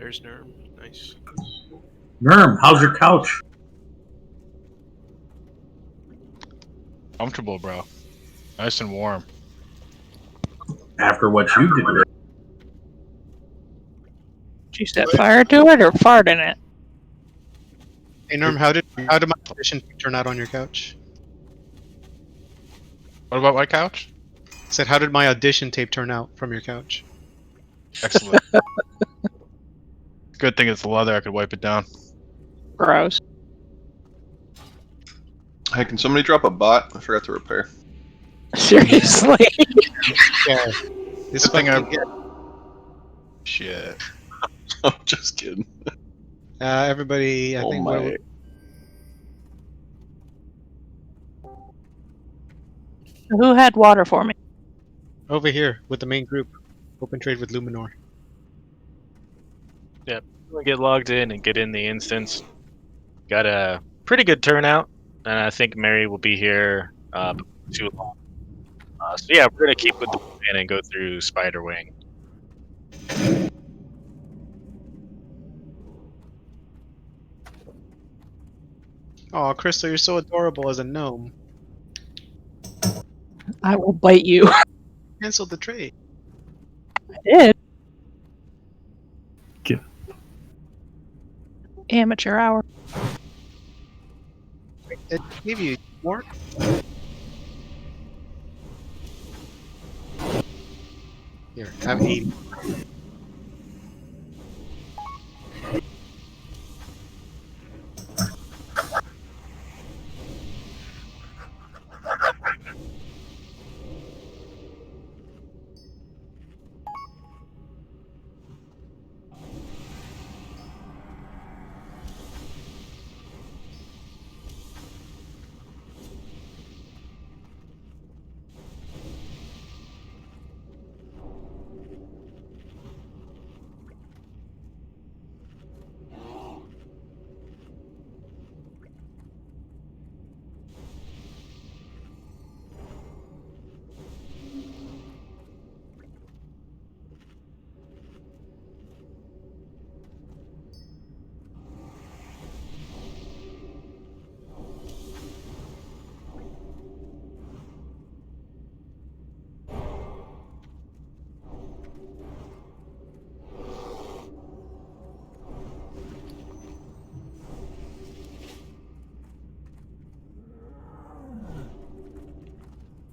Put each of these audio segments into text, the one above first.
There's Nerm. Nice. Nerm, how's your couch? Comfortable, bro. Nice and warm. After what you did. Did you set fire to it or fart in it? Hey Norm, how did my audition turn out on your couch? What about my couch? I said, how did my audition tape turn out from your couch? Excellent. Good thing it's leather. I could wipe it down. Gross. Hey, can somebody drop a bot? I forgot to repair. Seriously. Yeah. This Good thing fucking Shit. I'm just kidding. everybody. I Oh think my. Who had water for me? over here with the main group, open trade with Luminor. We get logged in and get in the instance. Got a pretty good turnout, and I think Mary will be here too long. So yeah, we're gonna keep with the plan and go through Spider Wing. Oh, Crystal, you're so adorable as a gnome. I will bite you. Cancel the trade. I did. Get- Amateur hour. It gave you more. Here, have 80.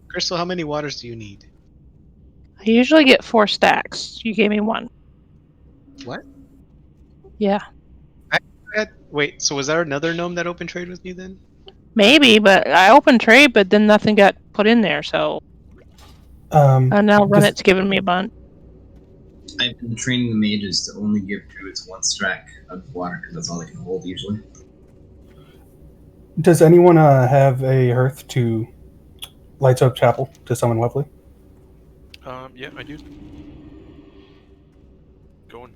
Crystal, how many waters do you need? I usually get 4 stacks. You gave me 1. What? Yeah. Wait, so was there another gnome that open trade with me then? Maybe, but I opened trade, but then nothing got put in there, so. And now Runnit's giving me a bunch. I've been training the mages to only give druids 1 stack of water because that's all they can hold usually. Does anyone have a hearth to light up chapel to summon Webley? Yeah, I do. Going.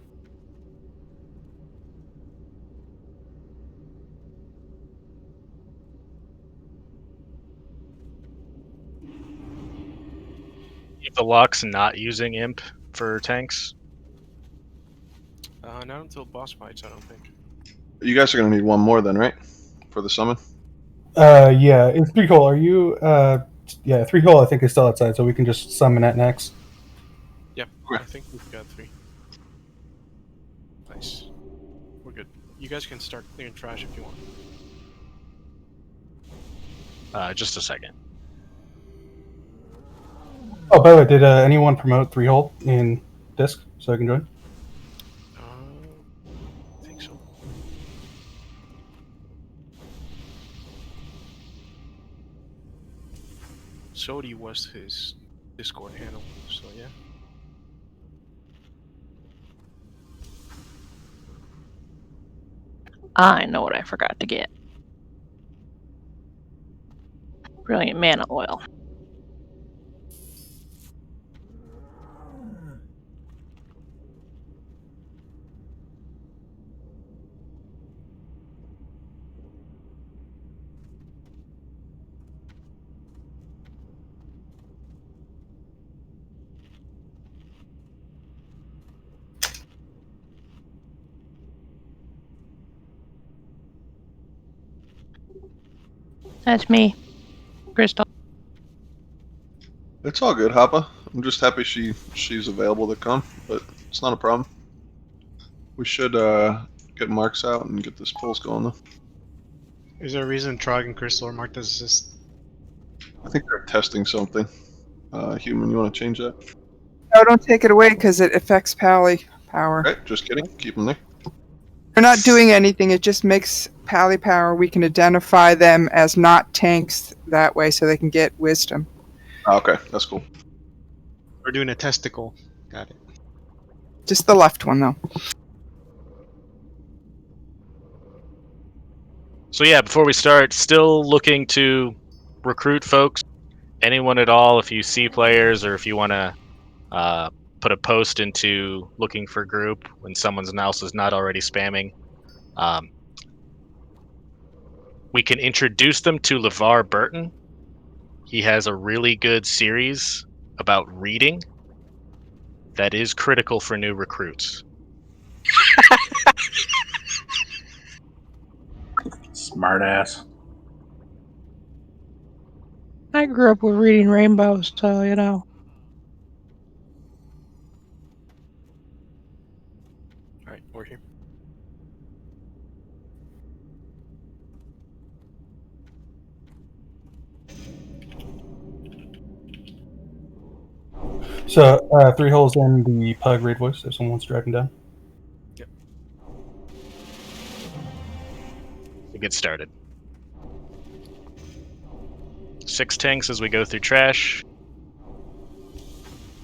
The lock's not using imp for tanks. Not until boss fights, I don't think. You guys are gonna need one more then, right? For the summon? Yeah. It's 3 hole. Are you? Yeah, 3 hole I think is still outside, so we can just summon at Naxx. Yeah, I think we've got 3. Nice. We're good. You guys can start clearing trash if you want. Just a second. Oh, by the way, did anyone promote 3 hole in disc so I can join? I think so. Sodi was his Discord handle, so yeah. I know what I forgot to get. Brilliant mana oil. That's me, Crystal. It's all good, Hoppa. I'm just happy she's available to come, but it's not a problem. We should get marks out and get this pulse going though. Is there a reason Trog and Crystal are marked as assist? I think they're testing something. Human, you want to change that? No, don't take it away because it affects Pally power. Right, just kidding. Keep them there. They're not doing anything. It just makes Pally power. We can identify them as not tanks that way, so they can get wisdom. Okay, that's cool. We're doing a testicle. Got it. Just the left one, though. So yeah, before we start, still looking to recruit folks. Anyone at all, if you see players or if you want to put a post into looking for group when someone else is not already spamming. We can introduce them to LeVar Burton. He has a really good series about reading that is critical for new recruits. Smart ass. I grew up with reading Rainbows, so you know. Alright, we're here. So, 3 holes in the pug raid voice if someone's driving down. Yep. To get started. 6 tanks as we go through trash.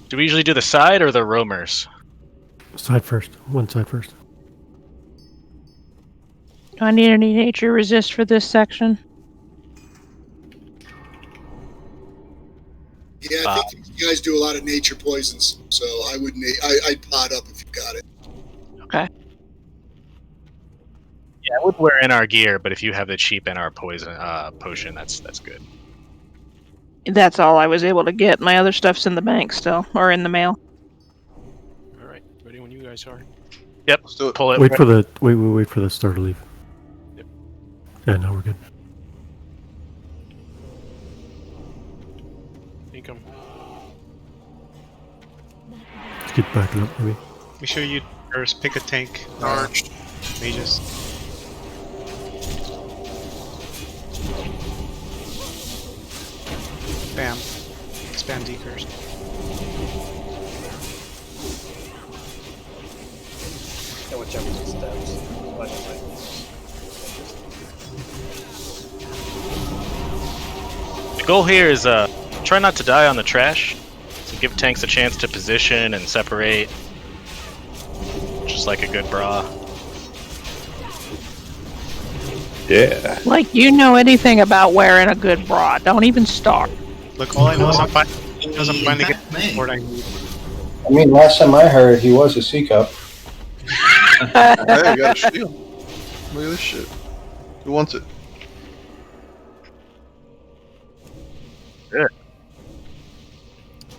Do we usually do the side or the roamers? Side first. One side first. Do I need any nature resist for this section? Yeah, I think you guys do a lot of nature poisons, so I wouldn't. I'd pot up if you got it. Okay. Yeah, I would wear NR gear, but if you have the cheap NR poison potion, that's good. That's all I was able to get. My other stuff's in the bank still, or in the mail. Alright, ready when you guys are. Yep, Let's do it. pull it. Wait for the star to leave. Yep. Yeah, no, we're good. Income. Let's keep backing up, maybe. Make sure you first pick a tank. Charged. Mages. Spam. Spam D first. Yeah, watch out for the steps. The goal here is try not to die on the trash. So give tanks a chance to position and separate. Just like a good bra. Yeah. Like you know anything about wearing a good bra. Don't even start. Look, all I know is I'm finally getting the support I need. I mean, last time I heard, he was a C cup. Hey, I got a shield. Look at this shit. Who wants it?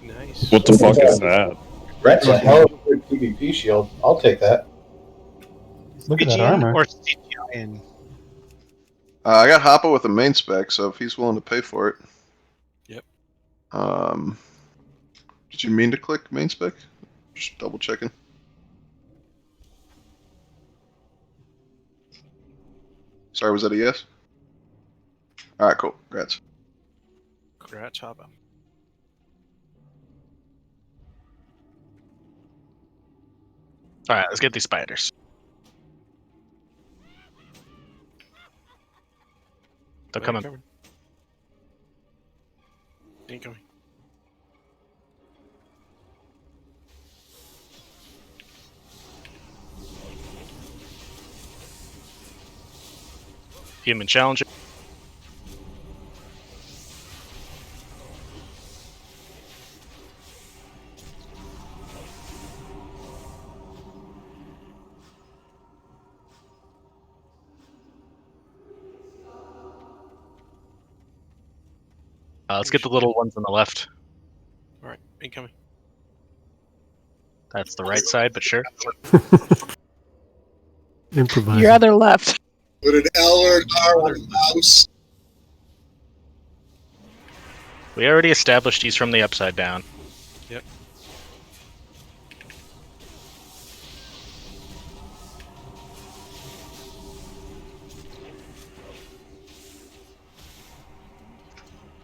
Nice. What the fuck is that? That's a hell of a good PvP shield. I'll take that. Look at that CGN armor. or CGIN? I got Hoppa with a main spec, so if he's willing to pay for it. Yep. Did you mean to click main spec? Just double checking. Sorry, was that a yes? Alright, cool. Congrats. Congrats, Hoppa. Alright, let's get these spiders. They're coming. Incoming. Human challenger. Let's get the little ones on the left. Alright, incoming. That's the right side, but sure. Improvise. Your other left. Put an L or an R on the mouse. We already established he's from the Upside Down. Yep.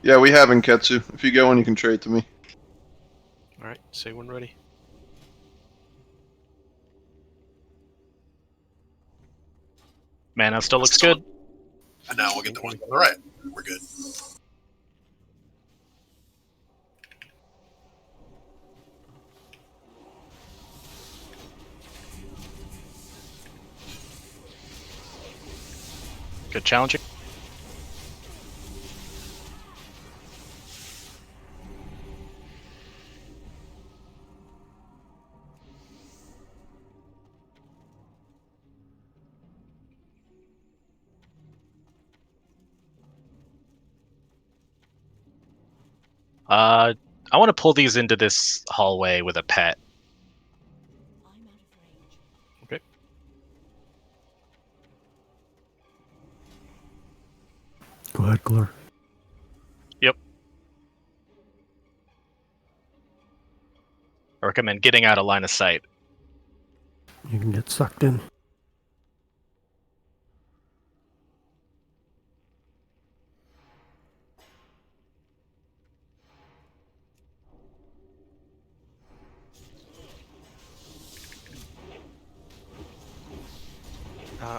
Yeah, we have Nketsu. If you go in, you can trade to me. Alright, say when ready. Mana still looks good. And now we'll get the one on the right. We're good. Good challenging. I want to pull these into this hallway with a pet. Okay. Go ahead, Glor. Yep. I recommend getting out of line of sight. You can get sucked in.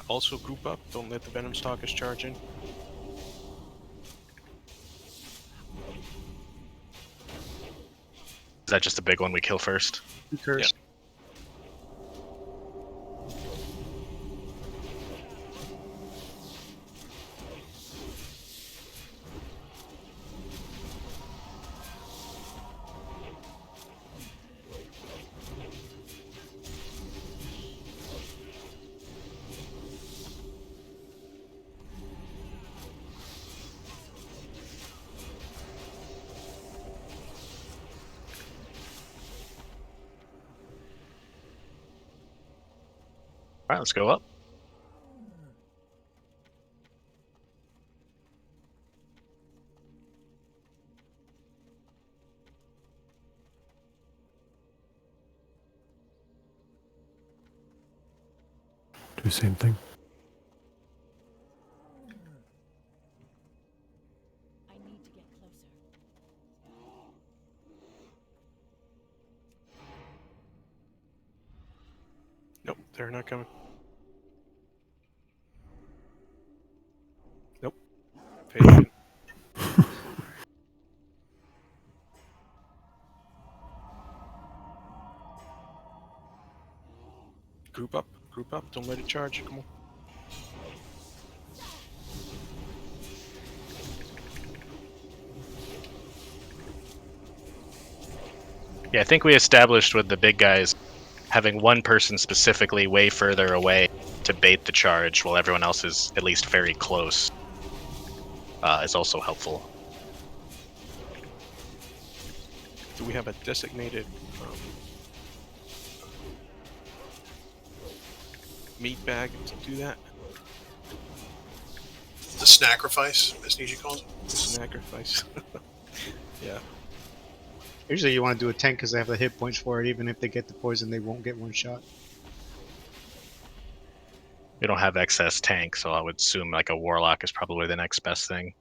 Also group up. Don't let the Venom Stalkers charge in. Is that just a big one we kill first? Curse. Yep. Alright, let's go up. Do the same thing. Nope, they're not coming. Nope. Patient. Group up. Group up. Don't let it charge. Come on. Yeah, I think we established with the big guys having one person specifically way further away to bait the charge while everyone else is at least very close is also helpful. Do we have a designated meat bag to do that? The sacrifice, as Niji calls it. Sacrifice. Yeah. Usually you want to do a tank because they have the hit points for it. Even if they get the poison, they won't get one shot. We don't have excess tank, so I would assume like a warlock is probably the next best thing.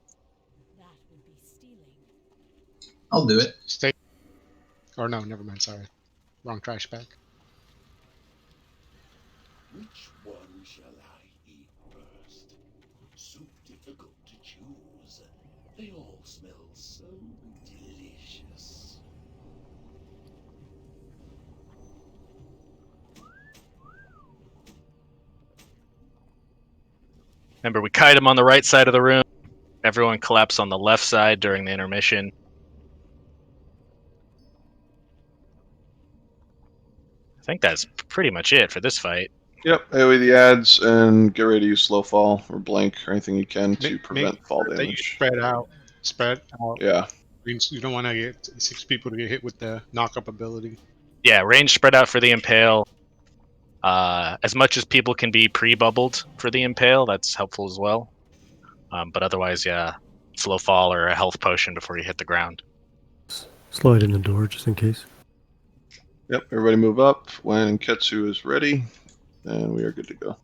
I'll do it. Stay. Or no, never mind. Sorry, wrong trash bag. Which one shall I eat first? So difficult to choose. They all smell so delicious. Remember, we kite him on the right side of the room. Everyone collapse on the left side during the intermission. I think that's pretty much it for this fight. Yep, AoE the ads and get ready to use slow fall or blink or anything you can to prevent fall That you damage. spread out. Spread out. Yeah. Means you don't want to get 6 people to get hit with the knock-up ability. Yeah, range spread out for the impale. As much as people can be pre-bubbled for the impale, that's helpful as well. But otherwise, yeah, slow fall or a health potion before you hit the ground. Slide in the door just in case. Yep, everybody move up. When Ketsu is ready, then we are good to go.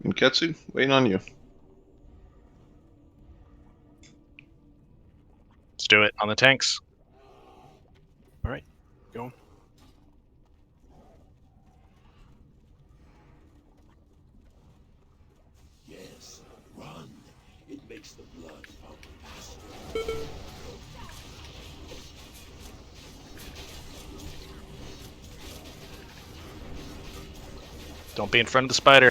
And Ketsu, waiting on you. Let's do it on the tanks. All right, going. Yes, run. It makes the blood pump faster. Don't be in front of the spider.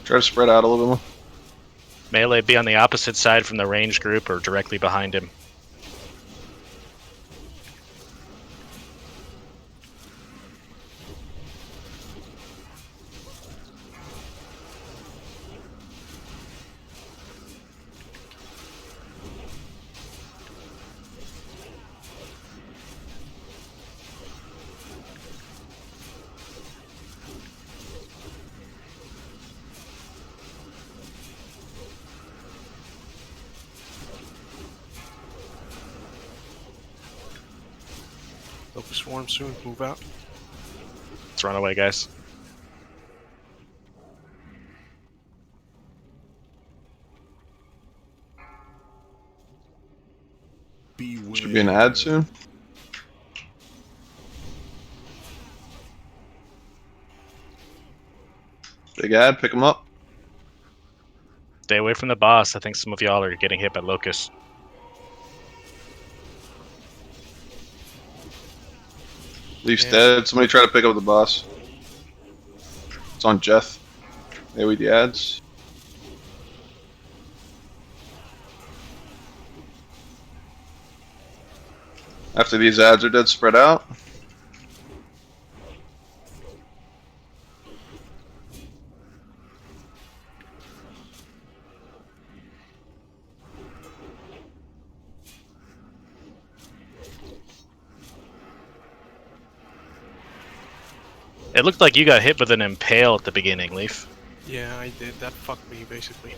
Try to spread out a little bit more. Melee be on the opposite side from the range group or directly behind him. Locust swarm soon. Move out. Let's run away, guys. Beware. Should be an ad soon. Big ad, pick them up. Stay away from the boss. I think some of y'all are getting hit by locusts. Leaf's dead. Somebody try to pick up the boss. It's on Jeth. Maybe the ads. After these ads are dead, spread out. It looked like you got hit with an impale at the beginning, Leaf. Yeah, I did. That fucked me, basically.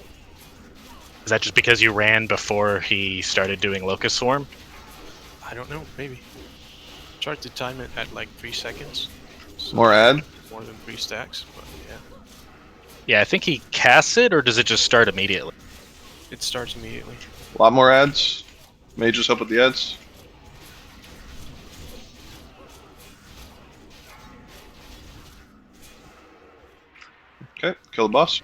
Is that just because you ran before he started doing Locust Swarm? I don't know. Maybe. Tried to time it at like 3 seconds. So More ad. More than 3 stacks, but yeah. Yeah, I think he casts it, or does it just start immediately? It starts immediately. A lot more ads. Mages help with the ads. Okay, kill the boss.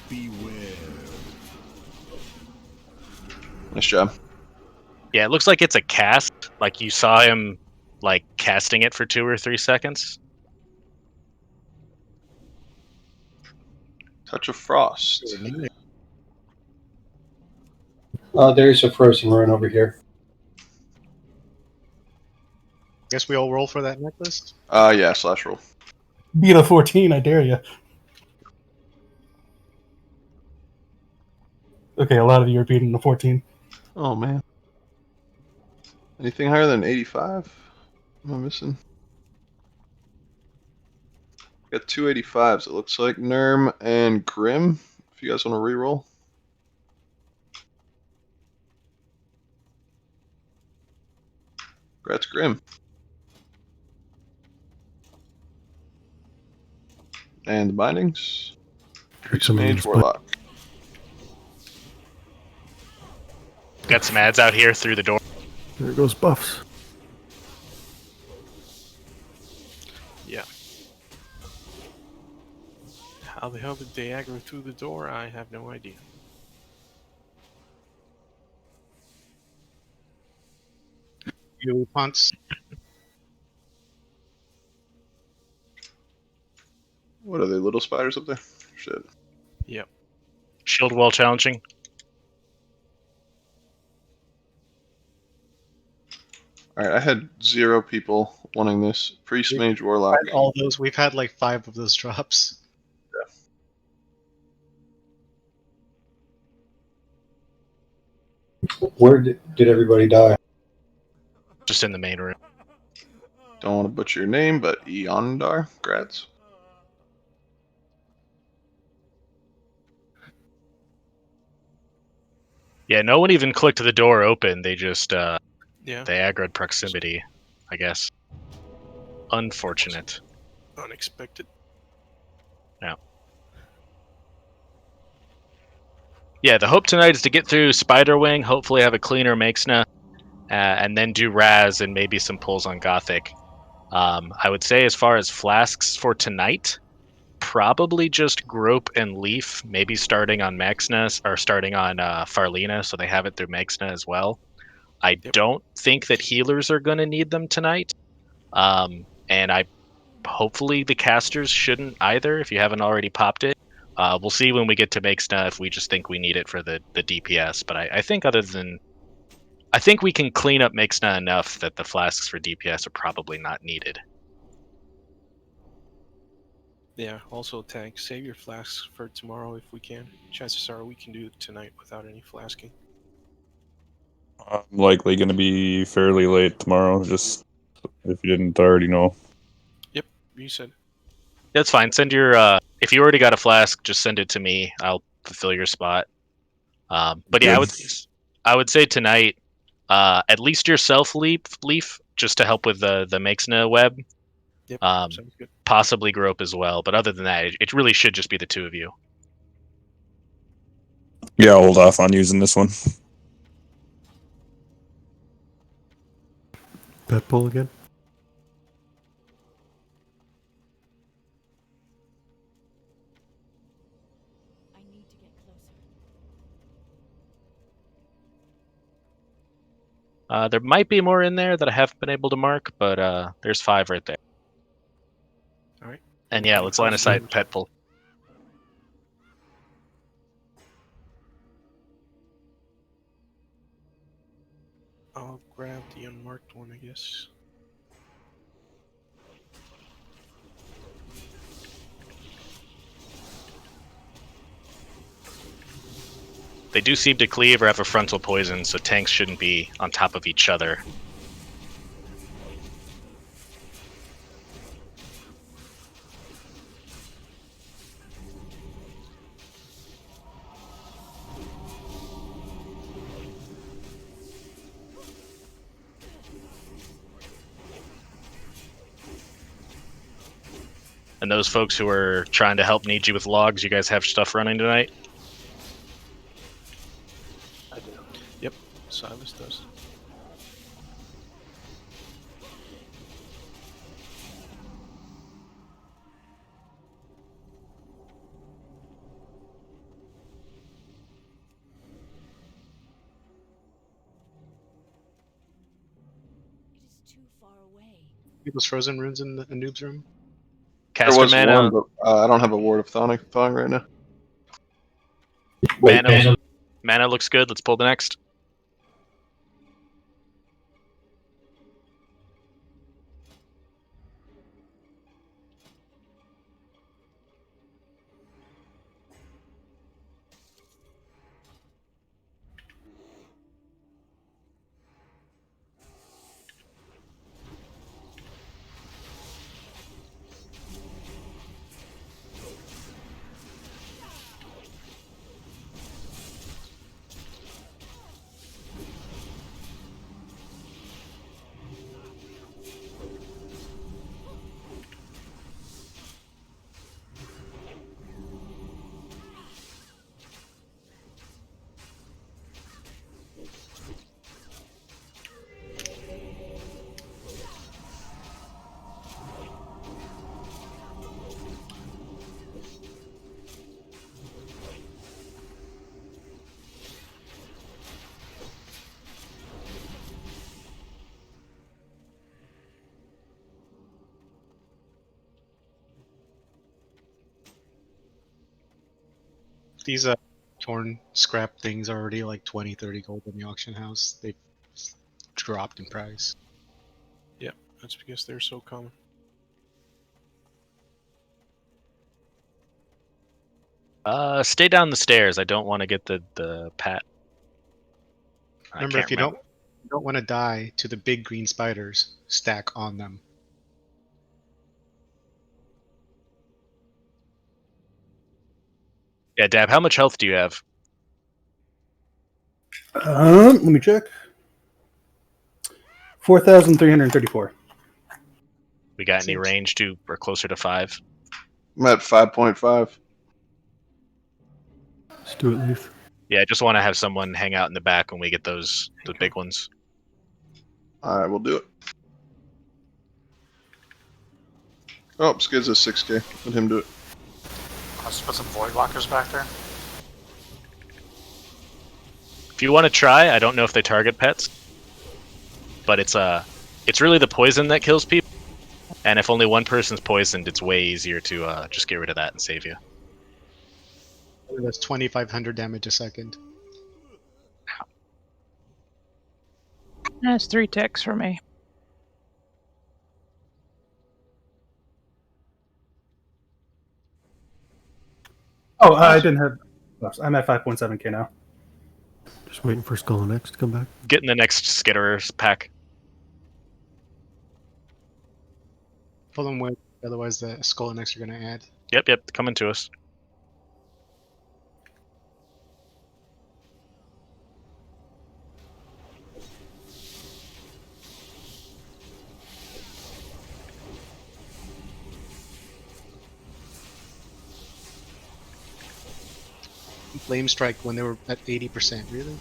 Beware. Nice job. Yeah, it looks like it's a cast. Like you saw him, like casting it for 2 or 3 seconds. Touch of Frost. There's a frozen rune over here. Guess we all roll for that necklace. Yeah, slash roll. Beat a 14, I dare you. Okay, a lot of you are beating the 14. Oh man. Anything higher than 85? Am I missing? Got 285s. It looks like Nerm and Grim. If you guys want to re-roll. Congrats, Grim. And the bindings. Priest, Mage, Warlock. Got some ads out here through the door. There goes buffs. Yeah. How the hell did they aggro through the door? I have no idea. You punts. What are they, little spiders up there? Shit. Yep. Shield wall challenging. Alright, I had 0 people wanting this. Priest, Mage, Warlock. All those we've had like 5 of those drops. Where did everybody die? Just in the main room. Don't want to butcher your name, but Eondar, grats. Yeah, no one even clicked the door open. They just Yeah. they aggroed proximity, I guess. Unfortunate. Unexpected. Yeah. Yeah, the hope tonight is to get through Spiderwing, hopefully have a cleaner Makesna, and then do Raz and maybe some pulls on Gothic. I would say as far as flasks for tonight, probably just Grope and Leaf, maybe starting on Maxna or starting on Farlina, so they have it through Maxna as well. I don't think that healers are going to need them tonight, and hopefully the casters shouldn't either if you haven't already popped it. We'll see when we get to Makesna if we just think we need it for the DPS, but I think I think we can clean up Makesna enough that the flasks for DPS are probably not needed. Yeah, also tank. Save your flasks for tomorrow if we can. Chances are we can do it tonight without any flasking. I'm likely going to be fairly late tomorrow, just if you didn't already know. Yep, you said. That's fine. Send your if you already got a flask, just send it to me. I'll fulfill your spot. But yeah, I would say tonight, at least yourself, Leaf, just to help with the Makesna web. Yep, sounds good. Possibly Grope as well, but other than that, it really should just be the 2 of you. Yeah, I'll hold off on using this one. Pet pull again? There might be more in there that I haven't been able to mark, but there's 5 right there. All right. And yeah, let's line of sight pet pull. I'll grab the unmarked one, I guess. They do seem to cleave or have a frontal poison, so tanks shouldn't be on top of each other. And those folks who are trying to help Niji with logs, you guys have stuff running tonight? I do. Yep, Silas does. People's frozen runes in the noob's room. Caster there was mana. one, but I don't have a ward of thawing right now. Mana looks good. Let's pull the next. These torn scrap things are already like 20, 30 gold in the auction house. They've dropped in price. Yep, that's because they're so common. Stay down the stairs. I don't want to get the pat. Remember, if you don't want to die to the big green spiders, stack on them. Yeah, Dab, how much health do you have? Let me check. 4,334. We got any range to or closer to 5? I'm at 5.5. Let's do it, Leaf. Yeah, I just want to have someone hang out in the back when we get the big ones. All right, we'll do it. Oh, Skids is 6K. Let him do it. Let's put some void walkers back there. If you want to try, I don't know if they target pets, but it's really the poison that kills people. And if only one person's poisoned, it's way easier to just get rid of that and save you. That's 2,500 damage a second. That's 3 ticks for me. Oh, I didn't have. I'm at 5.7k now. Just waiting for Skull and Naxx to come back. Getting the next Skitterers pack. Pull them with, otherwise the Skull and Naxx are going to add. Yep, coming to us. Flame Strike when they were at 80%, really?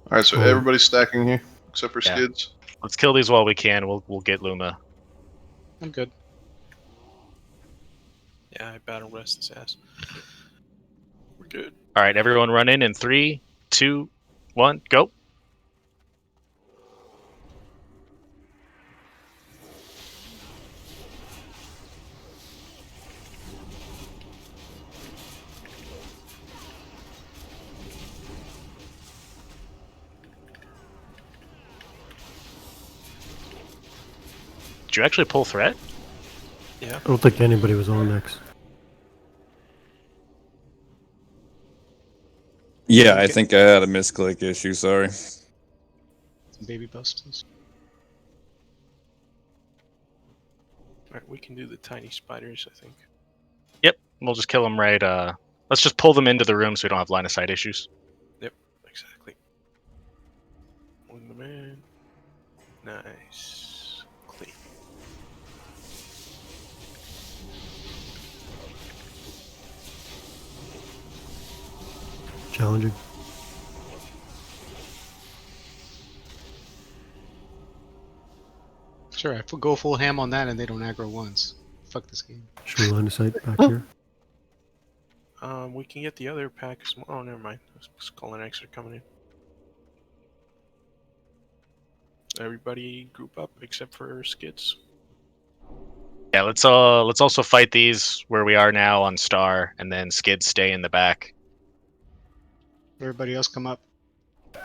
All right, so everybody's stacking here except for Yeah. Skids. Let's kill these while we can. We'll get Luma. I'm good. Yeah, I battle rest his ass. We're good. All right, everyone run in 3, 2, 1, go. Did you actually pull threat? Yeah. I don't think anybody was on Naxx. Yeah, I think I had a misclick issue. Sorry. Some baby busters. Alright, we can do the tiny spiders, I think. Yep, we'll just kill them right. Let's just pull them into the room so we don't have line of sight issues. Yep, exactly. Pulling them in. Nice. Clean. Challenging. Sure, I go full ham on that and they don't aggro once. Fuck this game. Should we line of sight back here? We can get the other pack. Oh, never mind. Skull and Naxx are coming in. Everybody group up except for Skids. Yeah, let's also fight these where we are now on Star, and then Skids stay in the back. Everybody else come up.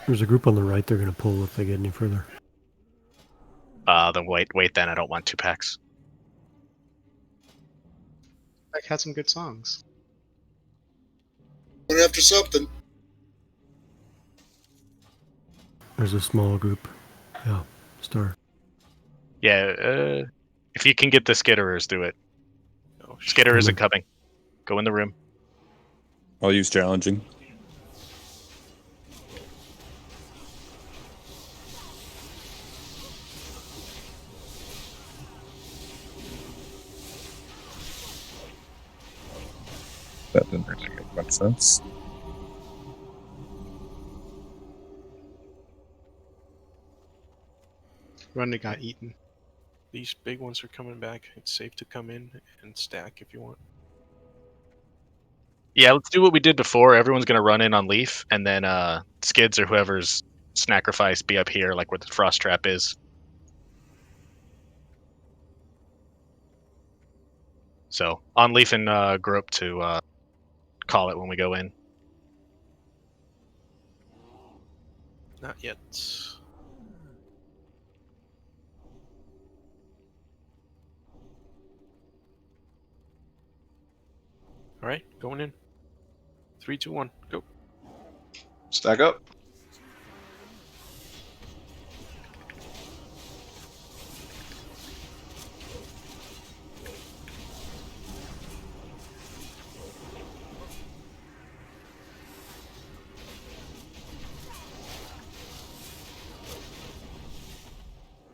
There's a group on the right they're going to pull if they get any further. Then wait. Then I don't want 2 packs. I had some good songs. Went after something. There's a small group. Yeah, Star. Yeah, if you can get the Skitterers, do it. Oh, Skitterers are coming. Go in the room. I'll use challenging. That didn't really make much sense. Run got eaten. These big ones are coming back. It's safe to come in and stack if you want. Yeah, let's do what we did before. Everyone's gonna run in on Leaf, and then Skids or whoever's Sacrifice be up here, like where the frost trap is. So on Leaf and Grope to call it when we go in. Not yet. All right, going in. 3, 2, 1, go. Stack up.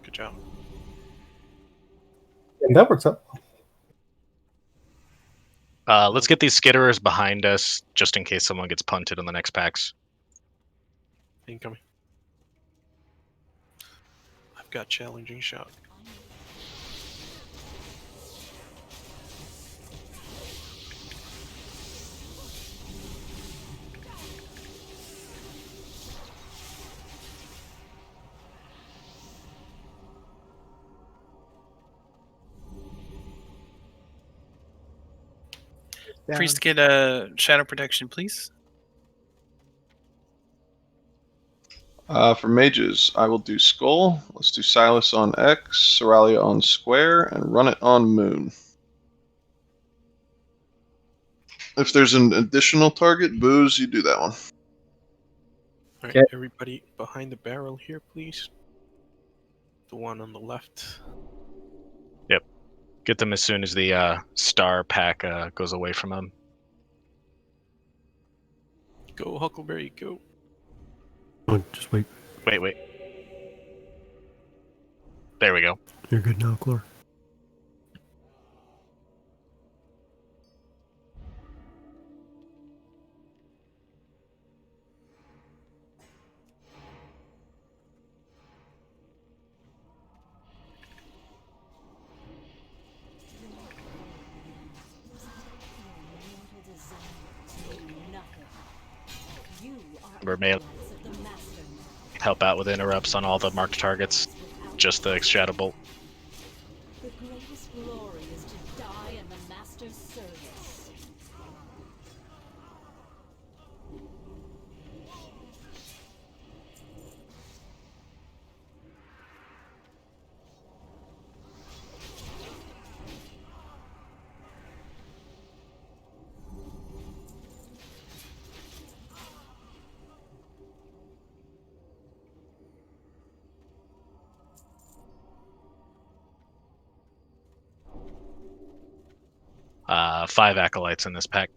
Good job. And that works out. Let's get these skitterers behind us, just in case someone gets punted on the next packs. Incoming. I've got challenging shot. Priest, get a shadow protection, please. For mages, I will do Skull. Let's do Silas on X, Soralia on Square, and run it on Moon. If there's an additional target, Booze, you do that one. All right, everybody behind the barrel here, please. The one on the left. Yep. Get them as soon as the star pack goes away from them. Go, Huckleberry, go. Oh, just wait. Wait. There we go. You're good now, Clor. Melee help out with interrupts on all the marked targets. Just the shadow bolt. The greatest glory is to die in the master's service. Five acolytes in this pack.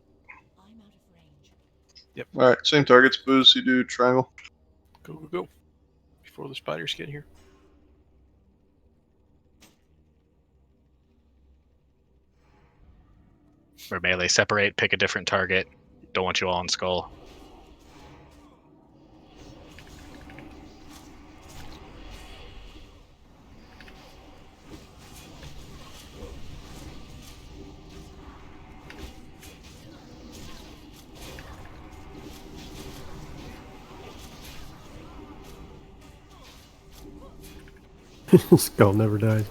Yep. Alright, same targets, Booze, you do Triangle. Go. Before the spiders get here. Or melee, separate, pick a different target. Don't want you all on Skull. Skull never dies.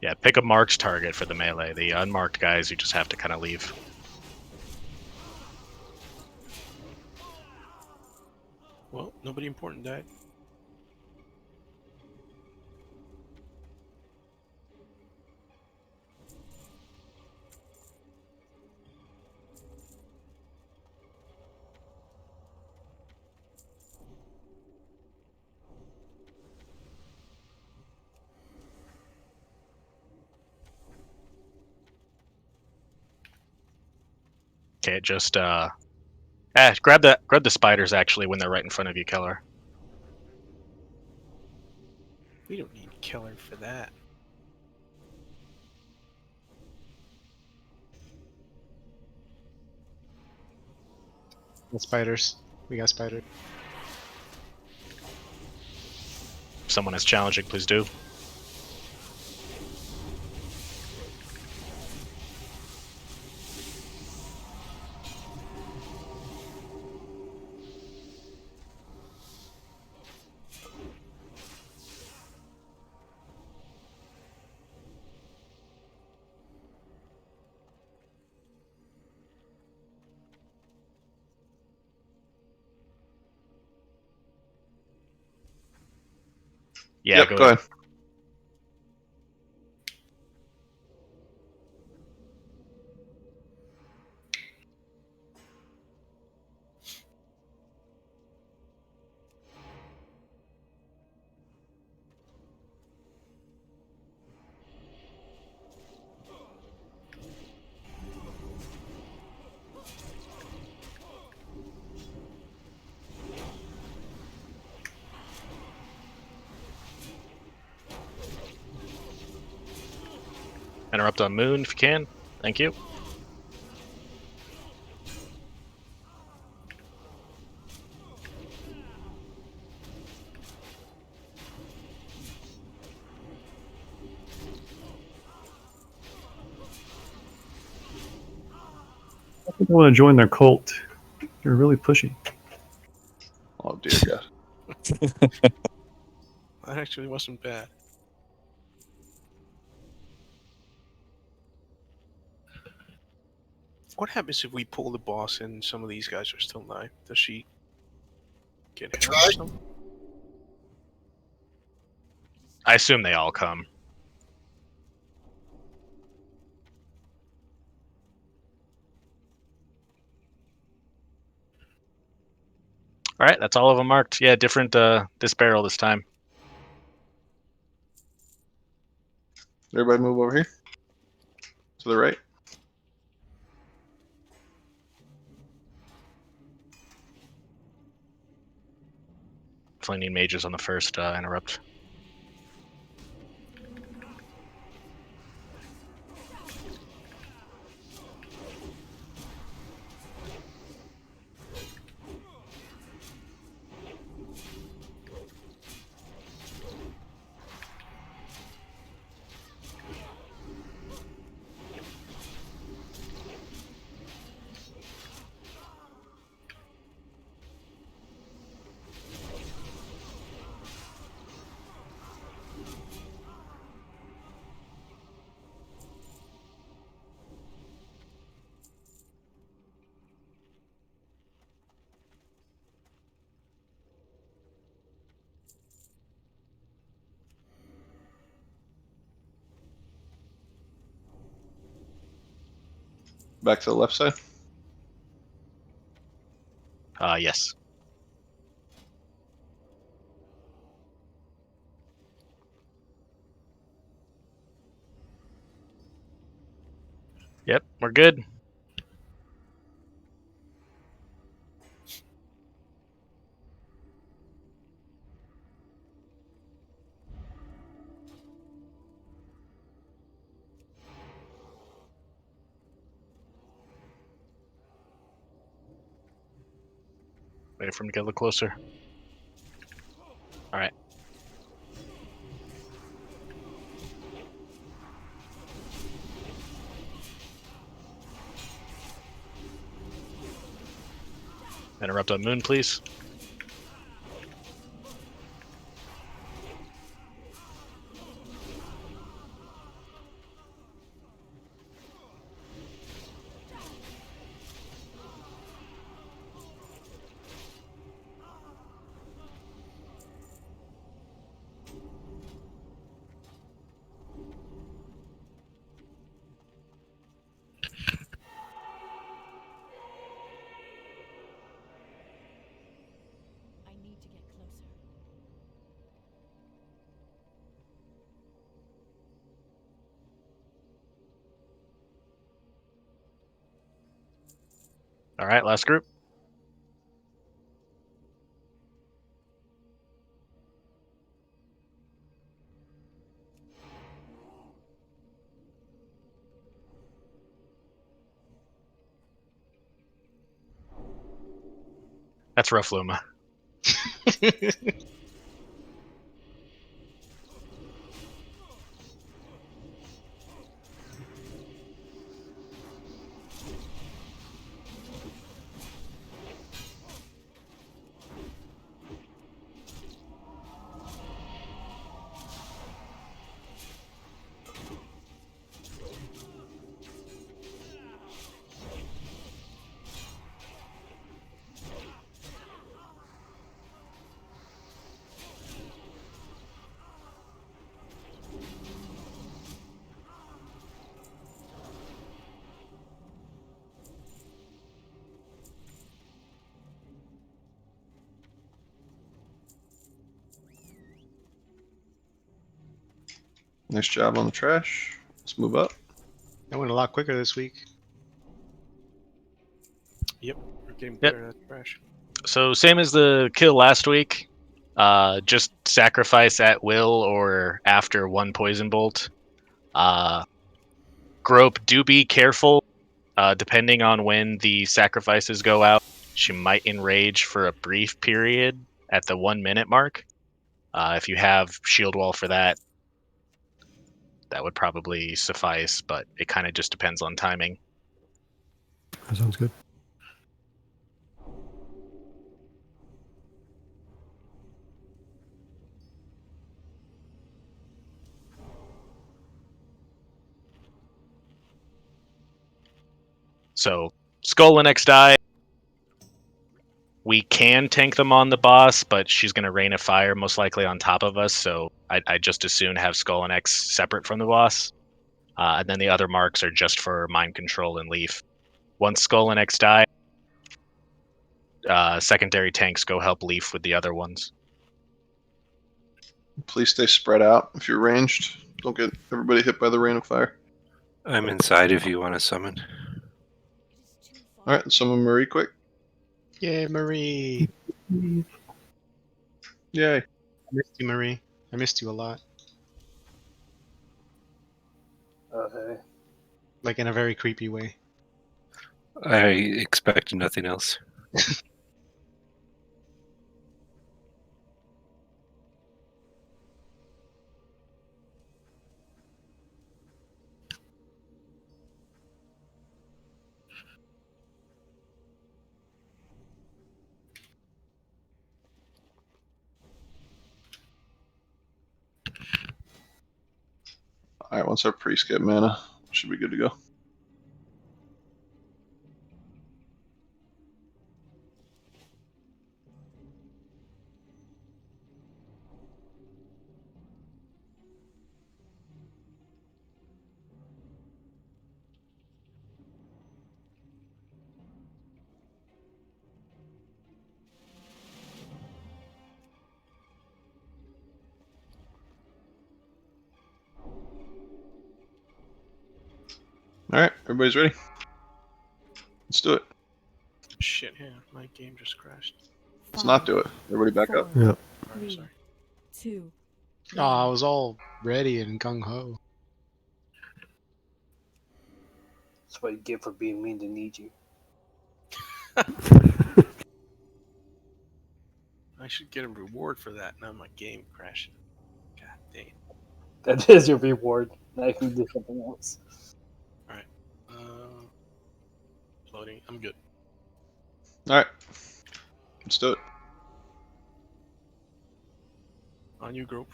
Yeah, pick a marked target for the melee. The unmarked guys, you just have to kind of leave. Well, nobody important died. Okay, just grab the spiders actually when they're right in front of you, Keller. We don't need Killer for that. Spiders. We got spiders. If someone is challenging, please do. Yeah, Yep, go ahead. Interrupt on Moon if you can. Thank you. I think I want to join their cult. They're really pushy. Oh dear God. That actually wasn't bad. What happens if we pull the boss and some of these guys are still alive? Does she get hit or something? I assume they all come. All right, that's all of them marked. Yeah, different this barrel this time. Everybody move over here. To the right. Definitely need mages on the first interrupt. Back to the left side. Yes. Yep, we're good. Wait for him to get a little closer. All right. Interrupt on Moon, please. I need to get closer. All right, last group. That's rough, Luma. Nice job on the trash. Let's move up. That went a lot quicker this week. Yep, we're getting better at trash. So same as the kill last week. Just sacrifice at will or after one poison bolt. Grope, do be careful. Depending on when the sacrifices go out, she might enrage for a brief period at the 1 minute mark. If you have shield wall for that, that would probably suffice, but it kind of just depends on timing. That sounds good. So Skull and X die. We can tank them on the boss, but she's going to rain of fire most likely on top of us, so I'd just as soon have Skull and X separate from the boss. And then the other marks are just for mind control and leaf. Once Skull and X die, secondary tanks go help leaf with the other ones. Please stay spread out if you're ranged. Don't get everybody hit by the rain of fire. I'm inside if you want to summon. Alright, summon Marie quick. Yay, Marie! Yay. I missed you, Marie. I missed you a lot. Okay. Like in a very creepy way. I expect nothing else. Alright, once our priests get mana, should be good to go. Alright, everybody's ready? Let's do it. Shit, yeah, my game just crashed. Let's not do it. Everybody back up. Yep. I'm sorry. 2. Oh, I was all ready and gung-ho. That's what you get for being mean to Niji. I should get a reward for that. Now my game crashing. God dang. That is your reward. Now you can do something else. Alright. Loading. I'm good. Alright. Let's do it. On you, group.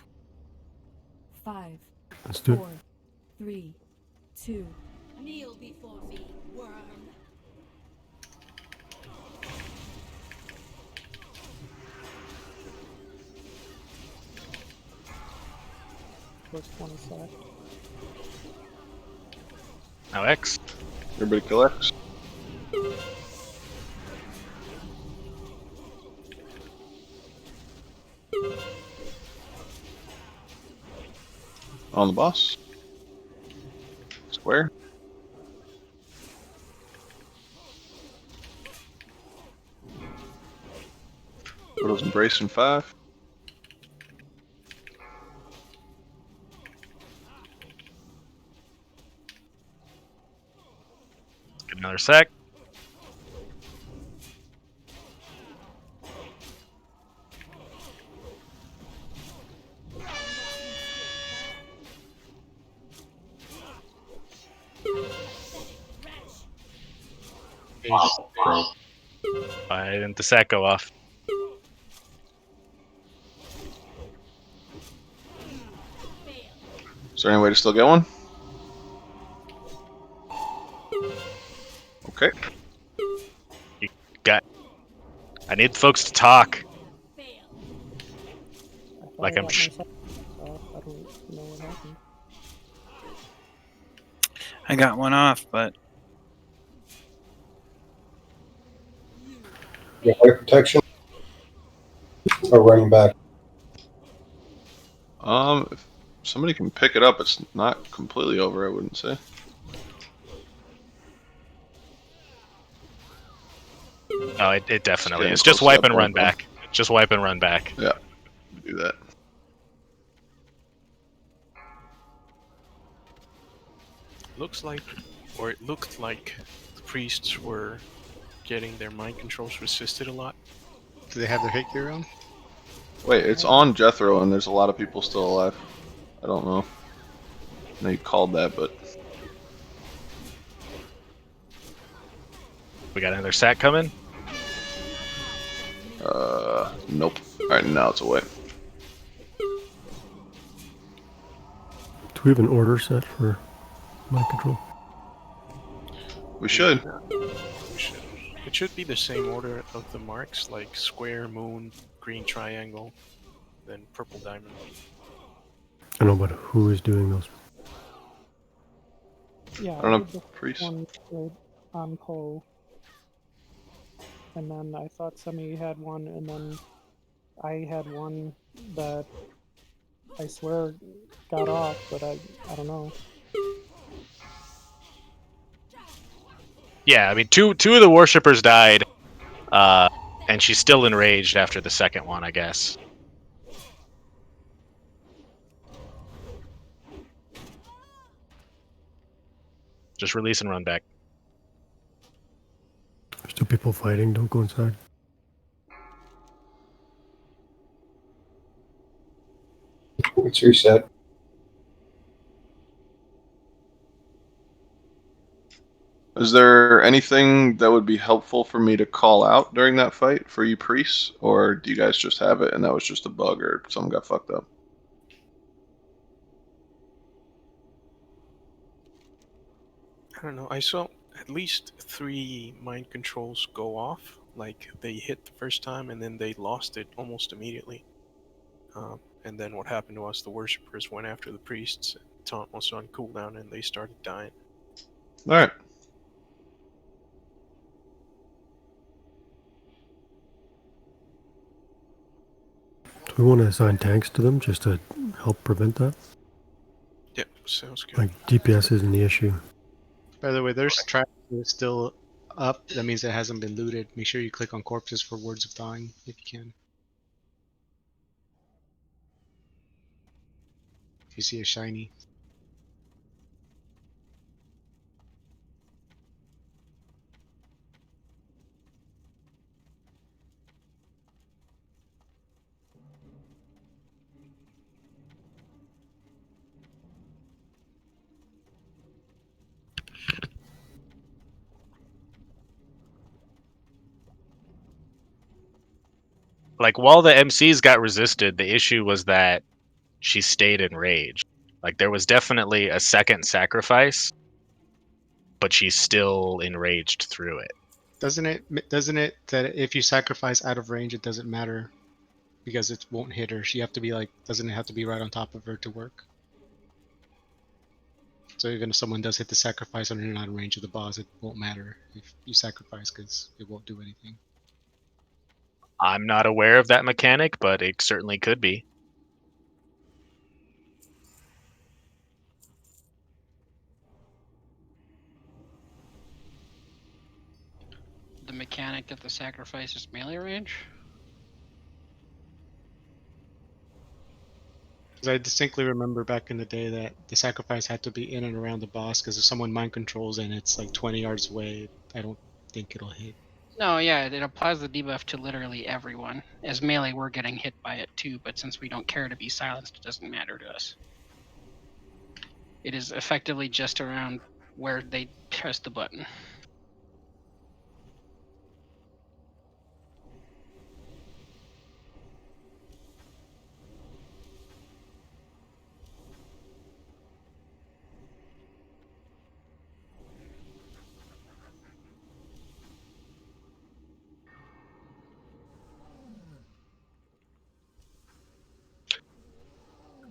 5. Let's do it. 4. 3. 2. Kneel before me, worm. First one is that. Now X. Everybody kill X. On the boss. Square. Widow's Embrace in 5. Get another sec. Why didn't the sec go off? Is there any way to still get one? Okay. You got. I need folks to talk. Like I'm. I got one off, but Your fire protection or running back? somebody can pick it up. It's not completely over, I wouldn't say. Oh, it definitely It's is. getting Just close to wipe that and run point, though. back. Just wipe and run back. Yeah, do that. Looks like, or it looked like, the priests were getting their mind controls resisted a lot. Do they have their hit gear on? Wait, it's on Jethro, and there's a lot of people still alive. I don't know. I know you called that, but We got another sack coming. nope. All right, now it's away. Do we have an order set for mind control? We should. It should be the same order of the marks, like square, moon, green triangle, then purple diamond. I don't know, but who is doing those? Yeah, I don't know, did the priest. one with on Cole. And then I thought Semi had one, and then I had one that I swear got off, but I don't know. Yeah, I mean, two of the worshippers died, and she's still enraged after the second one, I guess. Just release and run back. There's two people fighting. Don't go inside. It's reset. Is there anything that would be helpful for me to call out during that fight for you priests, or do you guys just have it and that was just a bug or something got fucked up? I don't know. I saw at least 3 mind controls go off. Like they hit the first time and then they lost it almost immediately. And then what happened was the worshippers went after the priests. Taunt was on cooldown and they started dying. All right. Do we want to assign tanks to them just to help prevent that? Yep, sounds good. Like DPS isn't the issue. By the way, there's tracks that are still up. That means it hasn't been looted. Make sure you click on corpses for words of thawing if you can. If you see a shiny. Like, while the MCs got resisted, the issue was that she stayed enraged. Like, there was definitely a second sacrifice, but she's still enraged through it. Doesn't it that if you sacrifice out of range, it doesn't matter because it won't hit her. She have to be like, doesn't it have to be right on top of her to work? So even if someone does hit the sacrifice and you're not in range of the boss, it won't matter if you sacrifice because it won't do anything. I'm not aware of that mechanic, but it certainly could be. The mechanic that the sacrifice is melee range? Because I distinctly remember back in the day that the sacrifice had to be in and around the boss, because if someone mind controls and it's like 20 yards away, I don't think it'll hit. No, yeah, it applies the debuff to literally everyone. As melee, we're getting hit by it too, but since we don't care to be silenced, it doesn't matter to us. It is effectively just around where they press the button.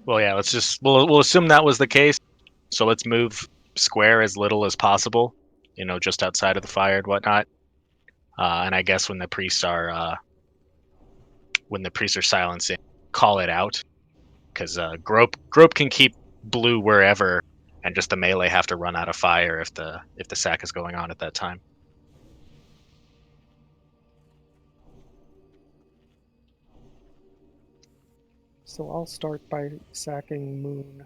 Well, yeah, we'll assume that was the case. So let's move square as little as possible, just outside of the fire and whatnot. And I guess when the priests are silencing, call it out. because grope can keep blue wherever, and just the melee have to run out of fire if the sack is going on at that time. So I'll start by sacking Moon.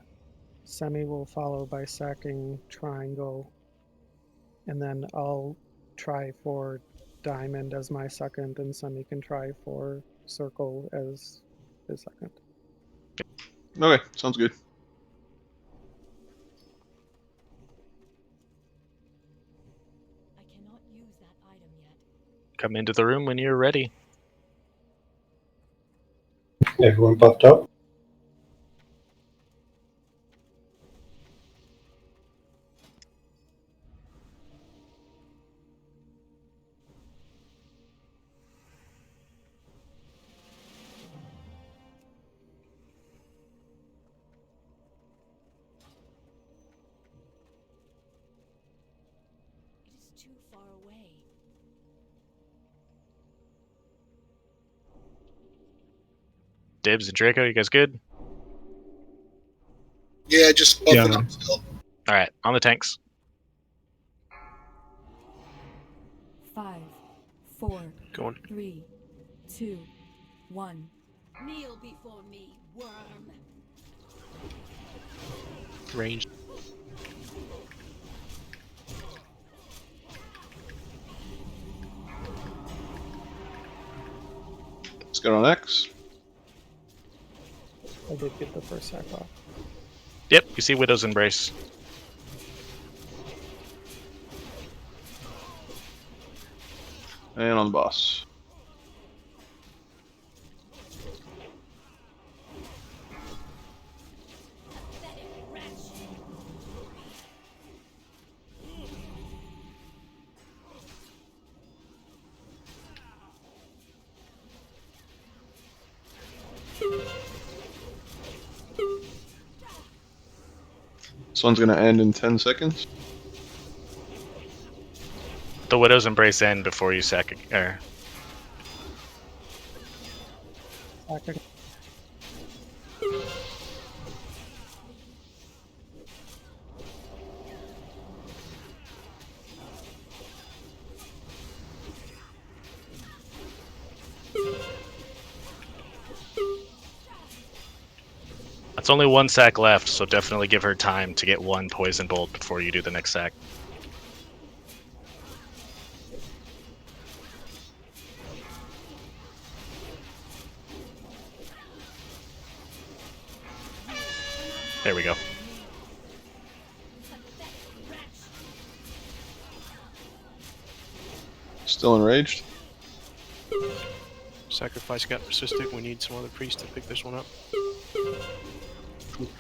Semi will follow by sacking Triangle. And then I'll try for Diamond as my second, and Semi can try for Circle as his second. Okay, sounds good. I cannot use that item yet. Come into the room when you're ready. Everyone buffed up? It is too far away. Dibs and Draco, you guys good? Yeah, just buffing up still. All right, on the tanks. 5, 4, Go on. 3, 2, 1. Kneel before me, worm. Range. Let's get on X. I did get the first sack off. Yep, you see Widow's Embrace. And on boss. This one's gonna end in 10 seconds. The Widow's Embrace end before you sack or Sacking. That's only one sack left, so definitely give her time to get one poison bolt before you do the next sack. There we go. Still enraged. Sacrifice got persistent. We need some other priest to pick this one up.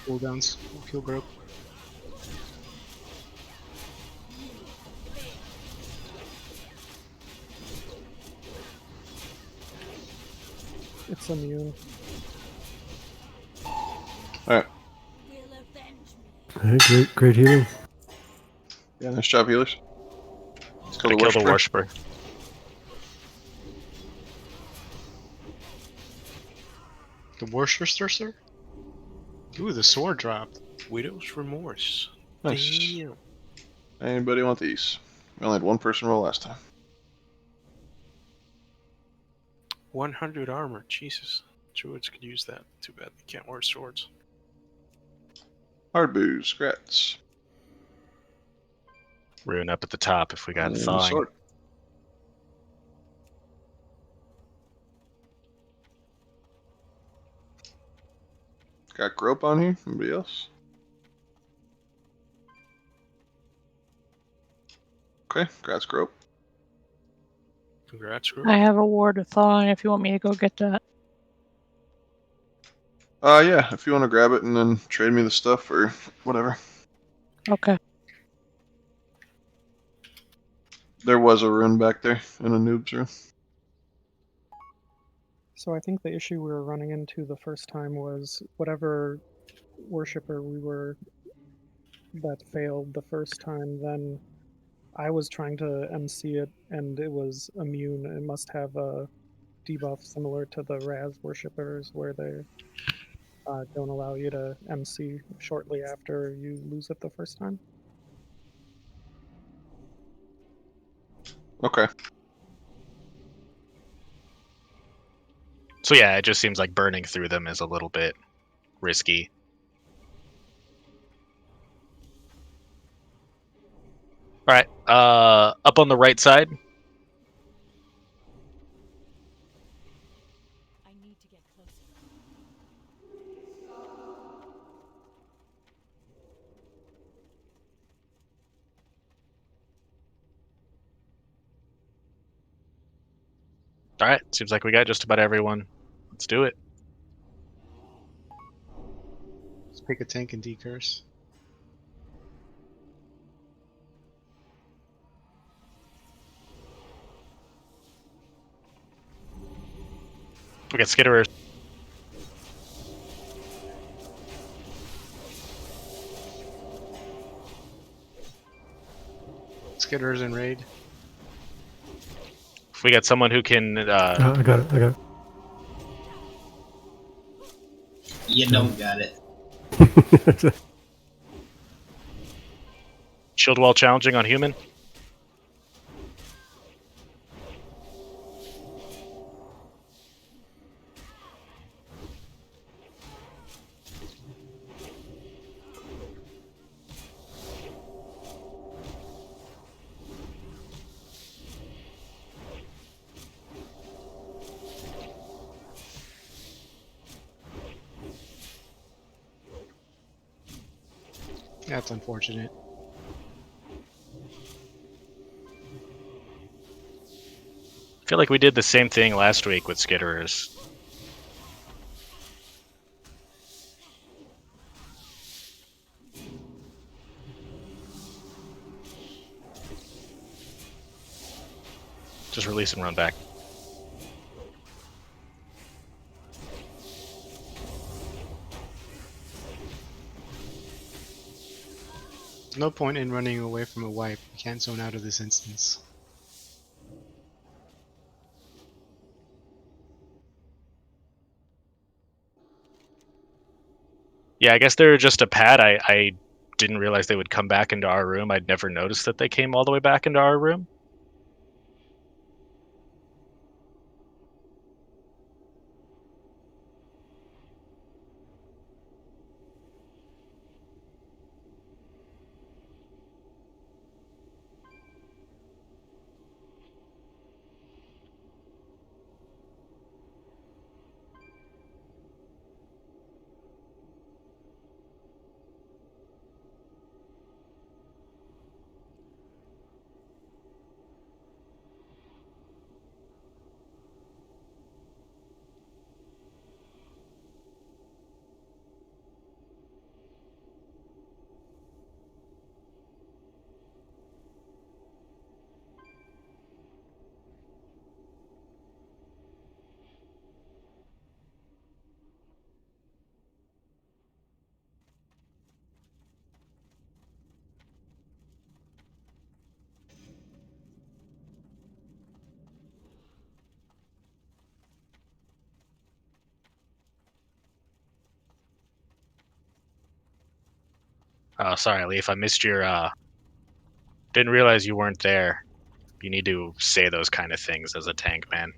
Cooldowns. Kill group. It's immune. Alright. Hey, great healing. Yeah, nice job, healers. Let's kill Gotta the kill the worshiper. worshiper. The Worcester? Ooh, the sword dropped. Widow's Remorse. Nice. Damn. Anybody want these? We only had one person roll last time. 100 armor. Jesus. Druids could use that. Too bad they can't wear swords. Hard booze, scrats. Rune up at the top if we got And thawing. sword. Got grope on here? Anybody else? Okay, congrats, grope. Congrats, group. I have a ward of thawing if you want me to go get that. Yeah, if you want to grab it and then trade me the stuff or whatever. Okay. There was a rune back there in a noob's room. So I think the issue we were running into the first time was whatever worshiper we were that failed the first time, then I was trying to MC it and it was immune. It must have a debuff similar to the Raz worshippers where they don't allow you to MC shortly after you lose it the first time. Okay. So yeah, it just seems like burning through them is a little bit risky. All right, up on the right side. I need to get closer. All right, seems like we got just about everyone. Let's do it. Let's pick a tank and decurse. We got Skitterers. Skitterers in raid. If we got someone who can, I got it. I got it. You don't got it. shield wall challenging on human. That's unfortunate. I feel like we did the same thing last week with Skitterers. Just release and run back. No point in running away from a wipe. You can't zone out of this instance. Yeah, I guess they were just a pad. I didn't realize they would come back into our room. I'd never noticed that they came all the way back into our room. Oh, sorry, Leaf. I missed your. Didn't realize you weren't there. You need to say those kind of things as a tank, man.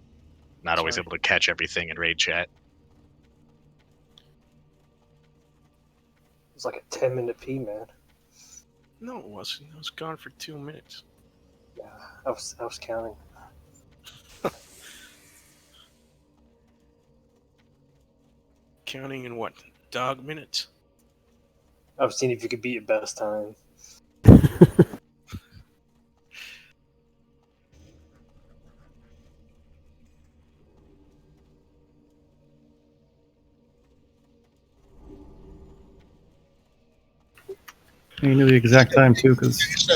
Not always Sorry. able to catch everything in raid chat. It's like a 10-minute pee, man. No, it wasn't. I was gone for 2 minutes. Yeah, I was counting. Counting in what? Dog minutes? I was seeing if you could beat your best time. You knew the exact time too, because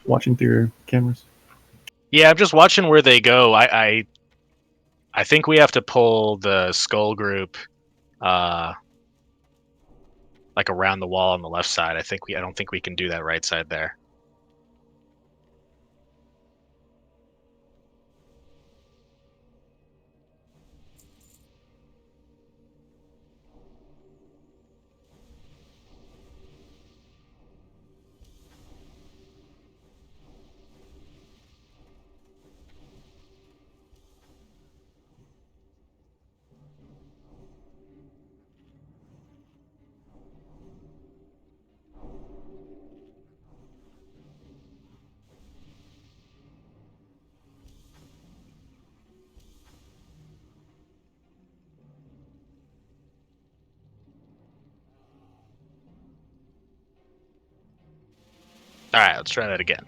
watching through your cameras. Yeah, I'm just watching where they go. I think we have to pull the skull group, like around the wall on the left side. I don't think we can do that right side there. All right, let's try that again.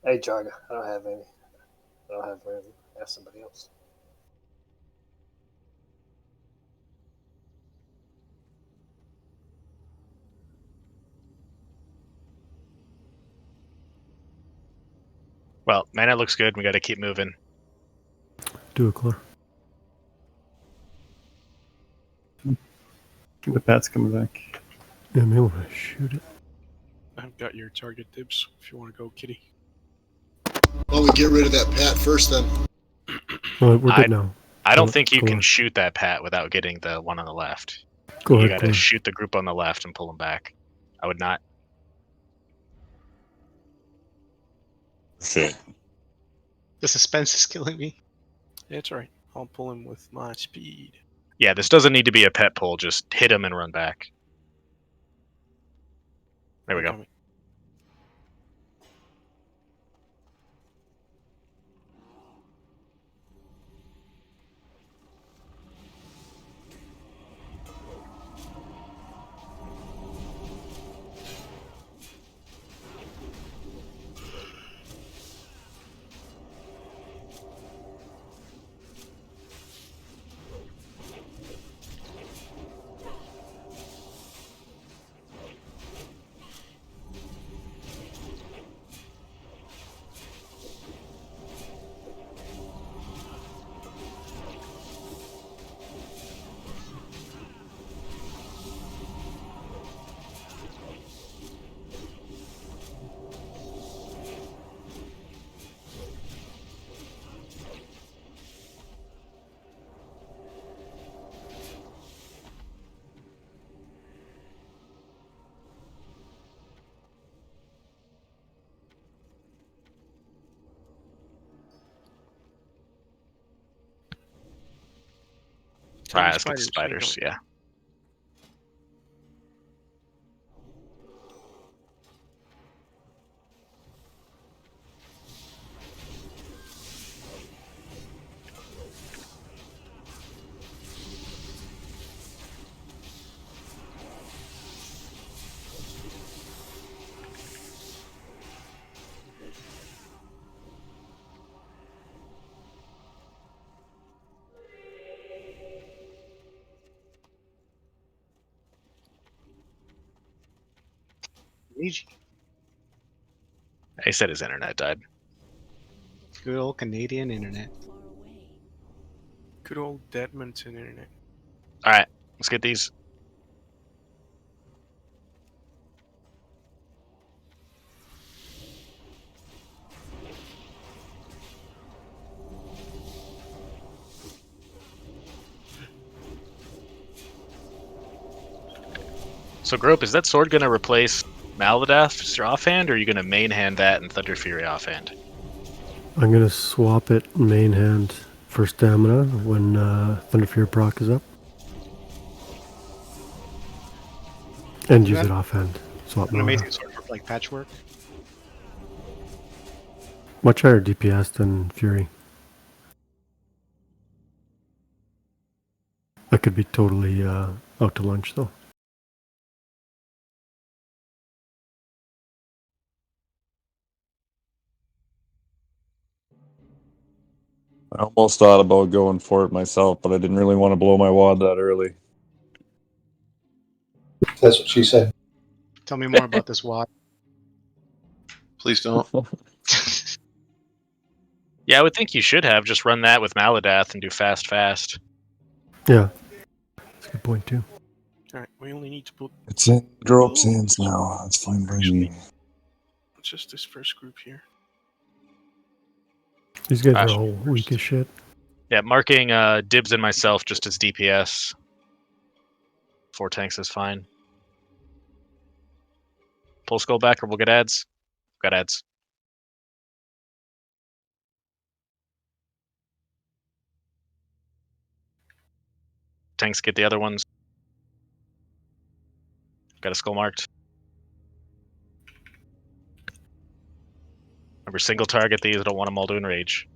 Hey, Jarga, I don't have any. I don't have any. Ask somebody else. Well, man, it looks good. We got to keep moving. Do it, Claire. The pat's coming back. Yeah, maybe we'll shoot it. I've got your target dibs if you want to go, Kitty. Why don't we get rid of that Pat first then? Oh, we're good now. I don't Go- think you go can on. shoot that Pat without getting the one on the left. Go You ahead, got to Claire. shoot the group on the left and pull them back. I would not. Shit. The suspense is killing me. Yeah, it's alright. I'll pull him with my speed. Yeah, this doesn't need to be a pet pull. Just hit him and run back. There we go. Coming. All right, let's get the spiders. Yeah. Easy. He said his internet died. Good old Canadian internet. Good old Edmonton internet. All right, let's get these. So, Grope, is that sword going to replace Maladath's offhand, or are you going to main hand that and Thunder Fury offhand? I'm gonna swap it main hand for stamina when Thunder Fury proc is up, and use it offhand. Swap An Malada. amazing sword for like patchwork. Much higher DPS than Fury. I could be totally out to lunch though. I almost thought about going for it myself, but I didn't really want to blow my wad that early. That's what she said. Tell me more about this wad. Please don't. Yeah, I would think you should have just run that with Maladath and do fast. Yeah, that's a good point too. Alright, we only need to put It's in Grope's hands now. That's fine by me. just this first group here. These guys are all weak as shit. Yeah, marking Dibs and myself just as DPS. 4 tanks is fine. Pull skull back or we'll get ads. Got ads. Tanks get the other ones. Got a skull marked. Remember, single target these. I don't want them all to enrage.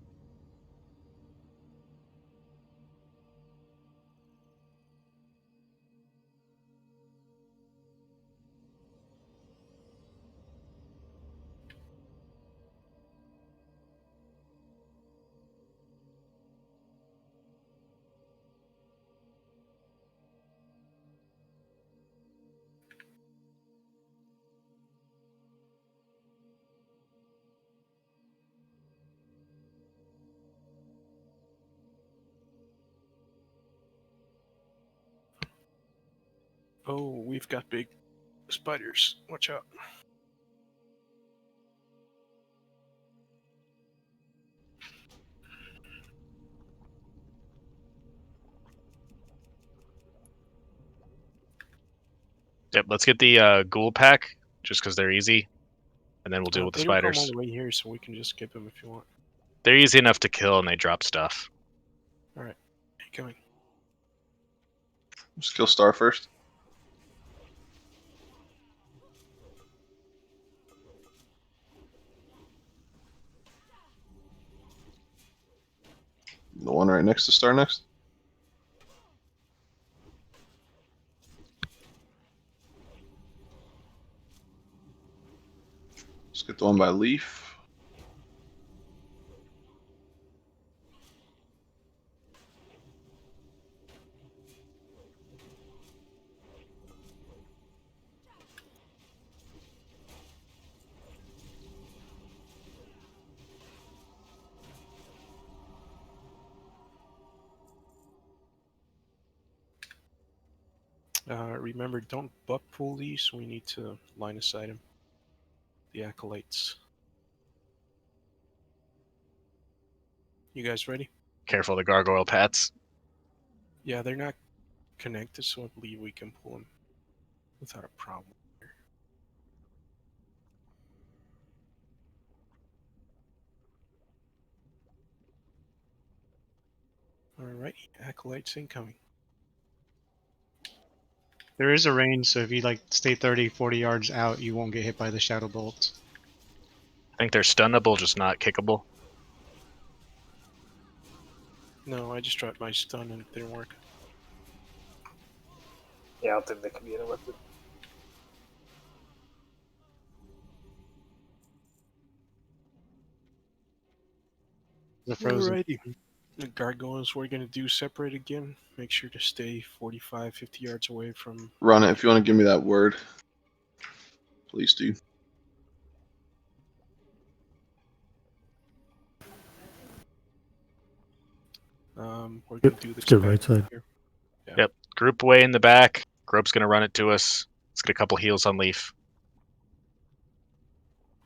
Oh, we've got big spiders. Watch out. Yep, let's get the ghoul pack, just because they're easy. And then we'll deal with the They don't come all spiders. the way here, so we can just skip them if you want. They're easy enough to kill, and they drop stuff. Alright, coming. Just kill Star first. The one right next to Star next. Let's get the one by Leaf. Remember, don't buck pull these. We need to line aside them. The acolytes. You guys ready? Careful the gargoyle pats. Yeah, they're not connected, so I believe we can pull them without a problem. Alright, acolytes incoming. There is a range, so if you like stay 30, 40 yards out, you won't get hit by the shadow bolt. I think they're stunnable, just not kickable. No, I just dropped my stun and it didn't work. Yeah, I don't think they can be interrupted. The frozen. Alrighty. The gargoyles we're going to do separate again. Make sure to stay 45, 50 yards away from... Run it if you want to give me that word. Please do. We're going to do this to the right side. here. Yeah. Yep. Group way in the back. Grope's going to run it to us. Let's get a couple heals on Leaf.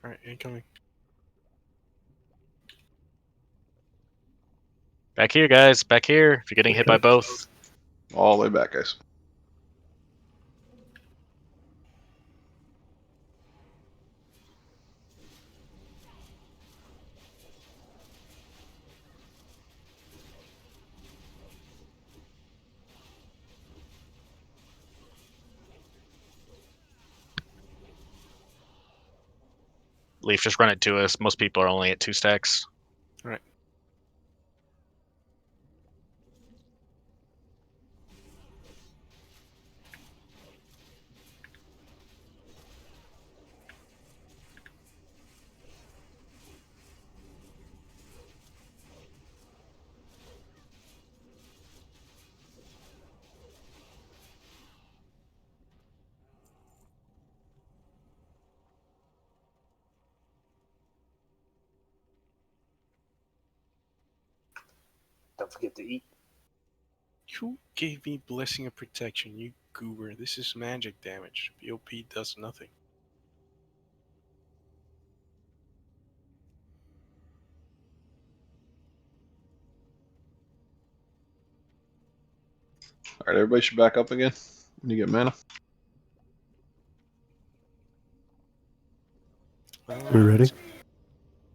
Alright, incoming. Back here, guys. Back here. If you're getting hit by both. All the way back, guys. Leaf, just run it to us. Most people are only at 2 stacks. Alright. Don't forget to eat. Who gave me Blessing of Protection, you goober? This is magic damage. BOP does nothing. Alright, everybody should back up again when you get mana. We ready?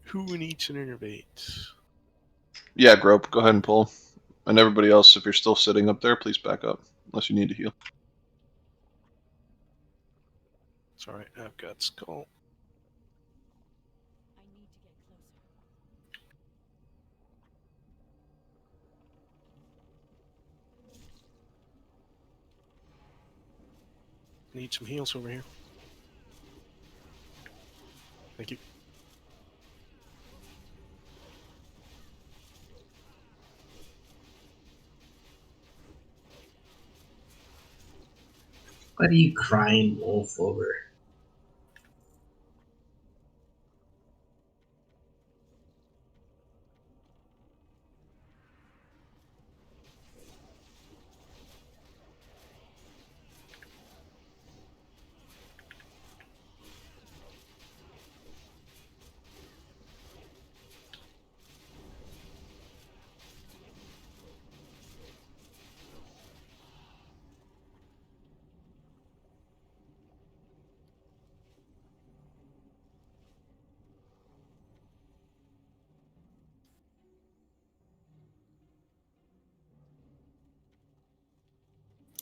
Who needs an innervate? Yeah, Grope, go ahead and pull him. And everybody else, if you're still sitting up there, please back up, unless you need to heal. It's alright, I've got skull. Need some heals over here. Thank you. What are you crying wolf over?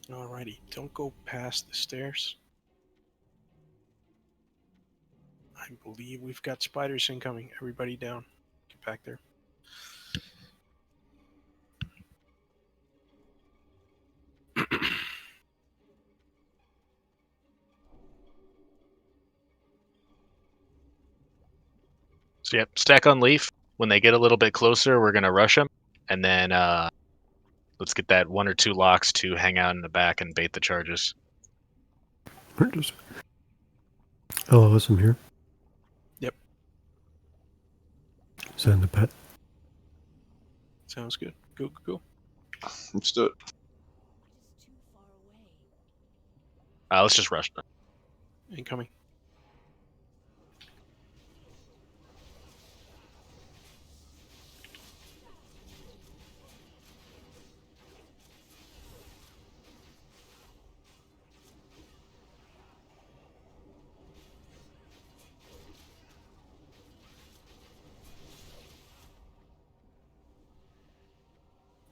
Alrighty, don't go past the stairs. I believe we've got spiders incoming. Everybody down. Get back there. So yep, stack on leaf. When they get a little bit closer, we're gonna rush them, and then let's get that 1 or 2 locks to hang out in the back and bait the charges. Oh, awesome here. Yep. Send the pet. Sounds good. Go, go, go. Let's do it. Let's just rush them. Incoming.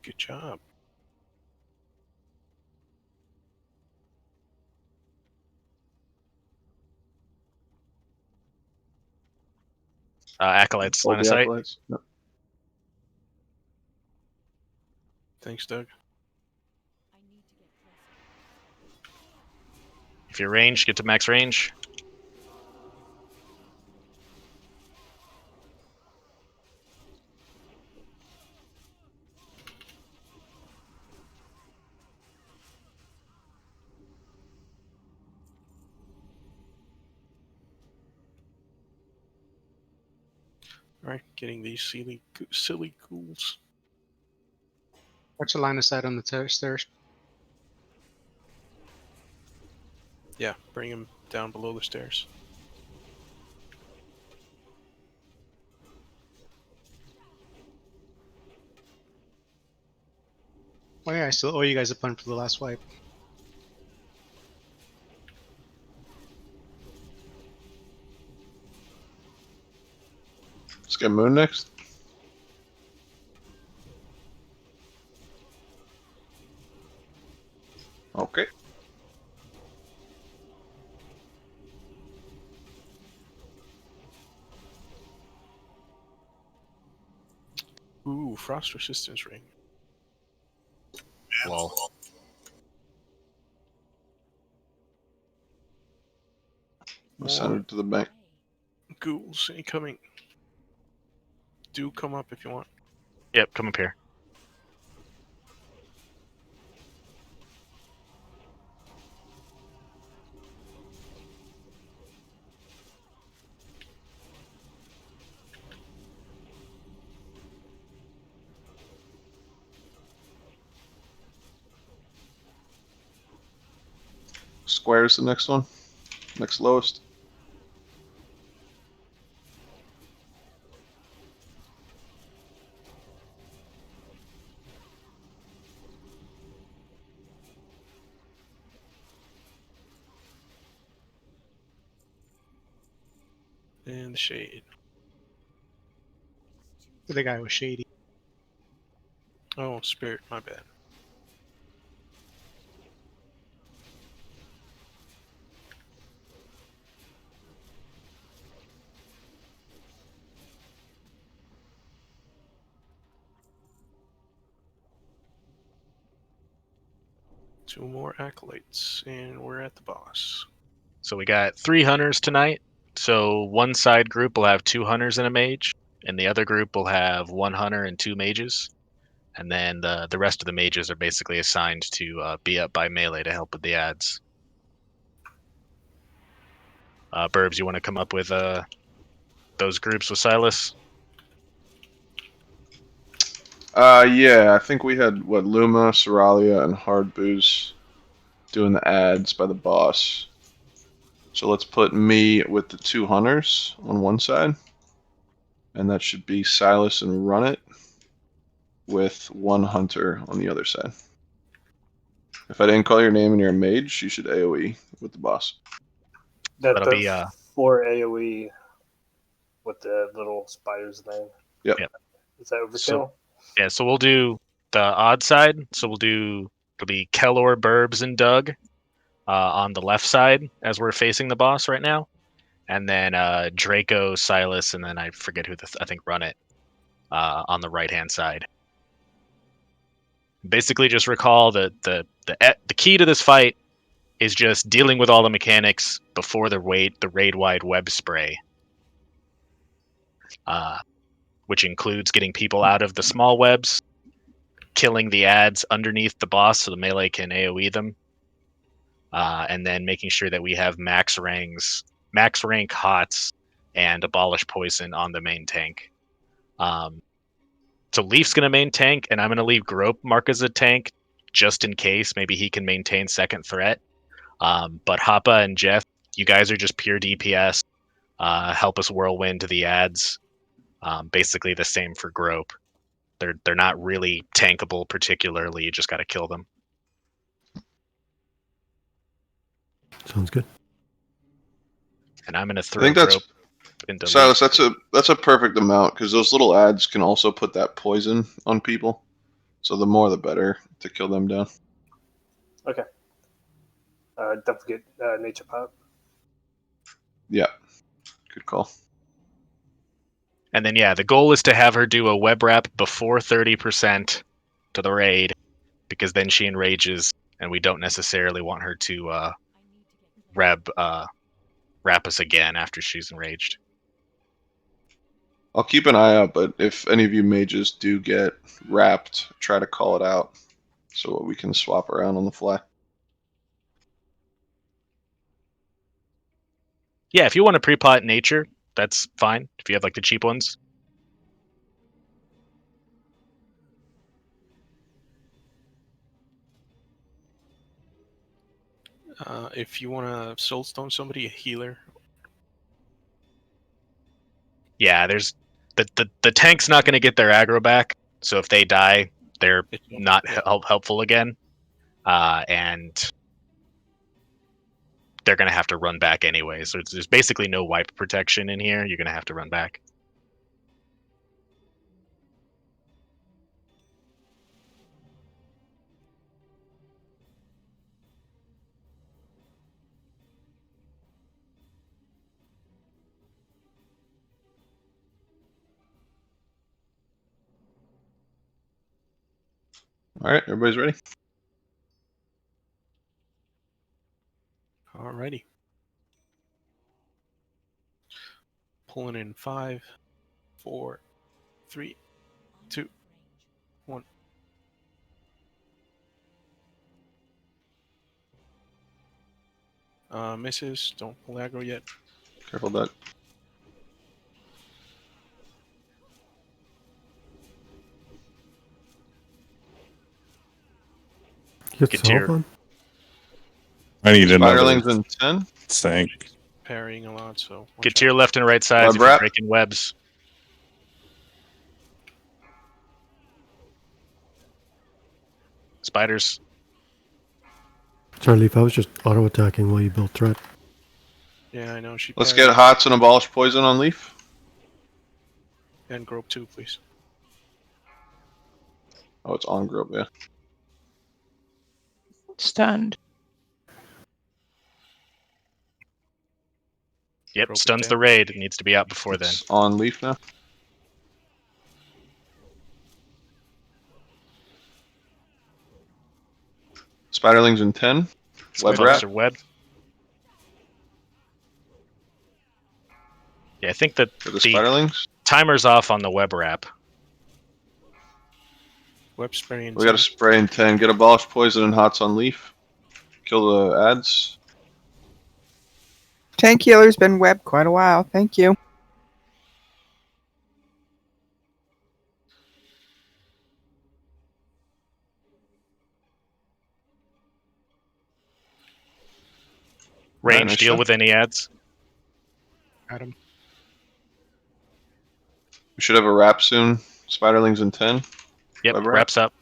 Good job. Acolytes, Hold line of the sight. acolytes. Yep. Thanks, Doug. If you're range, get to max range. Alright, getting these silly ghouls. Watch the line of sight on the stairs. Yeah, bring him down below the stairs. Oh yeah, I still owe you guys a punch for the last wipe. Let's get Moon next. Okay. Ooh, frost resistance ring. Lol. I'll send it to the bank. Ghouls incoming. Do come up if you want. Yep, come up here. Square's the next one. Next lowest. And the shade. The guy was shady. Oh, spirit, my bad. Two more acolytes, and we're at the boss. So we got 3 hunters tonight. So one side group will have 2 hunters and a mage, and the other group will have 1 hunter and 2 mages. And then the rest of the mages are basically assigned to be up by melee to help with the ads. Burbs, you want to come up with those groups with Silas? Yeah, I think we had Luma, Soralia, and Hard Booze doing the ads by the boss. So let's put me with the 2 hunters on one side, and that should be Silas and Run It with 1 hunter on the other side. If I didn't call your name and you're a mage, you should AoE with the boss. That'll be 4 AoE with the little spider's name. Yep. Is that overkill? So we'll do the odd side. So it'll be Kellor, Burbs, and Doug on the left side as we're facing the boss right now, and then Draco, Silas, and then I forget who I think Run It on the right hand side. Basically, just recall that the key to this fight is just dealing with all the mechanics before the raid wide web spray, which includes getting people out of the small webs, killing the ads underneath the boss so the melee can AoE them, and then making sure that we have max rank hots and abolish poison on the main tank. So Leaf's gonna main tank, and I'm gonna leave Grope mark as a tank just in case. Maybe he can maintain second threat. But Happa and Jeff, you guys are just pure DPS. Help us whirlwind to the ads. Basically the same for Grope. They're not really tankable particularly. You just got to kill them. Sounds good. And I'm gonna I throw think that's Grope into Silas. Leaf. That's a perfect amount because those little ads can also put that poison on people. So the more the better to kill them down. Okay. Don't forget Nature Pop. Yeah, good call. And then the goal is to have her do a web wrap before 30% to the raid, because then she enrages, and we don't necessarily want her to wrap us again after she's enraged. I'll keep an eye out, but if any of you mages do get wrapped, try to call it out so we can swap around on the fly. Yeah, if you want to pre-pot nature, that's fine. If you have like the cheap ones. If you want to soulstone somebody, a healer. Yeah, there's the tank's not going to get their aggro back, so if they die, they're not helpful again, and they're going to have to run back anyway. So there's basically no wipe protection in here. You're going to have to run back. All right, everybody's ready? Alrighty. Pulling in 5, 4, 3, 2, 1. Misses. Don't pull aggro yet. Careful, Doug. Get to your on. I need Spiderlings another in 10. tank. Parrying a lot, so get to your left and right sides Web if you're wrap. breaking webs. Spiders. Sorry, Leaf. I was just auto attacking while you built threat. Yeah, I know. She. Let's get hots and abolish poison on Leaf. And Grope too, please. Oh, it's on group, yeah. Stunned. Yep, Broken stuns down. the raid. It needs to be out before then. It's on leaf now. Spiderlings in 10. Web Bugs wrap. are webbed. Yeah, I think that For the spiderlings. timer's off on the web wrap. Web spray in We got 10. a spray in 10. Get abolish poison and hots on leaf. Kill the ads. Tank healer's been webbed quite a while. Thank you. Range nice deal shot. with any ads. Adam. We should have a wrap soon. Spiderlings in 10. Yep, Web wrap. wraps up.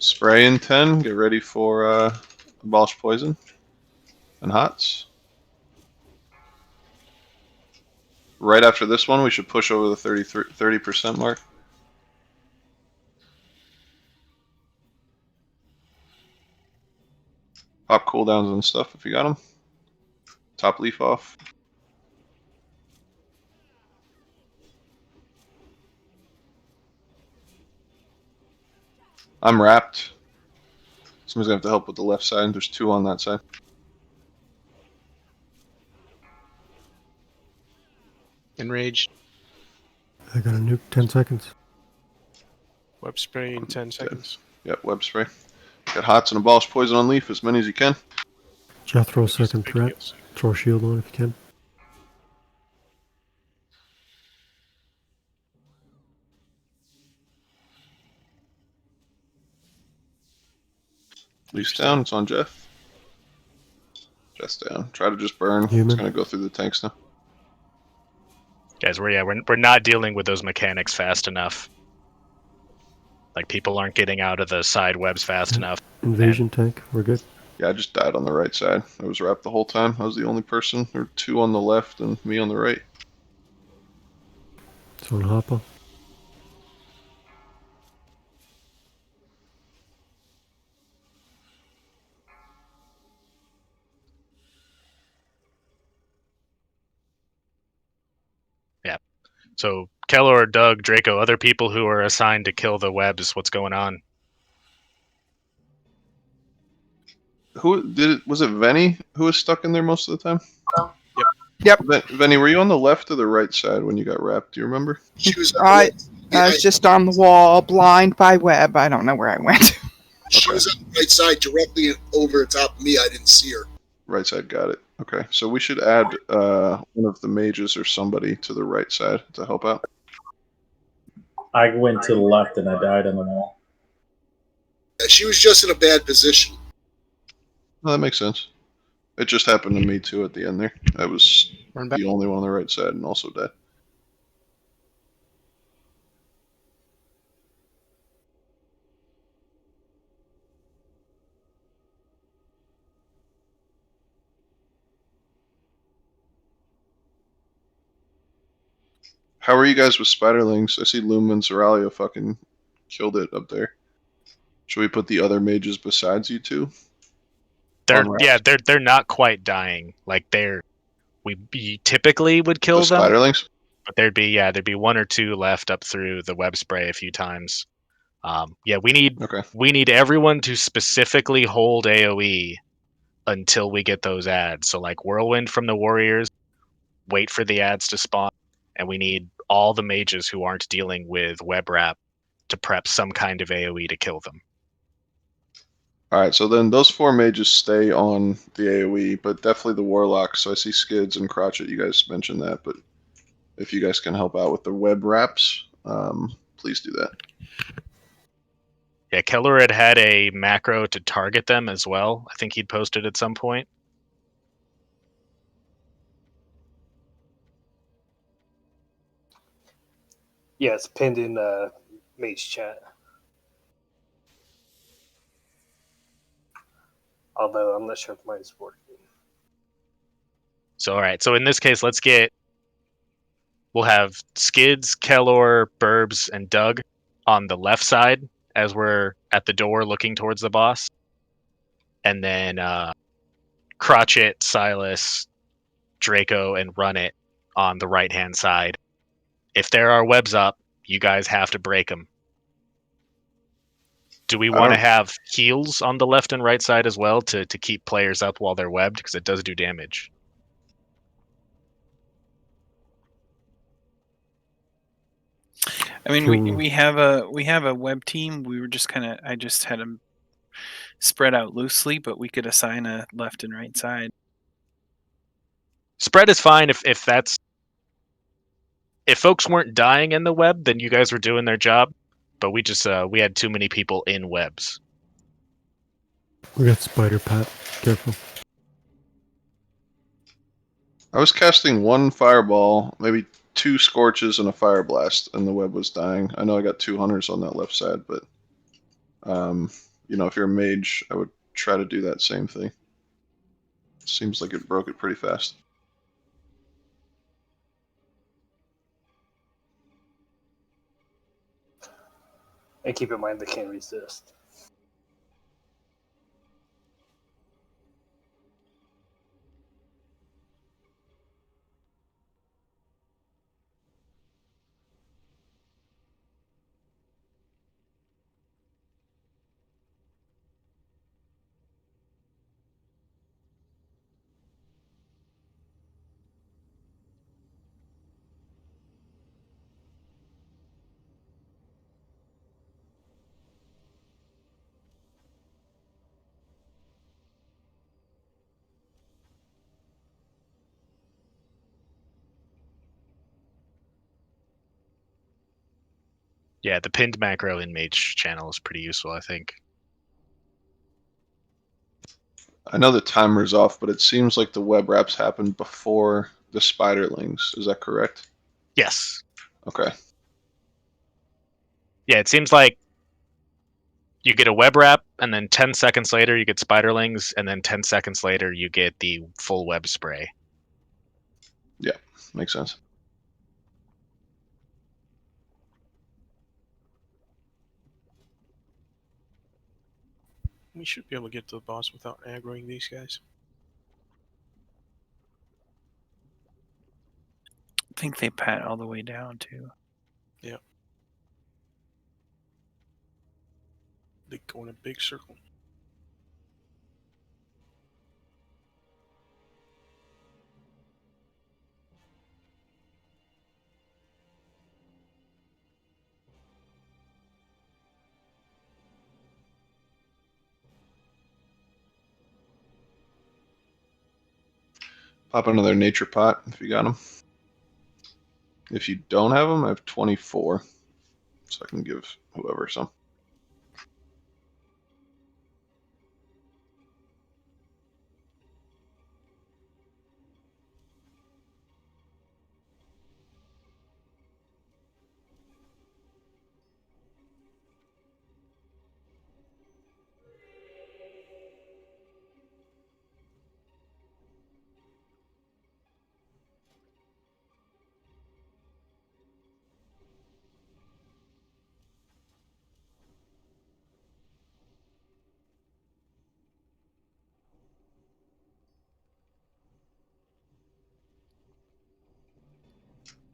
Spray in 10. Get ready for abolish poison and hots. Right after this one, we should push over the 30% mark. Pop cooldowns and stuff if you got them. Top leaf off. I'm wrapped. Someone's gonna have to help with the left side. There's 2 on that side. Enraged. I got a nuke. 10 seconds. Web spray in 10 seconds. Yep, web spray. Get hots and abolish poison on leaf as many as you can. Jethro, second threat. Throw shield on if you can. Leaf's down. It's on Jeff. Jeff's down. Try to just burn. Human. It's gonna go through the tanks now. Guys, we're not dealing with those mechanics fast enough. Like, people aren't getting out of the side webs fast enough. Invasion tank. We're good. Yeah, I just died on the right side. I was wrapped the whole time. I was the only person. There were 2 on the left and me on the right. It's on Hopper. Yeah. So, Keller, Doug, Draco, other people who are assigned to kill the webs, what's going on? Who did it? Was it Venny who was stuck in there most of the time? Yep. Venny, were you on the left or the right side when you got wrapped? Do you remember? She was. I was just on the wall, blind by web. I don't know where I went. She was on the right side, directly over top of me. I didn't see her. Right side, got it. Okay, so we should add one of the mages or somebody to the right side to help out. I went to the left and I died on the wall. Yeah, she was just in a bad position. No, that makes sense. It just happened to me too at the end there. I was the only one on the right side and also dead. How are you guys with spiderlings? I see Luma and Zoralia fucking killed it up there. Should we put the other mages besides you two? They're not quite dying. Like, we typically would kill The them. spiderlings? But there'd be 1 or 2 left up through the web spray a few times. We need everyone to specifically hold AoE until we get those ads. So, like, Whirlwind from the Warriors, wait for the ads to spawn, and we need all the mages who aren't dealing with web wrap to prep some kind of AoE to kill them. Alright, so then those 4 mages stay on the AoE, but definitely the warlocks. So I see Skids and Crotchet, you guys mentioned that, but if you guys can help out with the web wraps, please do that. Yeah, Keller had a macro to target them as well. I think he'd posted at some point. Yeah, it's pinned in Mage chat. Although I'm not sure if mine's working. So all right. So in this case, we'll have Skids, Kellor, Burbs, and Doug on the left side as we're at the door looking towards the boss, and then Crotchet, Silas, Draco, and Run It on the right hand side. If there are webs up, you guys have to break them. Do we want to have heals on the left and right side as well to keep players up while they're webbed, because it does do damage? I mean, we have a web team. We were just I just had them spread out loosely, but we could assign a left and right side. Spread is fine if folks weren't dying in the web, then you guys were doing their job. But we just we had too many people in webs. We got spider, Pat. Careful. I was casting one fireball, maybe 2 scorches and a fire blast, and the web was dying. I know I got 2 hunters on that left side, but if you're a mage, I would try to do that same thing. Seems like it broke it pretty fast. And keep in mind they can't resist. Yeah, the pinned macro in mage channel is pretty useful, I think. I know the timer's off, but it seems like the web wraps happened before the spiderlings. Is that correct? Yes. Okay. Yeah, it seems like you get a web wrap, and then 10 seconds later you get spiderlings, and then 10 seconds later you get the full web spray. Yeah, makes sense. We should be able to get to the boss without aggroing these guys. I think they pat all the way down too. Yeah. They go in a big circle. Pop another nature pot if you got them. If you don't have them, I have 24, so I can give whoever some.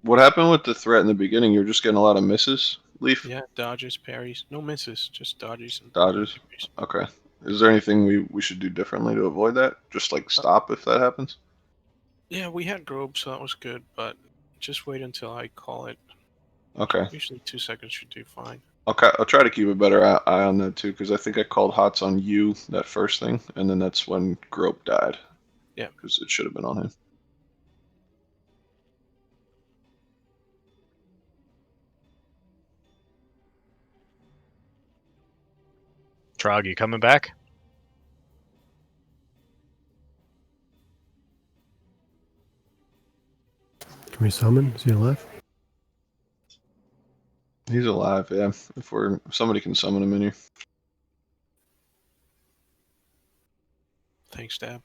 What happened with the threat in the beginning? You're just getting a lot of misses, Leaf? Yeah, dodges, parries. No misses, just dodges. And Dodges? Okay. Is there anything we should do differently to avoid that? Just like stop if that happens? Yeah, we had Grobe, so that was good, but just wait until I call it. Okay. Usually 2 seconds should do fine. Okay, I'll try to keep a better eye on that too, because I think I called Hots on you, that first thing, and then that's when Grope died. Yeah. Because it should have been on him. Trog, you coming back? Can we summon? Is he alive? He's alive, yeah. If somebody can summon him in here. Thanks, Dab.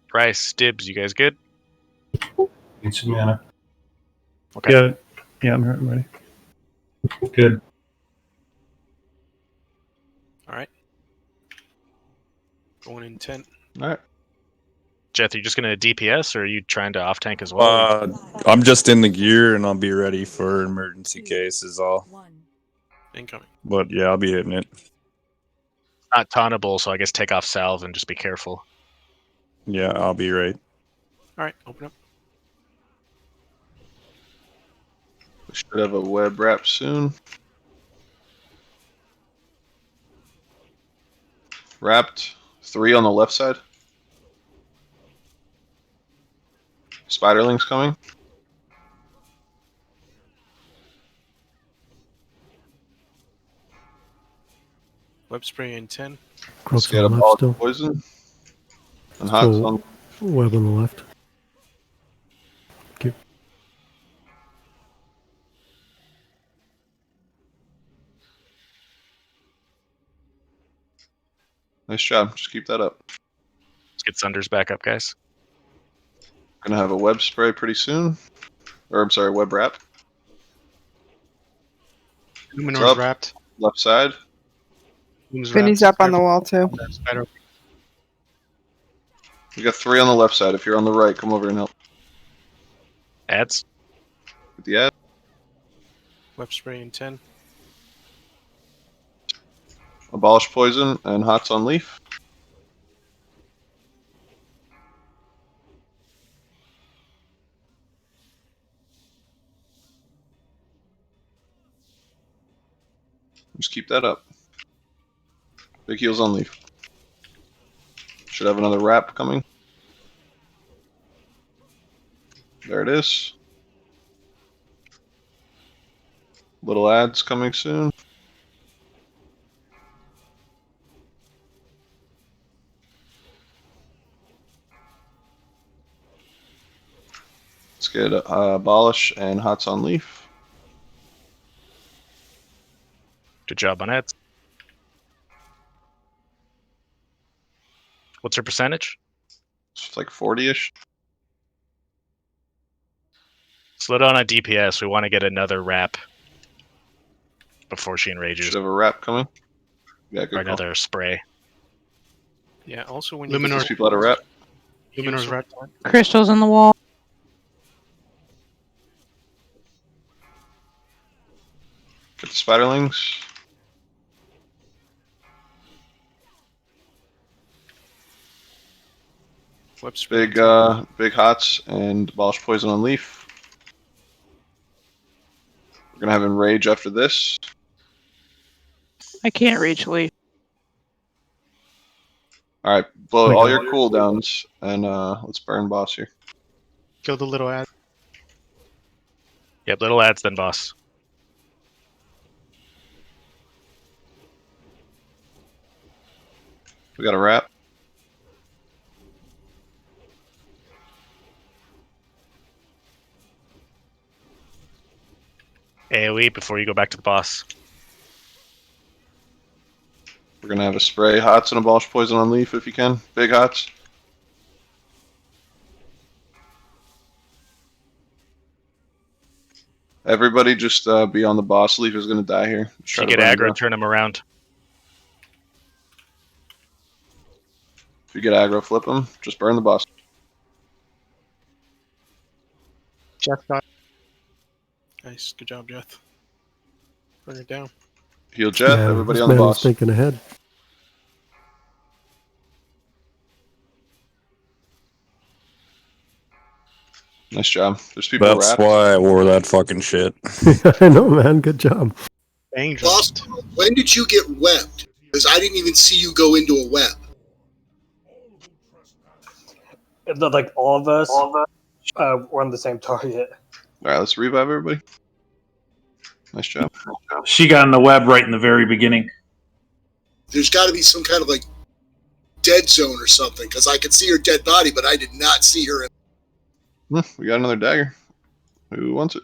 Price, Dibs, you guys good? Need some mana. Okay. Yeah, yeah, I'm ready. Good. All right. Going in 10. All right. Jeth, you just gonna DPS, or are you trying to off tank as well? I'm just in the gear and I'll be ready for emergency cases. All. Incoming. But yeah, I'll be hitting it. Not tauntable, so I guess take off salve and just be careful. Yeah, I'll be right. All right, open up. We should have a web wrap soon. Wrapped. 3 on the left side. Spiderlings coming. Web spray in 10. Let's Grub's get a on the ball left still. of poison. And hot Still on. web on the left. Okay. Nice job. Just keep that up. Let's get Sunders back up, guys. Gonna have a web spray pretty soon. Or I'm sorry, web wrap. Luminor's wrapped. Left side. Vinny's up on the wall too. We got 3 on the left side. If you're on the right, come over and help. Ads. With the ad. Web spray in 10. Abolish poison and hots on leaf. Just keep that up. Big heals on leaf. Should have another wrap coming. There it is. Little ads coming soon. Let's get abolish and hots on leaf. Good job on ads. What's her percentage? It's like 40-ish. Slow down on DPS. We want to get another wrap before she enrages. Should have a wrap coming. Yeah, good or call. another spray. Yeah, also when Luminor people out of wrap. Luminor's wrapped. Crystals on the wall. Get the spiderlings. Big hots and abolish poison on leaf. We're gonna have enrage after this. I can't reach leaf. All right, blow all your cooldowns and let's burn boss here. Kill the little ad. Yep, little ads then boss. We got a wrap. AoE before you go back to the boss. We're gonna have a spray hots and abolish poison on leaf if you can. Big hots. Everybody just be on the boss. Leaf is gonna die here. Just If try you to get run it aggro, down. turn him around. If you get aggro, flip him. Just burn the boss. Jeff got. Nice, good job, Jeth. Bring it down. Heal Jet. Man, Everybody this on the man is boss. thinking ahead. Nice job. There's people That's wrapped. why I wore that fucking shit. I know, man. Good job. Boss, when did you get webbed? Because I didn't even see you go into a web. Like all of us, we're on the same target. All right, let's revive everybody. Nice job. She got in the web right in the very beginning. There's got to be some kind of like dead zone or something, because I could see her dead body, but I did not see her. We got another dagger. Who wants it?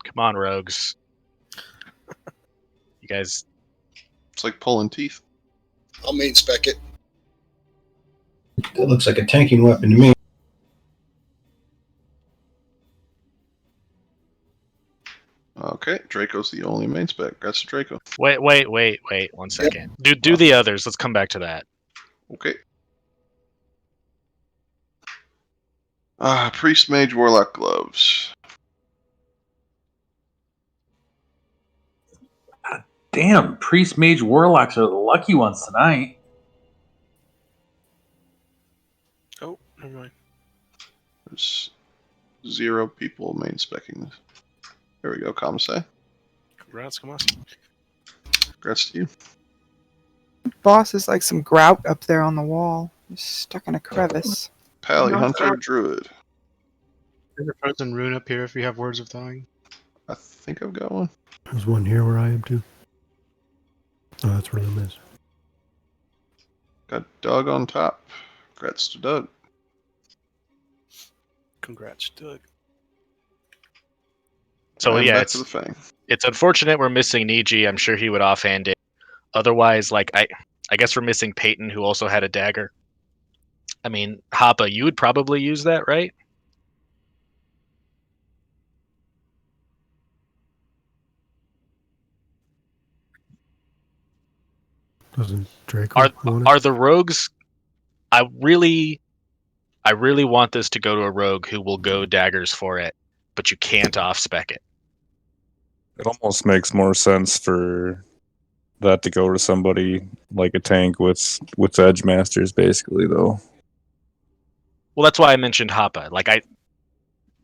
Come on, rogues. You guys It's like pulling teeth. I'll main spec it. That looks like a tanking weapon to me. Okay, Draco's the only main spec. That's Draco. Wait, 1 second. Do the others. Let's come back to that. Okay. Priest, Mage, Warlock, Gloves. Damn, Priest, Mage, Warlocks are the lucky ones tonight. Oh, never mind. There's 0 people main specking this. There we go, Kamasai. Congrats, Kamasi. Congrats to you. Boss is like some grout up there on the wall. He's stuck in a crevice. Pally Hunter, Druid. There's a frozen rune up here if you have words of thawing. I think I've got one. There's one here where I am too. Oh, that's where Luma is. Got Doug on top. Congrats to Doug. Congrats, Doug. So And yeah, back to the Fang. it's unfortunate we're missing Niji. I'm sure he would offhand it. Otherwise, like I guess we're missing Peyton, who also had a dagger. I mean, Happa, you would probably use that, right? Doesn't Draco want it? Are the rogues? I really want this to go to a rogue who will go daggers for it, but you can't off spec it. It almost makes more sense for that to go to somebody like a tank with edge masters, basically, though. Well, that's why I mentioned Happa. Like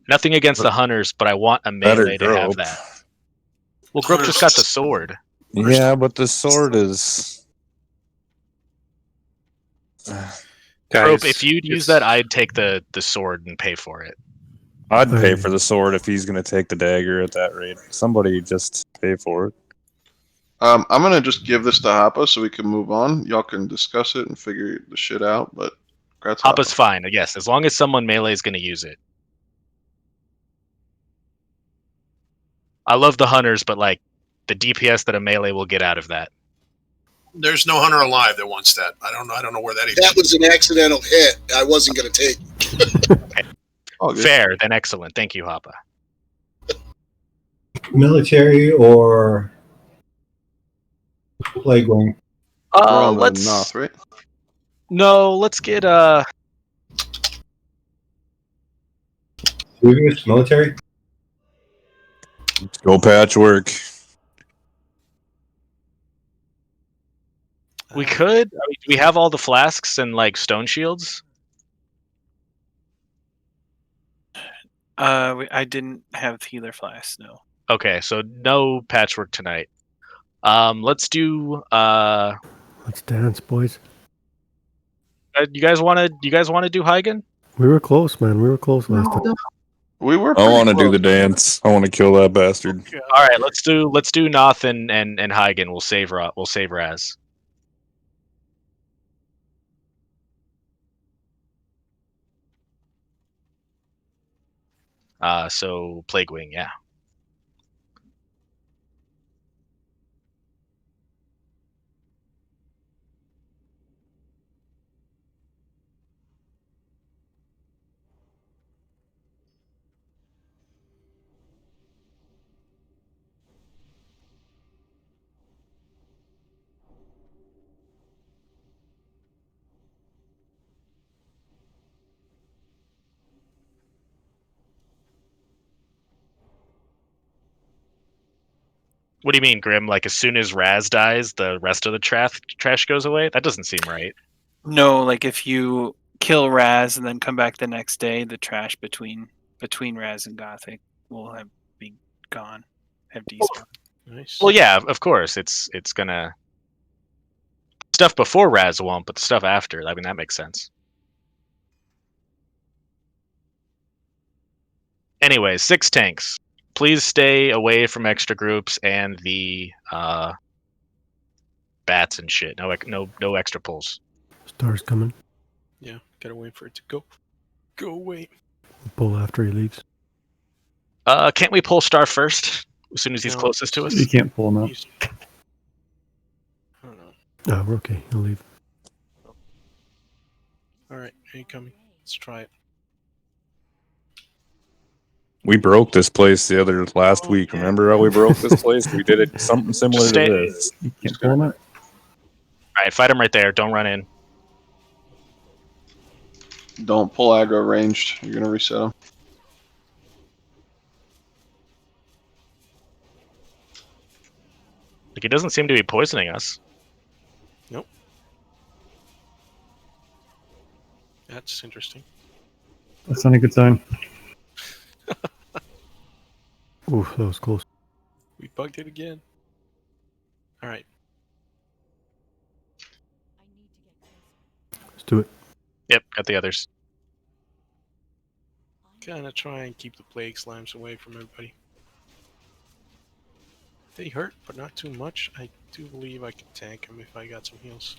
nothing against the hunters, but I want a melee to have that. Well, Grope just got the sword. Yeah, but the sword is. Grope, if you'd use that, I'd take the sword and pay for it. I'd pay for the sword if he's going to take the dagger at that rate. Somebody just pay for it. I'm going to just give this to Happa so we can move on. Y'all can discuss it and figure the shit out, but congrats, Happa's fine, yes, as long as someone melee is going to use it. I love the hunters, but like the DPS that a melee will get out of that. There's no hunter alive that wants that. I don't know where that is. That was an accidental hit. I wasn't going to take. Fair, then excellent. Thank you, Happa. Military or Plague Wing? Let's North, right? No, let's get Previous military? Let's go patchwork. We could. I mean, do we have all the flasks and like stone shields? I didn't have healer flasks. No. Okay, so no patchwork tonight. Let's do. Let's dance, boys. You guys want to? You guys want to do Huygen? We were close, man. We were close last time. We were. I want to do the dance. I want to kill that bastard. All right, let's do Noth and Huygen. We'll save Raz. So Plague Wing, yeah. What do you mean, Grim? Like as soon as Raz dies, the rest of the trash goes away? That doesn't seem right. No, like if you kill Raz and then come back the next day, the trash between Raz and Gothic will have be gone. Have despawned. Nice. Well, yeah, of course. It's gonna stuff before Raz won't, but the stuff after. I mean, that makes sense. Anyways, 6 tanks. Please stay away from extra groups and the bats and shit. No extra pulls. Star's coming. Yeah, gotta wait for it to go away. We'll pull after he leaves. Can't we pull Star first? As soon as he's closest to us? You can't pull him out. Oh Oh, we're okay. I'll leave. All right, are you coming? Let's try it. We broke this place the other last week. Remember how we broke this place? We did it something similar Just to stay. this. You can't pull him out. All right, fight him right there. Don't run in. Don't pull aggro ranged. You're gonna reset them. Like he doesn't seem to be poisoning us. Nope. That's interesting. That's not a good sign. Oof, that was close. We bugged it again. All right. Let's do it. Yep, got the others. Gonna try and keep the plague slimes away from everybody. They hurt, but not too much. I do believe I can tank them if I got some heals.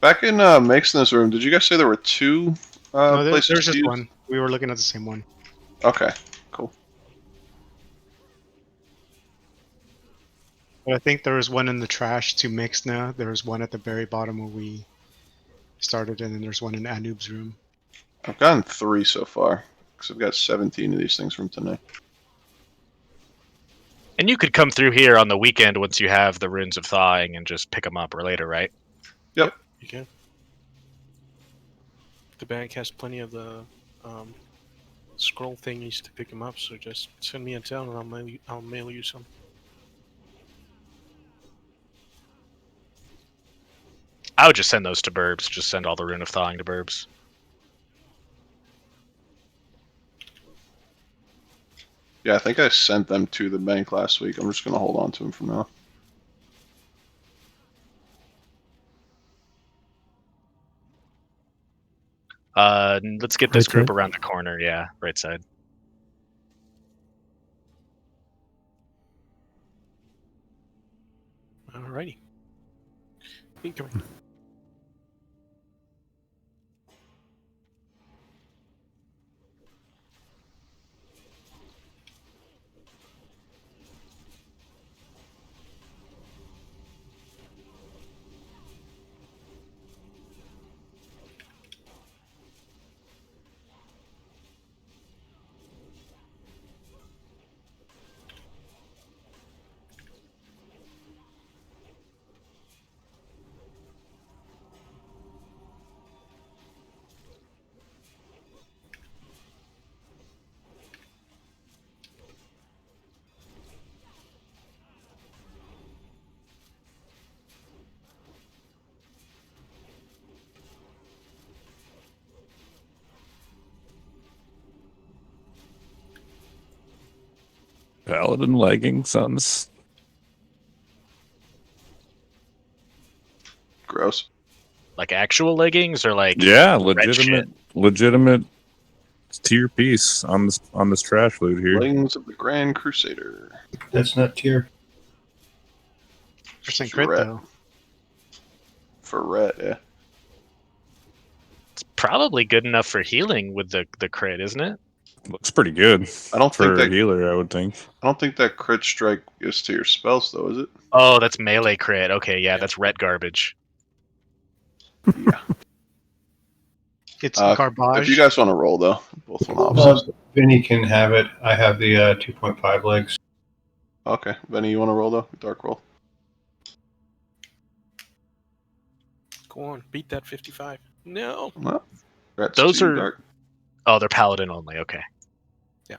Back in Mason's room, did you guys say there were two No, places there's to just use? one. We were looking at the same one. Okay, cool. But I think there was one in the trash to mix now. There was one at the very bottom where we started, and then there's one in Anoob's room. I've gotten 3 so far, because I've got 17 of these things from tonight. And you could come through here on the weekend once you have the runes of thawing and just pick them up or later, right? Yep. You can. The bank has plenty of the scroll thingies to pick them up, so just send me a tell and I'll mail you some. I would just send those to Burbs. Just send all the rune of thawing to Burbs. Yeah, I think I sent them to the bank last week. I'm just going to hold on to them for now. Let's get this Right group side. around the corner. Yeah, right side. Alrighty. Incoming. Paladin leggings, sons. Gross. Like actual leggings or like Yeah, red shit? legitimate tier piece on this trash loot here. Leggings of the Grand Crusader. That's not tier. Percent crit Ret. though. For Ret, yeah. It's probably good enough for healing with the crit, isn't it? Looks pretty good. I don't for think that a healer, I would think. I don't think that crit strike is to your spells though, is it? Oh, that's melee crit. Okay, yeah, that's ret garbage. Yeah. It's garbage. If you guys want to roll though, both on opposites. Vinny can have it. I have the 2.5 legs. Okay, Benny, you want to roll though? Dark roll. Go on, beat that 55. No. Well, that's Those too are dark. Oh, they're paladin only. Okay. Yeah.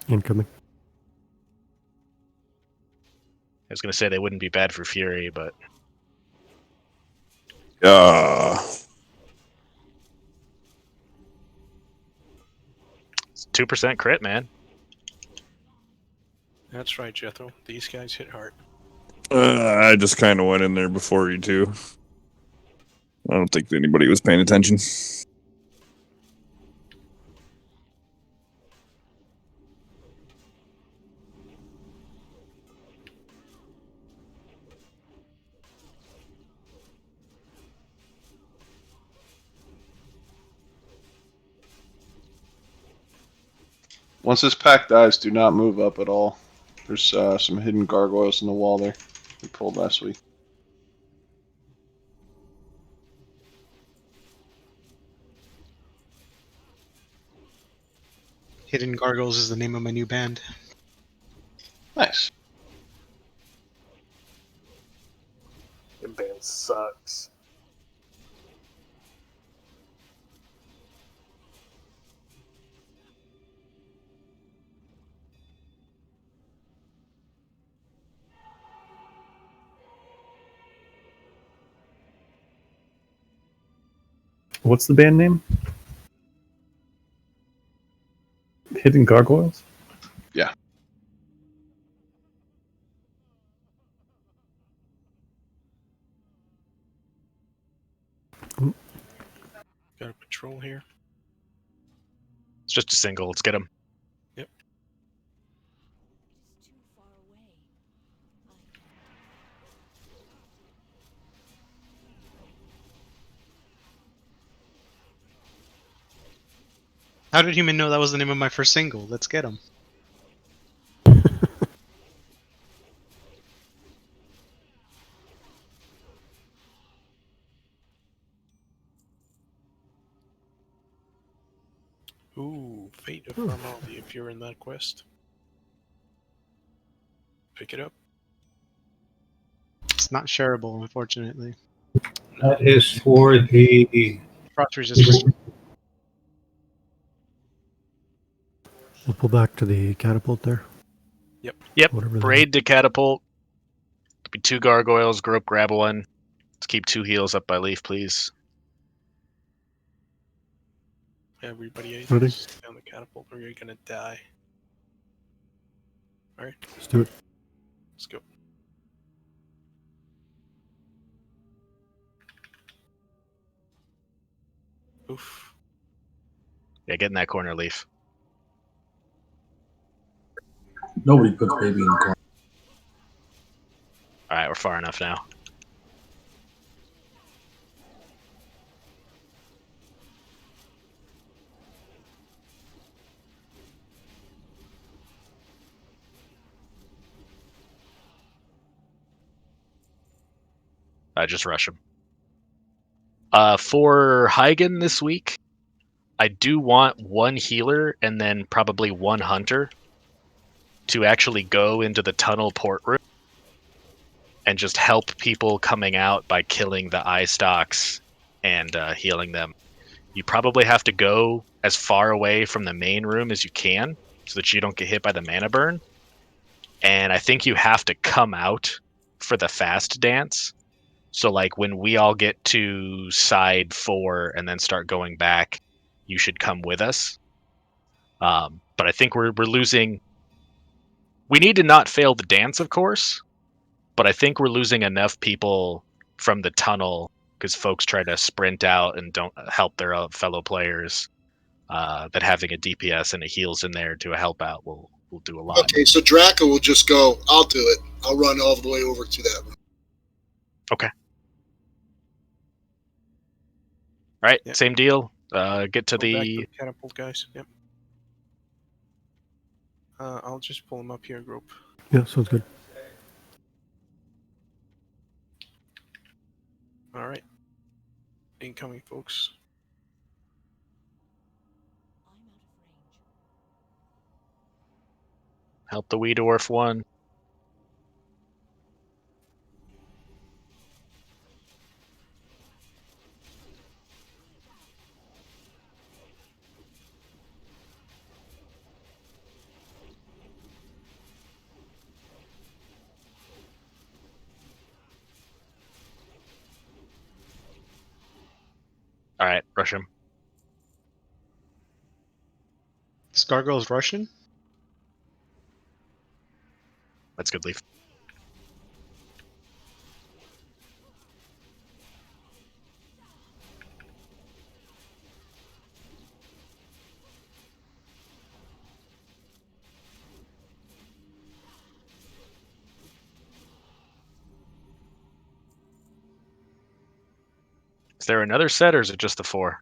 Incoming. I was gonna say they wouldn't be bad for fury, but it's 2% crit, man. That's right, Jethro. These guys hit hard. I just kind of went in there before you two. I don't think anybody was paying attention. Once this pack dies, do not move up at all. There's some hidden gargoyles in the wall there we pulled last week. Hidden Gargoyles is the name of my new band. Nice. Your band sucks. What's the band name? Hidden Gargoyles? Yeah. Got a patrol here. It's just a single. Let's get him. Yep. How did Human know that was the name of my first single? Let's get him. Ooh, Fate of Formality if you're in that quest. Pick it up. It's not shareable, unfortunately. That is for the Cross resistance. We'll pull back to the catapult there. Yep. Whatever Braid to catapult. Could be 2 gargoyles. Group, grab one. Let's keep 2 heals up by Leaf, please. Everybody Ready? down the catapult or you're gonna die. Alright. Let's do it. Let's go. Oof. Yeah, get in that corner, Leaf. Nobody puts baby in the corner. Alright, we're far enough now. I just rush him. For Hygen this week, I do want 1 healer and then probably 1 hunter to actually go into the tunnel port room and just help people coming out by killing the eye stalks and healing them. You probably have to go as far away from the main room as you can so that you don't get hit by the mana burn. And I think you have to come out for the fast dance. So like when we all get to side 4 and then start going back, you should come with us. But I think we're losing. We need to not fail the dance, of course, but I think we're losing enough people from the tunnel because folks try to sprint out and don't help their fellow players. That having a DPS and a heals in there to help out will do a lot. Okay, so Draco will just go, I'll do it. I'll run all the way over to that room. Okay. All right, Yep. same deal. Get to Go back the. to the catapult, guys. Yep. I'll just pull him up here, group. Yeah, sounds good. All right. Incoming, folks. Help the wee dwarf 1. All right, rush him. This gargoyle's Russian? That's good, Leaf. Is there another set or is it just the 4?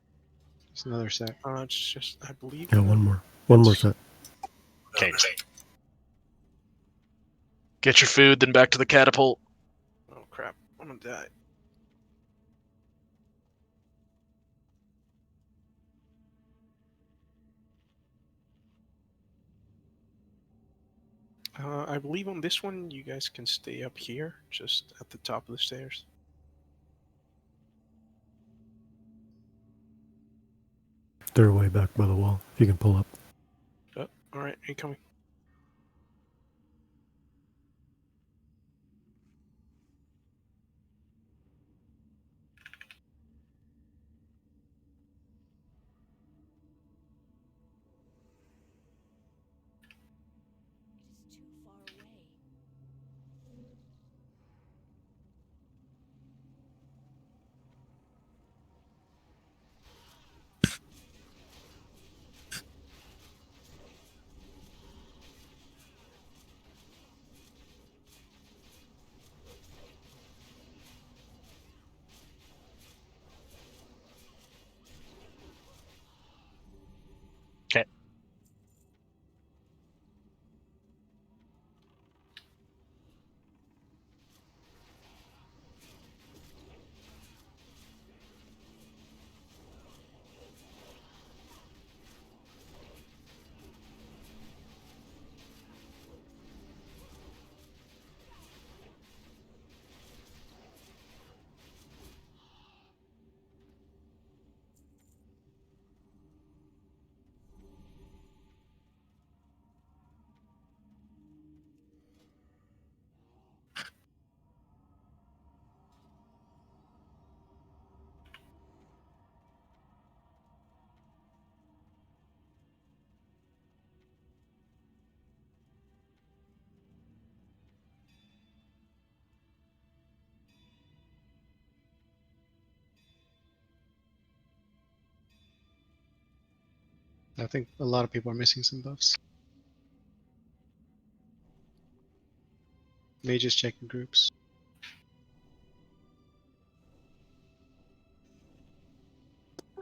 It's another set. It's just, I believe. Yeah, one more. One more set. Change. Get your food, then back to the catapult. Oh crap! I'm gonna die. I believe on this one, you guys can stay up here, just at the top of the stairs. They're way back by the wall. You can pull up. Oh, alright, incoming. Okay. I think a lot of people are missing some buffs. Mages checking groups.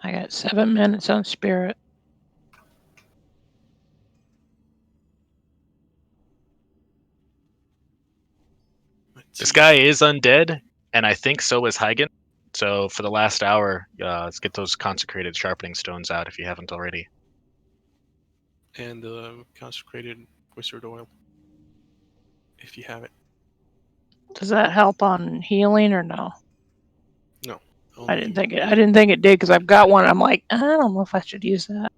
I got 7 minutes on spirit. This guy is undead, and I think so is Hygen. So for the last hour, let's get those consecrated sharpening stones out if you haven't already. And the consecrated wizard oil, if you have it. Does that help on healing or no? No. I didn't think it. I didn't think it did because I've got one. I'm like, I don't know if I should use that.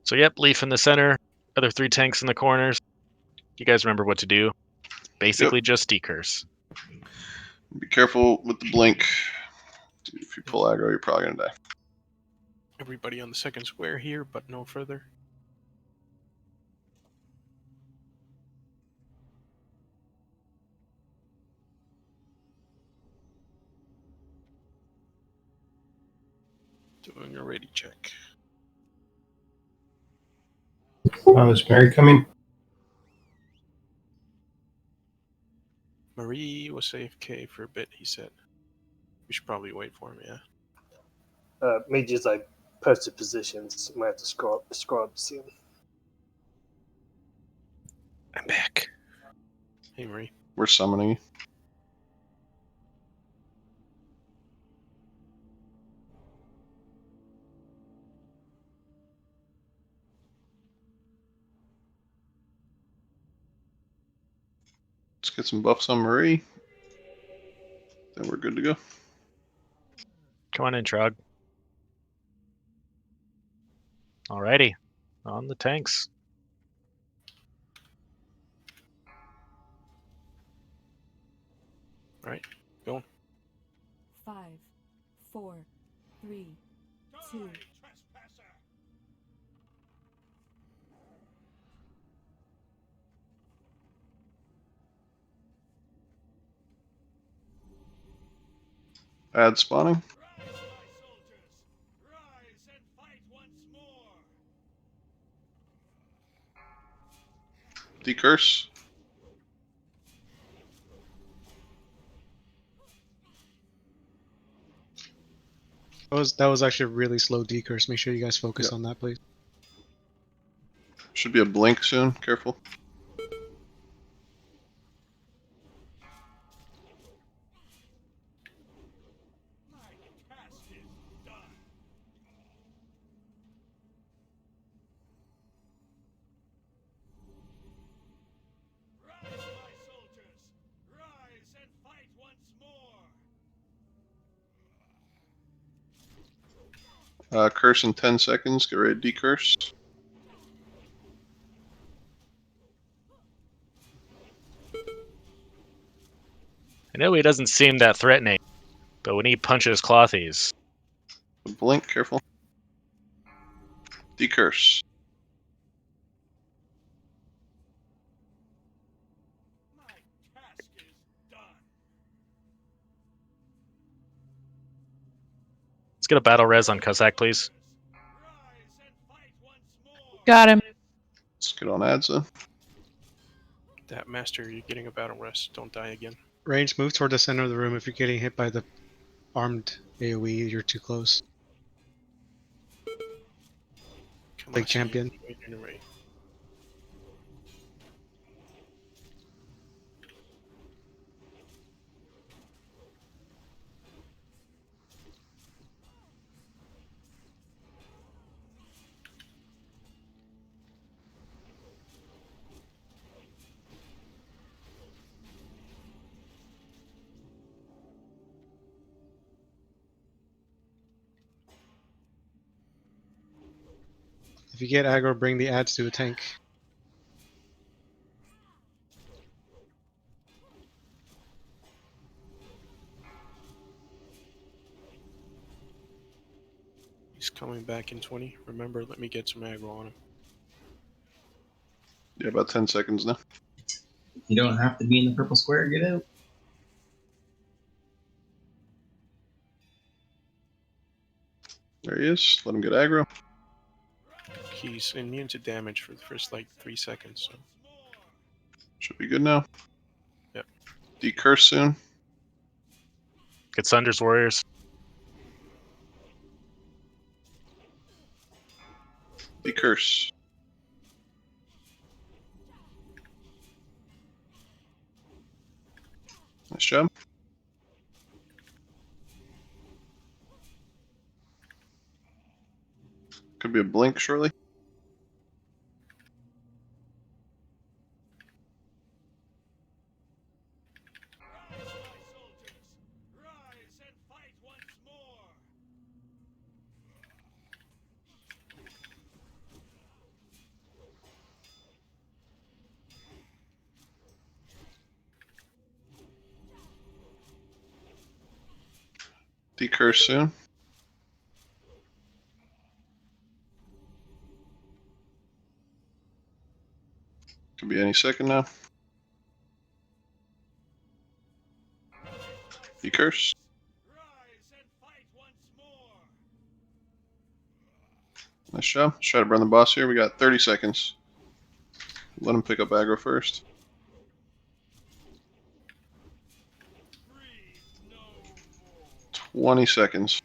So yep, Leaf in the center, other 3 tanks in the corners. You guys remember what to do. Basically just decurse. Be careful with the blink. If you pull aggro, you're probably gonna die. Everybody on the second square here, but no further. Doing a ready check. Is Mary coming? Marie was AFK for a bit, he said. We should probably wait for him, yeah. Mages like posted positions. Might have to scroll up to see them. I'm back. Hey, Marie. We're summoning you. Let's get some buffs on Marie. Then we're good to go. Come on in, Trog. Alrighty. On the tanks. Alright, going. 5, 4, 3, 2. Add spawning. Decurse. That was actually a really slow decurse. Make sure you guys focus on that, please. Should be a blink soon. Careful. Curse in 10 seconds. Get ready to decurse. I know he doesn't seem that threatening, but when he punches clothies... Blink, careful. Decurse. Let's get a battle res on Cossack, please. Got him. Let's get on Adza. That master, you're getting a battle rest. Don't die again. Range, move toward the center of the room. If you're getting hit by the armed AoE, you're too close. Big champion. If you get aggro, bring the ads to a tank. He's coming back in 20. Remember, let me get some aggro on him. Yeah, about 10 seconds now. You don't have to be in the purple square. Get out. There he is. Let him get aggro. He's immune to damage for the first like 3 seconds. So. Should be good now. Yep. Decurse soon. Get Sunder's Warriors. Decurse. Nice job. Could be a blink shortly. Decurse soon. Could be any second now. Decurse. Nice job. Let's try to burn the boss here. We got 30 seconds. Let him pick up aggro first. $20 seconds.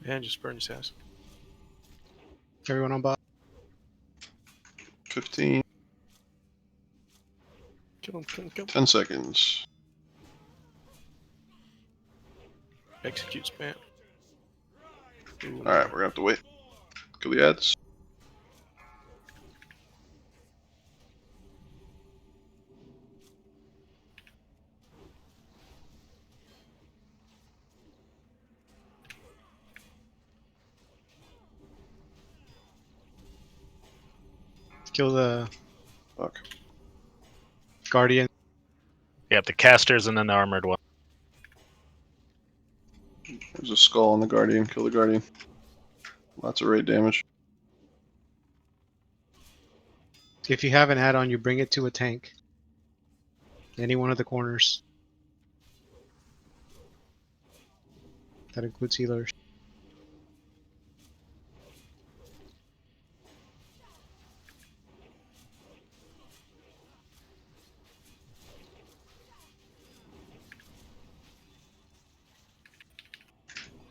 And just burn his ass. Everyone on bot. 15. Kill him, kill him, kill him. 10 seconds. Execute spam. Alright, we're gonna have to wait. Kill the ads. Kill the Fuck. guardian. Yep, the casters and then the armored one. There's a skull on the guardian. Kill the guardian. Lots of raid damage. If you have an add-on, you bring it to a tank. Any one of the corners. That includes healers.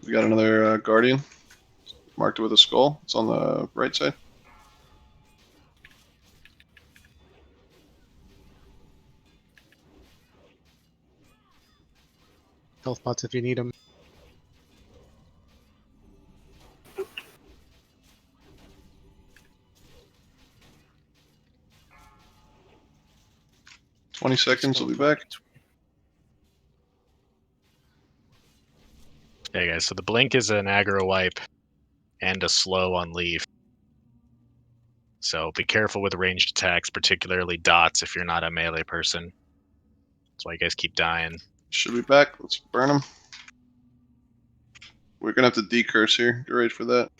We got another Guardian. Marked it with a skull. It's on the right side. Health pots if you need them. "20 seconds, we'll be back." Hey guys, so the blink is an aggro wipe and a slow on leave. So be careful with ranged attacks, particularly dots if you're not a melee person. That's why you guys keep dying. Should be back. Let's burn them. We're gonna have to decurse here. Get ready for that.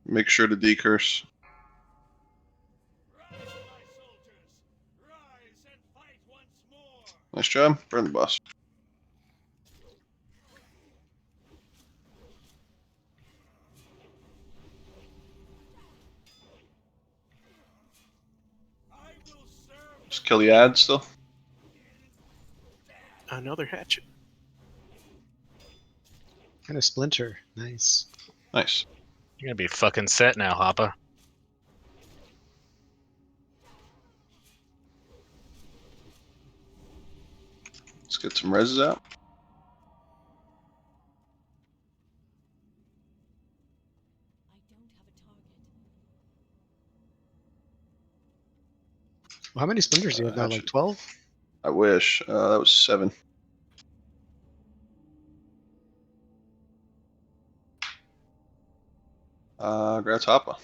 Make sure to decurse. Nice job. Burn the boss. Just kill the ad still. Another hatchet. And a splinter. Nice. Nice. You're gonna be fucking set now, Hoppa. Let's get some reses out. Well, how many splinters do you have now? Like 12? I wish. That was 7. Grats Hoppa.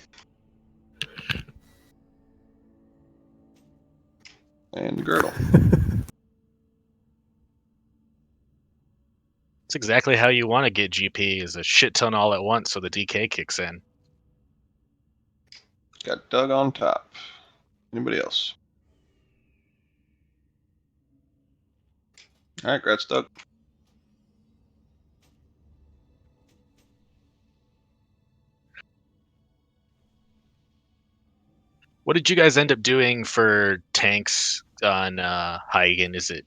And Girdle. That's exactly how you want to get GP, is a shit ton all at once so the DK kicks in. Got Doug on top. Anybody else? Alright, grats Doug. What did you guys end up doing for tanks on Heigen? Is it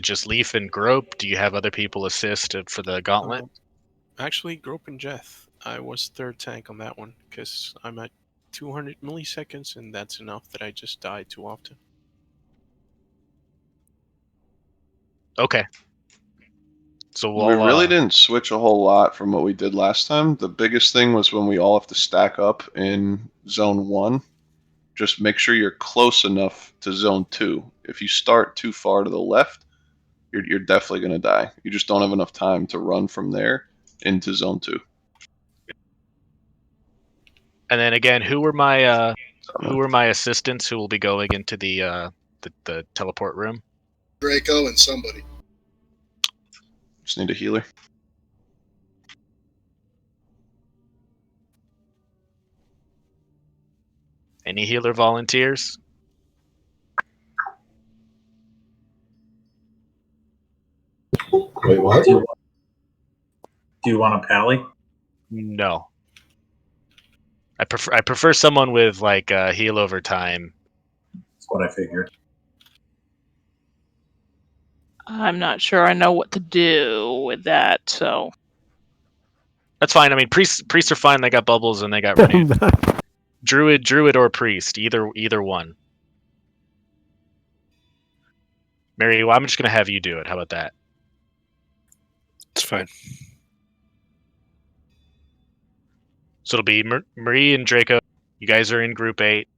just Leaf and Grope? Do you have other people assist for the gauntlet? Actually, Grope and Jeth. I was third tank on that one because I'm at 200 milliseconds, and that's enough that I just die too often. Okay. So we really didn't switch a whole lot from what we did last time. The biggest thing was when we all have to stack up in zone 1. Just make sure you're close enough to zone 2. If you start too far to the left, you're definitely going to die. You just don't have enough time to run from there into zone 2. And then again, who were my assistants who will be going into the teleport room? Draco and somebody. Just need a healer. Any healer volunteers? Wait, what? Do you want a pally? No. I prefer someone with like heal over time. That's what I figured. I'm not sure I know what to do with that, so. That's fine. I mean, priests are fine. They got bubbles and they got renewed. Druid or priest, either one. Mary, well, I'm just gonna have you do it. How about that? It's fine. So it'll be Marie and Draco. You guys are in group 8.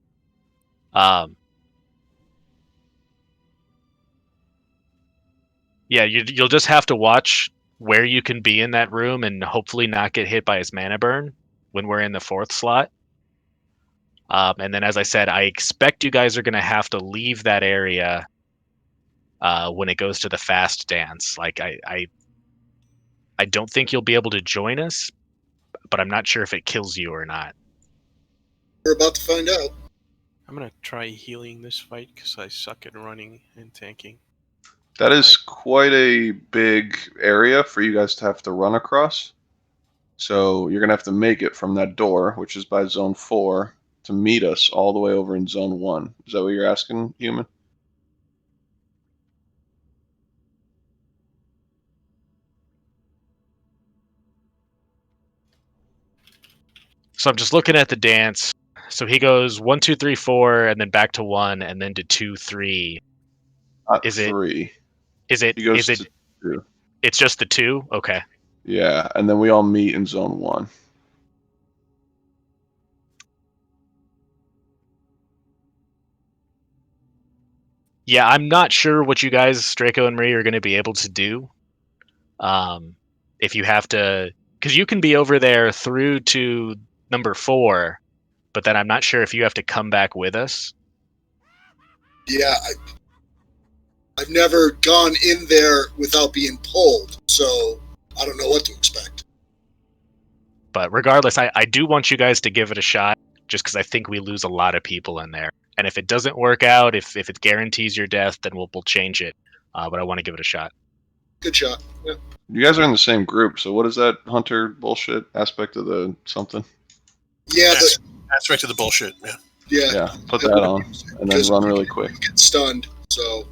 Yeah, you'll just have to watch where you can be in that room and hopefully not get hit by his mana burn when we're in the 4th slot. And then, as I said, I expect you guys are going to have to leave that area when it goes to the fast dance. Like, I don't think you'll be able to join us, but I'm not sure if it kills you or not. We're about to find out. I'm gonna try healing this fight because I suck at running and tanking. That is quite a big area for you guys to have to run across. So you're going to have to make it from that door, which is by zone 4, to meet us all the way over in zone 1. Is that what you're asking, Human? So I'm just looking at the dance. So he goes 1, 2, 3, 4, and then back to 1, and then to 2, 3. Is 3. Is it? He goes Is it? to 2. It's just the 2. Okay. Yeah, and then we all meet in zone 1. Yeah, I'm not sure what you guys, Draco and Marie, are going to be able to do. If you have to, because you can be over there through to number 4, but then I'm not sure if you have to come back with us. Yeah, I've never gone in there without being pulled, so I don't know what to expect. But regardless, I do want you guys to give it a shot, just because I think we lose a lot of people in there. And if it doesn't work out, if it guarantees your death, then we'll change it. But I want to give it a shot. Good shot. Yeah. You guys are in the same group, so what is that hunter bullshit aspect of the something? Yeah, the aspect of the bullshit. Yeah. Yeah, put that on, and then run really quick. Get stunned, so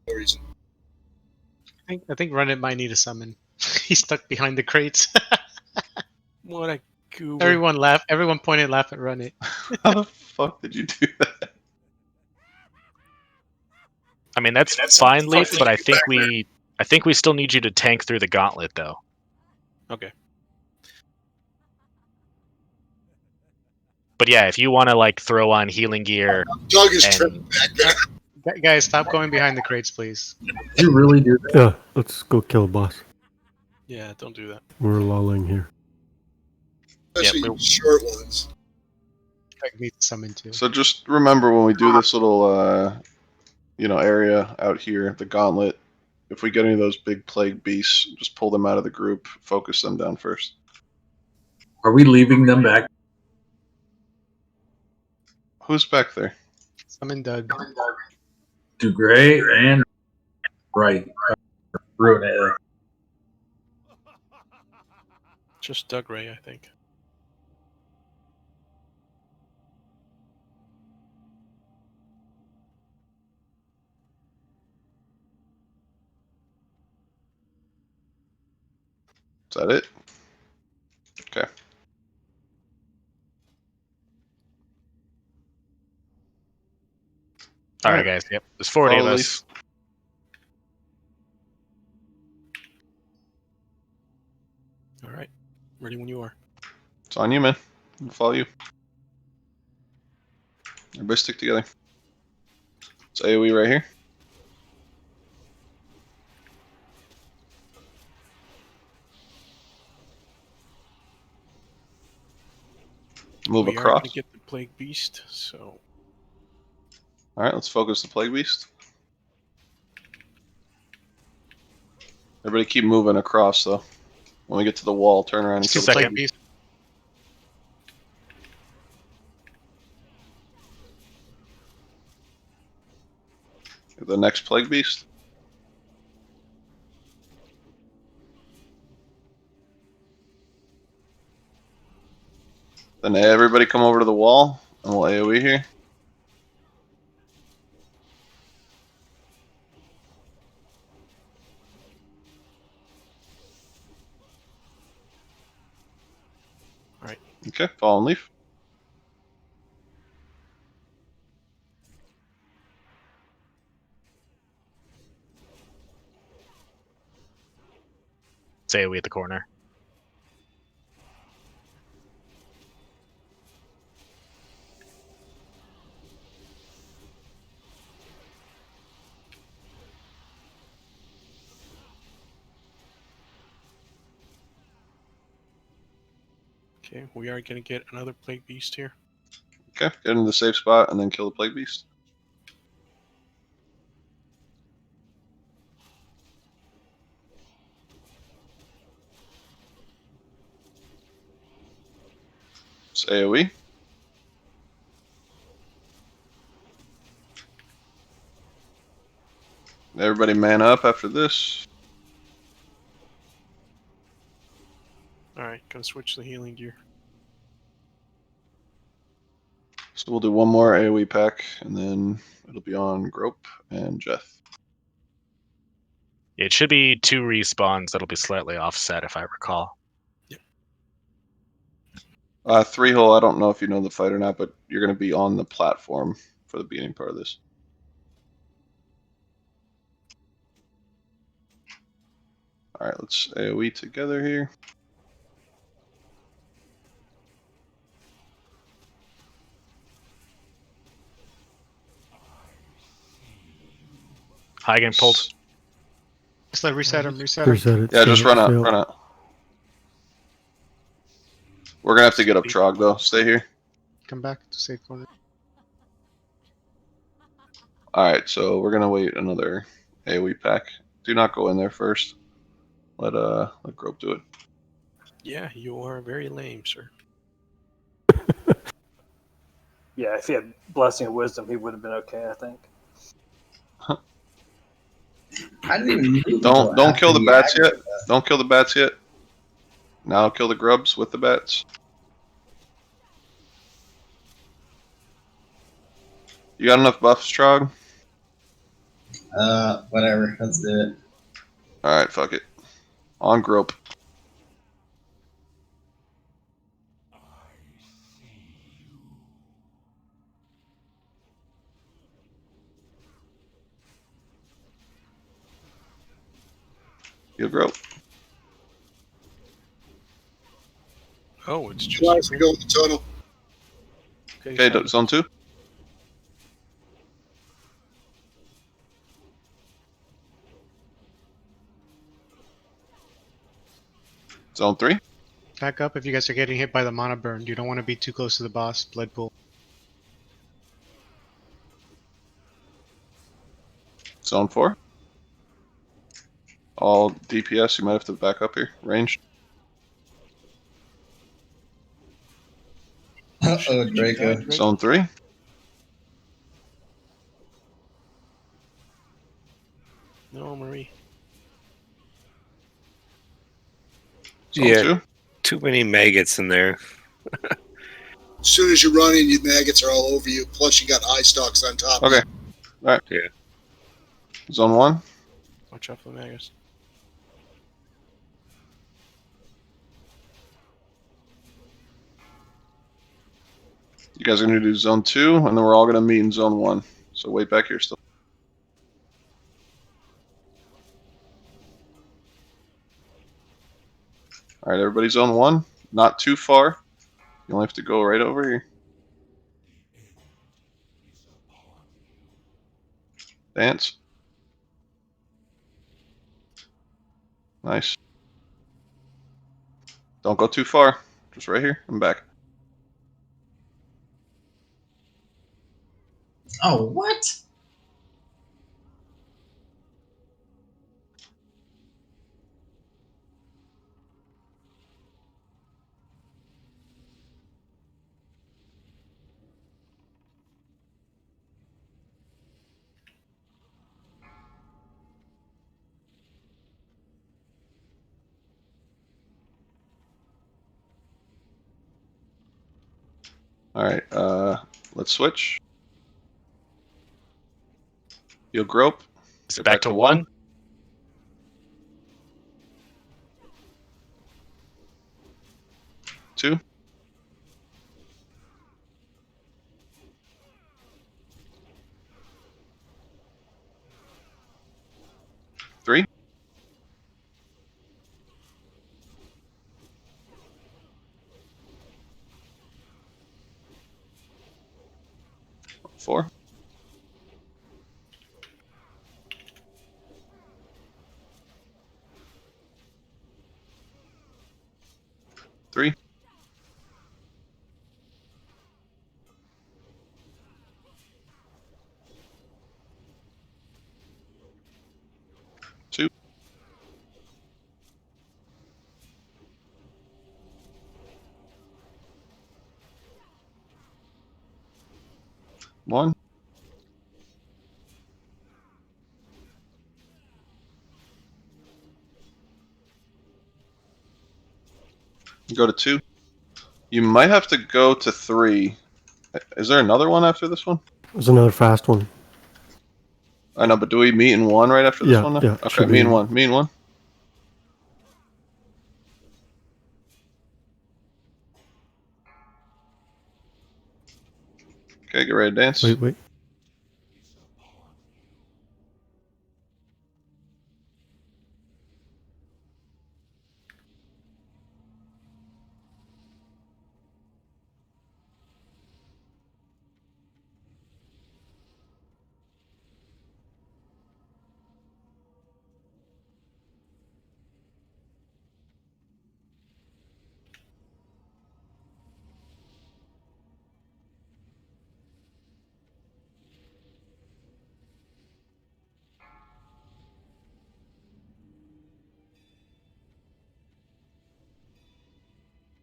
no reason. I think Run might need a summon. He's stuck behind the crates. What a goober. Everyone laugh. Everyone point and laugh at Run. How the fuck did you do that? I mean, that's fine, Leaf, but I think we still need you to tank through the gauntlet, though. Okay. But yeah, if you want to like throw on healing gear, Doug is tripping back there. Guys, stop going behind the crates, please. You really do that? Yeah, let's go kill boss. Yeah, don't do that. We're lolling here. Especially short ones. I need to summon too. So just remember when we do this little, area out here, the gauntlet, if we get any of those big plague beasts, just pull them out of the group, focus them down first. Are we leaving them back? Who's back there? Summon Doug. To Gray and right. Ruin it. Just Doug Ray, I think. Is that it? Okay. All right, guys. Yep, there's 40 of us. All right, ready when you are. It's on you, man. I'll follow you. Everybody stick together. It's AoE right here. Move we across. are gonna get the plague beast, so. All right, let's focus the plague beast. Everybody keep moving across, though. When we get to the wall, turn around and kill the plague beast. The next plague beast. Then everybody come over to the wall, and we'll AoE here. All right. Okay, Fallen Leaf. It's AoE at the corner. Okay, we are gonna get another plague beast here. Okay, get into the safe spot and then kill the plague beast. It's AoE. Everybody man up after this. Alright, gonna switch the healing gear. So we'll do one more AoE pack, and then it'll be on Grope and Jeth. It should be 2 respawns that'll be slightly offset, if I recall. Yep. 3 hole, I don't know if you know the fight or not, but you're going to be on the platform for the beginning part of this. Alright, let's AoE together here. Hagen pulled. Just let reset him, reset Reset him. it. Yeah, just run out, fail. run out. We're going to have to get up Trog, though. Stay here. Come back to safe corner. Alright, so we're going to wait another AoE pack. Do not go in there first. Let Grope do it. Yeah, you are very lame, sir. Yeah, if he had Blessing of Wisdom, he would have been okay, I think. I didn't even move Don't kill the he bats yet. aggroed that. Don't kill the bats yet. Now kill the grubs with the bats. You got enough buffs, Trog? Whatever. Let's do it. Alright, fuck it. On Grope. You Grope. Oh, it's just. Tries to go in the tunnel. Okay, zone 2. Zone 3. Back up if you guys are getting hit by the mana burn. You don't want to be too close to the boss. Blood pool. Zone 4. All DPS, you might have to back up here. Range. Uh-oh, Draco. Zone 3. No, Marie. Zone Yeah, 2. too many maggots in there. As soon as you run in, your maggots are all over you. Plus, you got eye stalks on top. Okay. Alright. Yeah. Zone 1. Watch out for the Magus. You guys are going to do zone 2, and then we're all going to meet in zone 1. So wait back here still. Alright, everybody zone 1. Not too far. You only have to go right over here. Dance. Nice. Don't go too far. Just right here and back. Oh, what? Alright, let's switch. You'll grope. Is it back to 1? 2. 3. 4. 3. 2. 1. Go to 2. You might have to go to 3. Is there another one after this one? There's another fast one. I know, but do we meet in 1 right after this Yeah, one? Now? yeah, Okay, should me be. in 1. Me in 1. Okay, get ready to dance. Wait.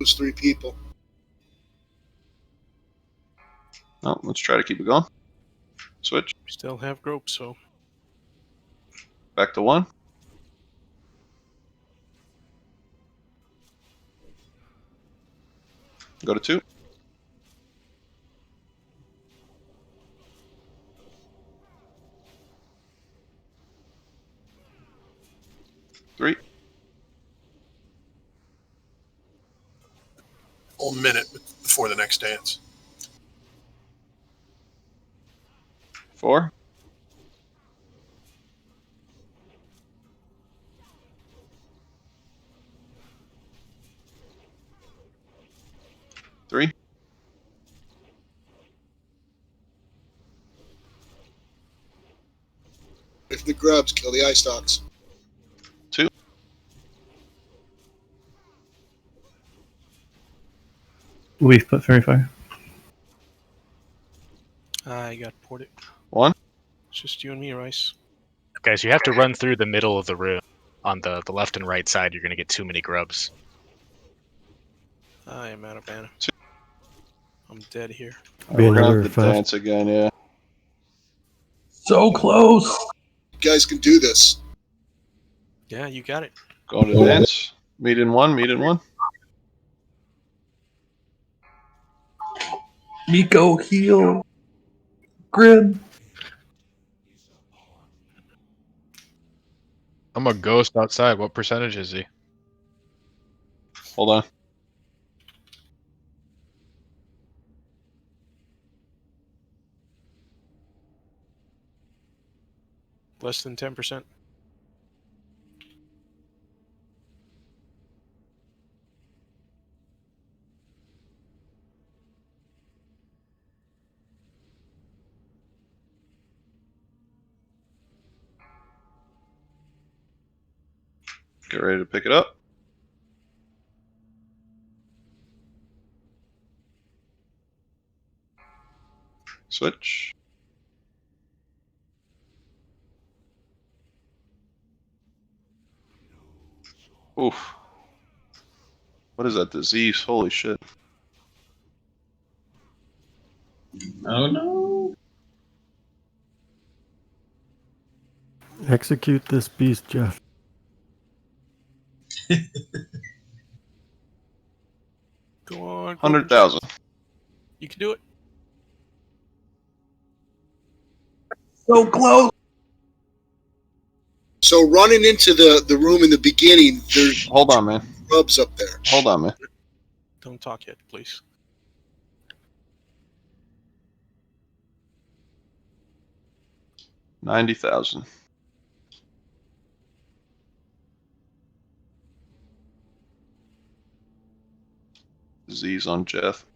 Those 3 people. Oh, let's try to keep it going. Switch. Still have group, so Back to 1. Go to 2. Three. Whole minute before the next dance. 4. 3. If the grubs kill the eye stalks. 2. Leaf put fairy fire. I got ported. 1. It's just you and me, Rice. Okay, so you have to run through the middle of the room. On the left and right side, you're going to get too many grubs. I am out of mana. I'm dead here. We're gonna have to dance again, yeah. So close. You guys can do this. Yeah, you got it. Going to dance. Meet in 1. Meet in 1. Miko, heal. Grim. I'm a ghost outside. What percentage is he? Hold on. Less than 10%. Get ready to pick it up. Switch. Oof. What is that disease? Holy shit. Oh no. Execute this beast, Jeff. Go on. 100,000. You can do it. So close. So running into the room in the beginning, there's Hold on, man. grubs up there. Hold on, man. Don't talk yet, please. $90,000. Disease on Jeff.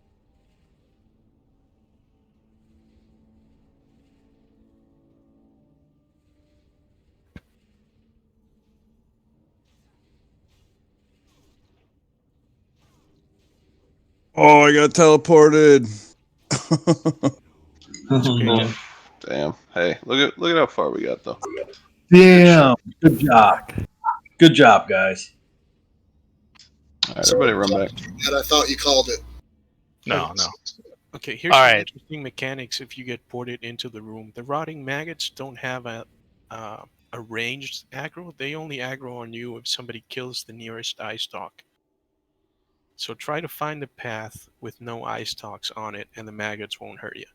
Oh, I got teleported. Damn. Hey, look at how far we got though. Damn. Good job. Good job, guys. All right, everybody run back. And I thought you called it. No. Okay, here's All some right. interesting mechanics if you get ported into the room. The rotting maggots don't have a ranged aggro. They only aggro on you if somebody kills the nearest eye stalk. So try to find the path with no eye stalks on it, and the maggots won't hurt you.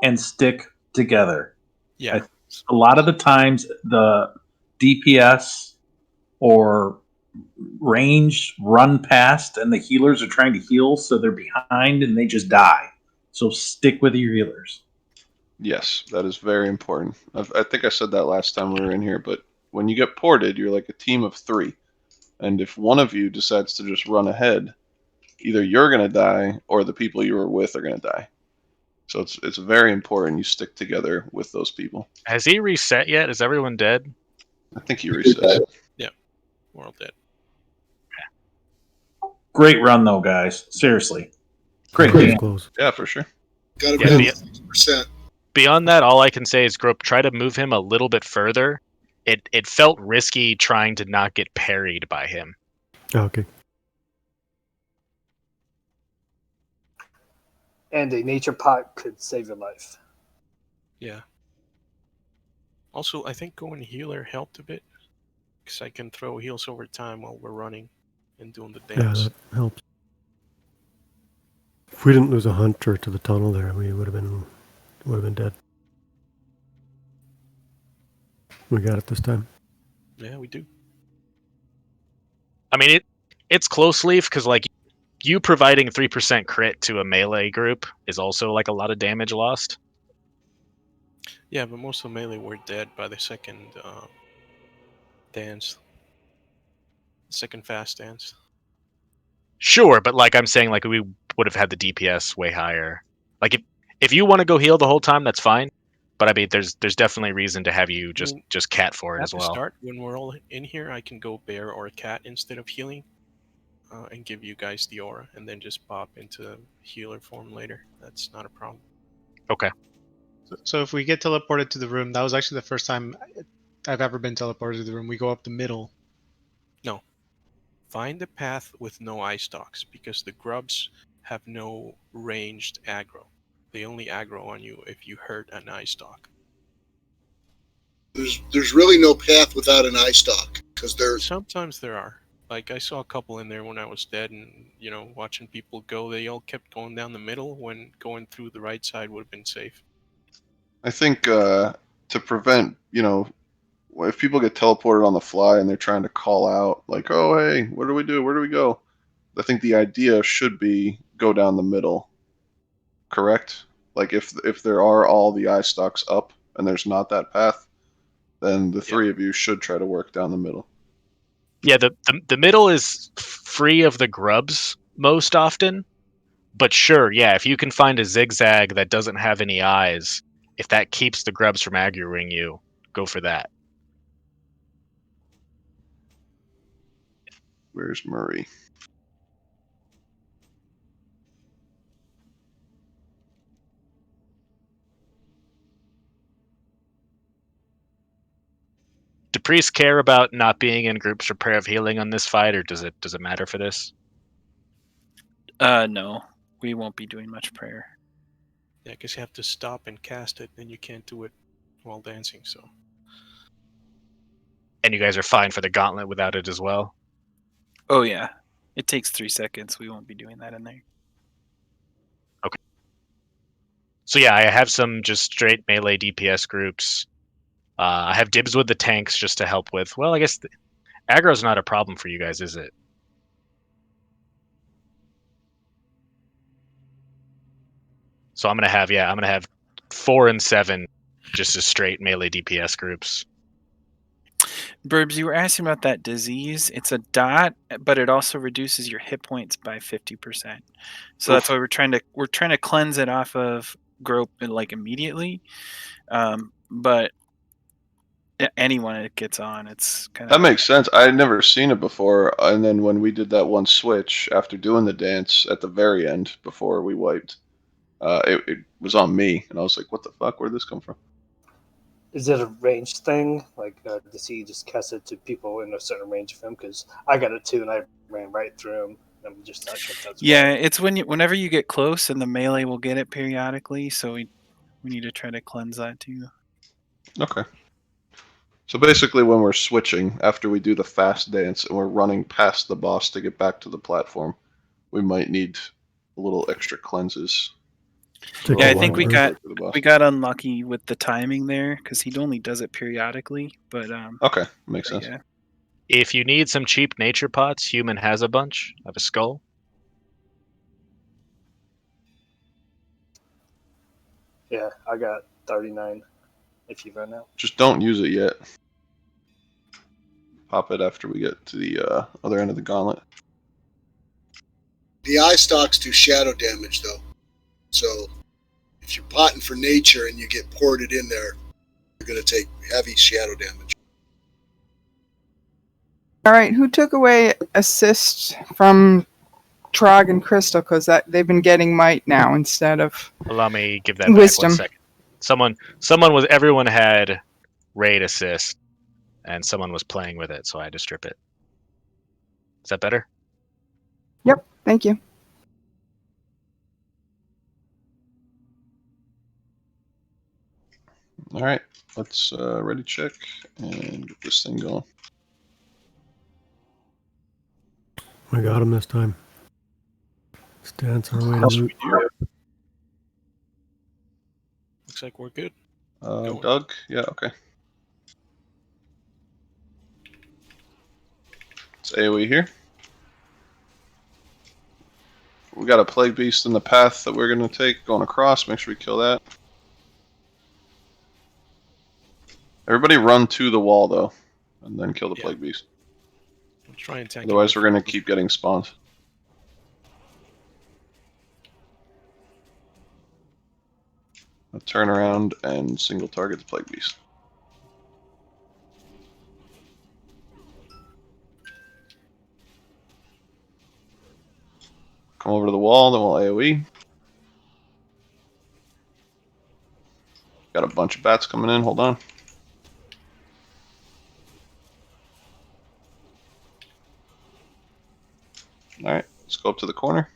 And stick together. Yeah. A lot of the times, the DPS or range run past, and the healers are trying to heal, so they're behind and they just die. So stick with your healers. Yes, that is very important. I think I said that last time we were in here, but when you get ported, you're like a team of 3. And if one of you decides to just run ahead, either you're going to die or the people you were with are going to die. So it's very important you stick together with those people. Has he reset yet? Is everyone dead? I think he reset. Yeah, we're all dead. Great run, though, guys. Seriously. Great Close, game. close. Yeah, for sure. Got to Yeah, be 60%. Beyond that, all I can say is Grop, try to move him a little bit further. It felt risky trying to not get parried by him. Okay. And a nature pot could save your life. Yeah. Also, I think going healer helped a bit, because I can throw heals over time while we're running and doing the Yeah, dance. that helps. If we didn't lose a hunter to the tunnel there, we would have been dead. We got it this time. Yeah, we do. I mean, it's close leaf because like you providing 3% crit to a melee group is also like a lot of damage lost. Yeah, but most of melee were dead by the second dance. Second fast dance. Sure, but like I'm saying, like we would have had the DPS way higher. Like if you want to go heal the whole time, that's fine. But I mean, there's definitely reason to have you just cat for it At as the well. start, when we're all in here, I can go bear or cat instead of healing, and give you guys the aura, and then just pop into healer form later. That's not a problem. Okay. So if we get teleported to the room, that was actually the first time I've ever been teleported to the room. We go up the middle. No. Find a path with no eye stalks, because the grubs have no ranged aggro. They only aggro on you if you hurt an eye stalk. There's really no path without an eye stalk, because there's Sometimes there are. Like I saw a couple in there when I was dead, and watching people go, they all kept going down the middle when going through the right side would have been safe. I think to prevent, if people get teleported on the fly and they're trying to call out, like, oh, hey, what do we do? Where do we go? I think the idea should be go down the middle. Correct? Like if there are all the eye stalks up and there's not that path, then the 3 of you should try to work down the middle. Yeah, the middle is free of the grubs most often. But sure, yeah, if you can find a zigzag that doesn't have any eyes, if that keeps the grubs from aggroing you, go for that. Where's Murray? Do priests care about not being in groups for prayer of healing on this fight, or does it matter for this? No, we won't be doing much prayer. Yeah, because you have to stop and cast it, and you can't do it while dancing. So. And you guys are fine for the gauntlet without it as well? Oh yeah, it takes 3 seconds. We won't be doing that in there. Okay. So yeah, I have some just straight melee DPS groups. I have dibs with the tanks just to help with. Well, I guess aggro's not a problem for you guys, is it? So I'm gonna have 4 and 7 just as straight melee DPS groups. Burbs, you were asking about that disease. It's a dot, but it also reduces your hit points by 50%. So that's why we're trying to cleanse it off of Grope like immediately. But anyone it gets on, it's kind of That makes sense. I had never seen it before, and then when we did that one switch after doing the dance at the very end before we wiped, it was on me, and I was like, "What the fuck? Where'd this come from?" Is it a range thing? Like, does he just cast it to people in a certain range of him? Because I got it too, and I ran right through him. I'm just not sure if that's yeah. It's whenever you get close, and the melee will get it periodically. So we need to try to cleanse that too. Okay. So basically, when we're switching after we do the fast dance and we're running past the boss to get back to the platform, we might need a little extra cleanses. Yeah, I think we got unlucky with the timing there because he only does it periodically. But okay, makes sense. Yeah. If you need some cheap nature pots, Human has a bunch. I have a skull. Yeah, I got 39 if you run out. Just don't use it yet. Pop it after we get to the other end of the gauntlet. The eye stalks do shadow damage, though. So if you're potting for nature and you get ported in there, you're going to take heavy shadow damage. All right, who took away assist from Trog and Crystal? Because they've been getting might now instead of Allow me give that back wisdom. 1 second. Everyone had raid assist, and someone was playing with it, so I had to strip it. Is that better? Yep, thank you. All right, let's ready check and get this thing going. We got him this time. Stance our way to loot. Looks like we're good. Doug? Yeah, okay. It's AoE here. We got a plague beast in the path that we're going to take going across. Make sure we kill that. Everybody run to the wall, though, and then kill the plague beast. We'll try and tank. Otherwise, we're going to keep getting spawns. I'll turn around and single target the plague beast. Come over to the wall, then we'll AoE. Got a bunch of bats coming in, hold on. Alright, let's go up to the corner.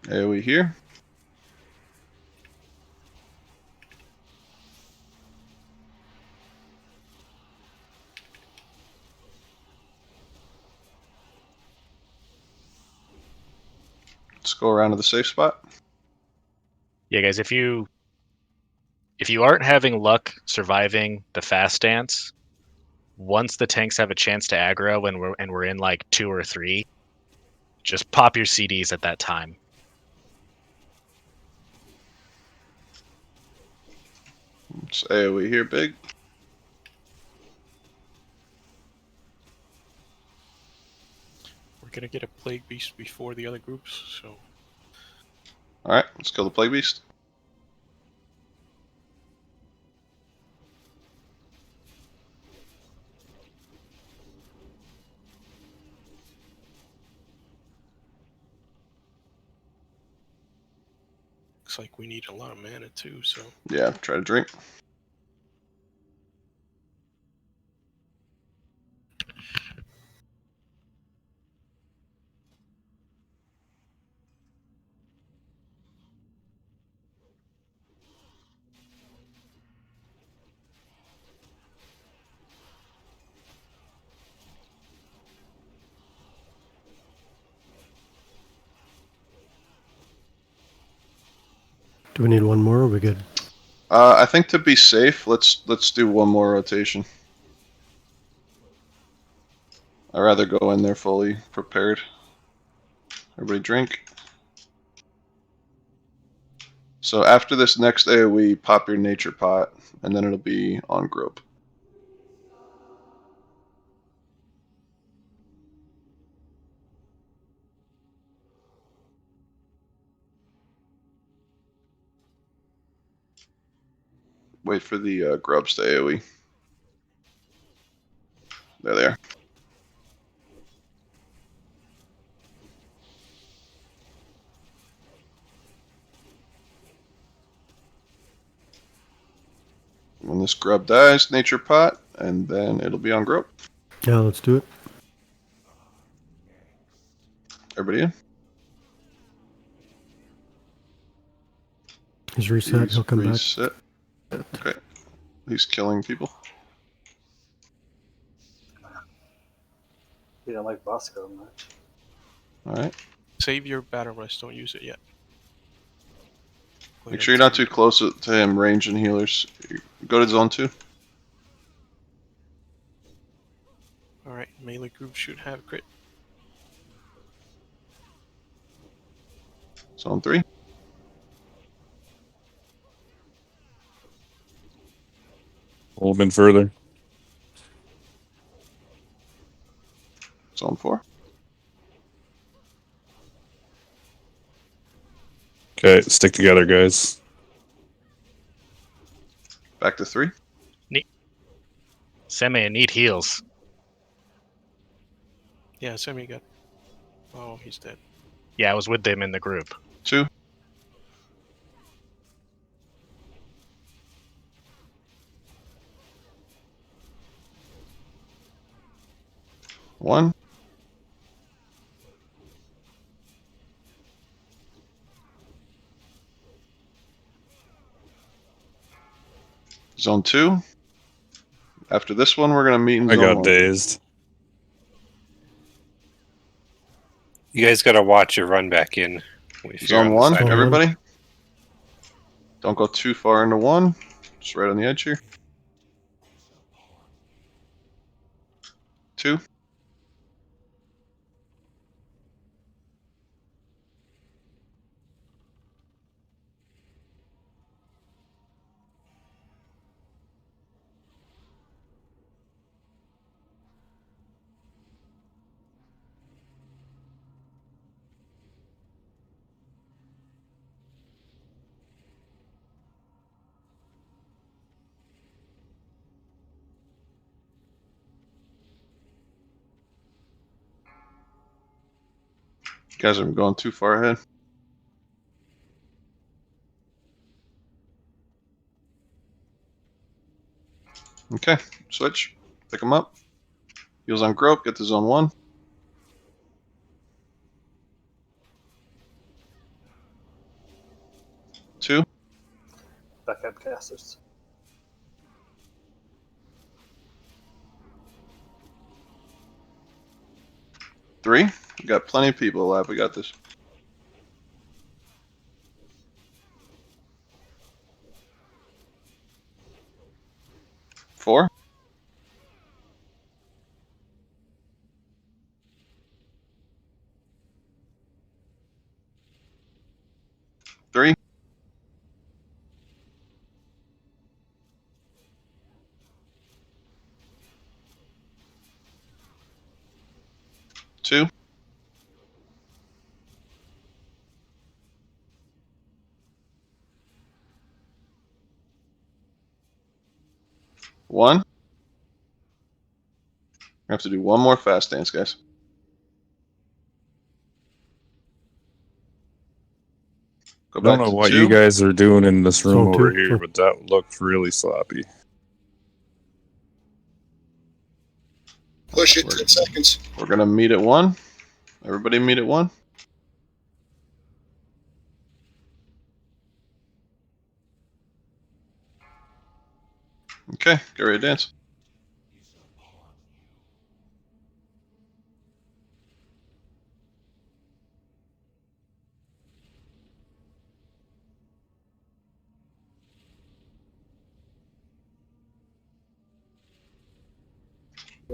AoE here. Let's go around to the safe spot. Yeah, guys, if you aren't having luck surviving the fast dance, once the tanks have a chance to aggro and we're in like 2 or 3, just pop your CDs at that time. It's AoE here, big. We're gonna get a plague beast before the other groups, so. Alright, let's kill the plague beast. Looks like we need a lot of mana too, so. Yeah, try to drink. Do we need one more or are we good? I think to be safe, let's do one more rotation. I'd rather go in there fully prepared. Everybody drink. So after this next AoE, pop your nature pot, and then it'll be on grope. Wait for the grubs to AoE. There they are. When this grub dies, nature pot, and then it'll be on grope. Yeah, let's do it. Everybody in? He's reset, he'll come reset. Okay. He's killing people. We don't like Bosco much. Alright. Save your battle rest, don't use it yet. Make sure you're not too close to him, range and healers. You're Go to zone 2. Alright, melee group should have crit. Zone 3. A little bit further. Zone 4. Okay, stick together, guys. Back to 3. Semi, I need heals. Yeah, Semi got. Oh, he's dead. Yeah, I was with them in the group. 2. 1. Zone 2. After this one, we're going to meet in I zone got 1. dazed. You guys got to watch it run back in. If you're Zone on the 1, side. everybody. Don't go too far into 1. Just right on the edge here. 2. You guys are going too far ahead. Okay, switch. Pick them up. Heals on Grope, get to zone 1. 2. Backup casters. 3. We got plenty of people alive. We got this. 4. 3. 2. 1. We have to do one more fast dance, guys. Go I don't back know to what 2. you guys are doing in this room Zone over 2. here, but that looked really sloppy. Push it 10 seconds. We're going to meet at 1. Everybody meet at 1. Okay, get ready to dance.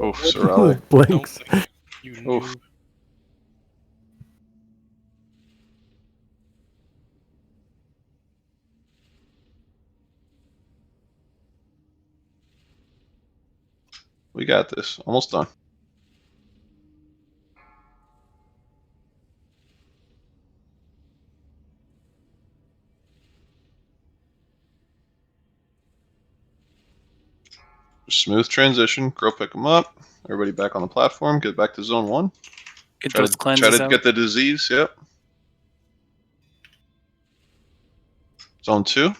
Oof, Sorale. Blinks. Oof. We got this. Almost done. Smooth transition. Girl, pick them up. Everybody back on the platform. Get back to zone 1. Get Try those to cleanses out. get the disease. Yep. Zone 2.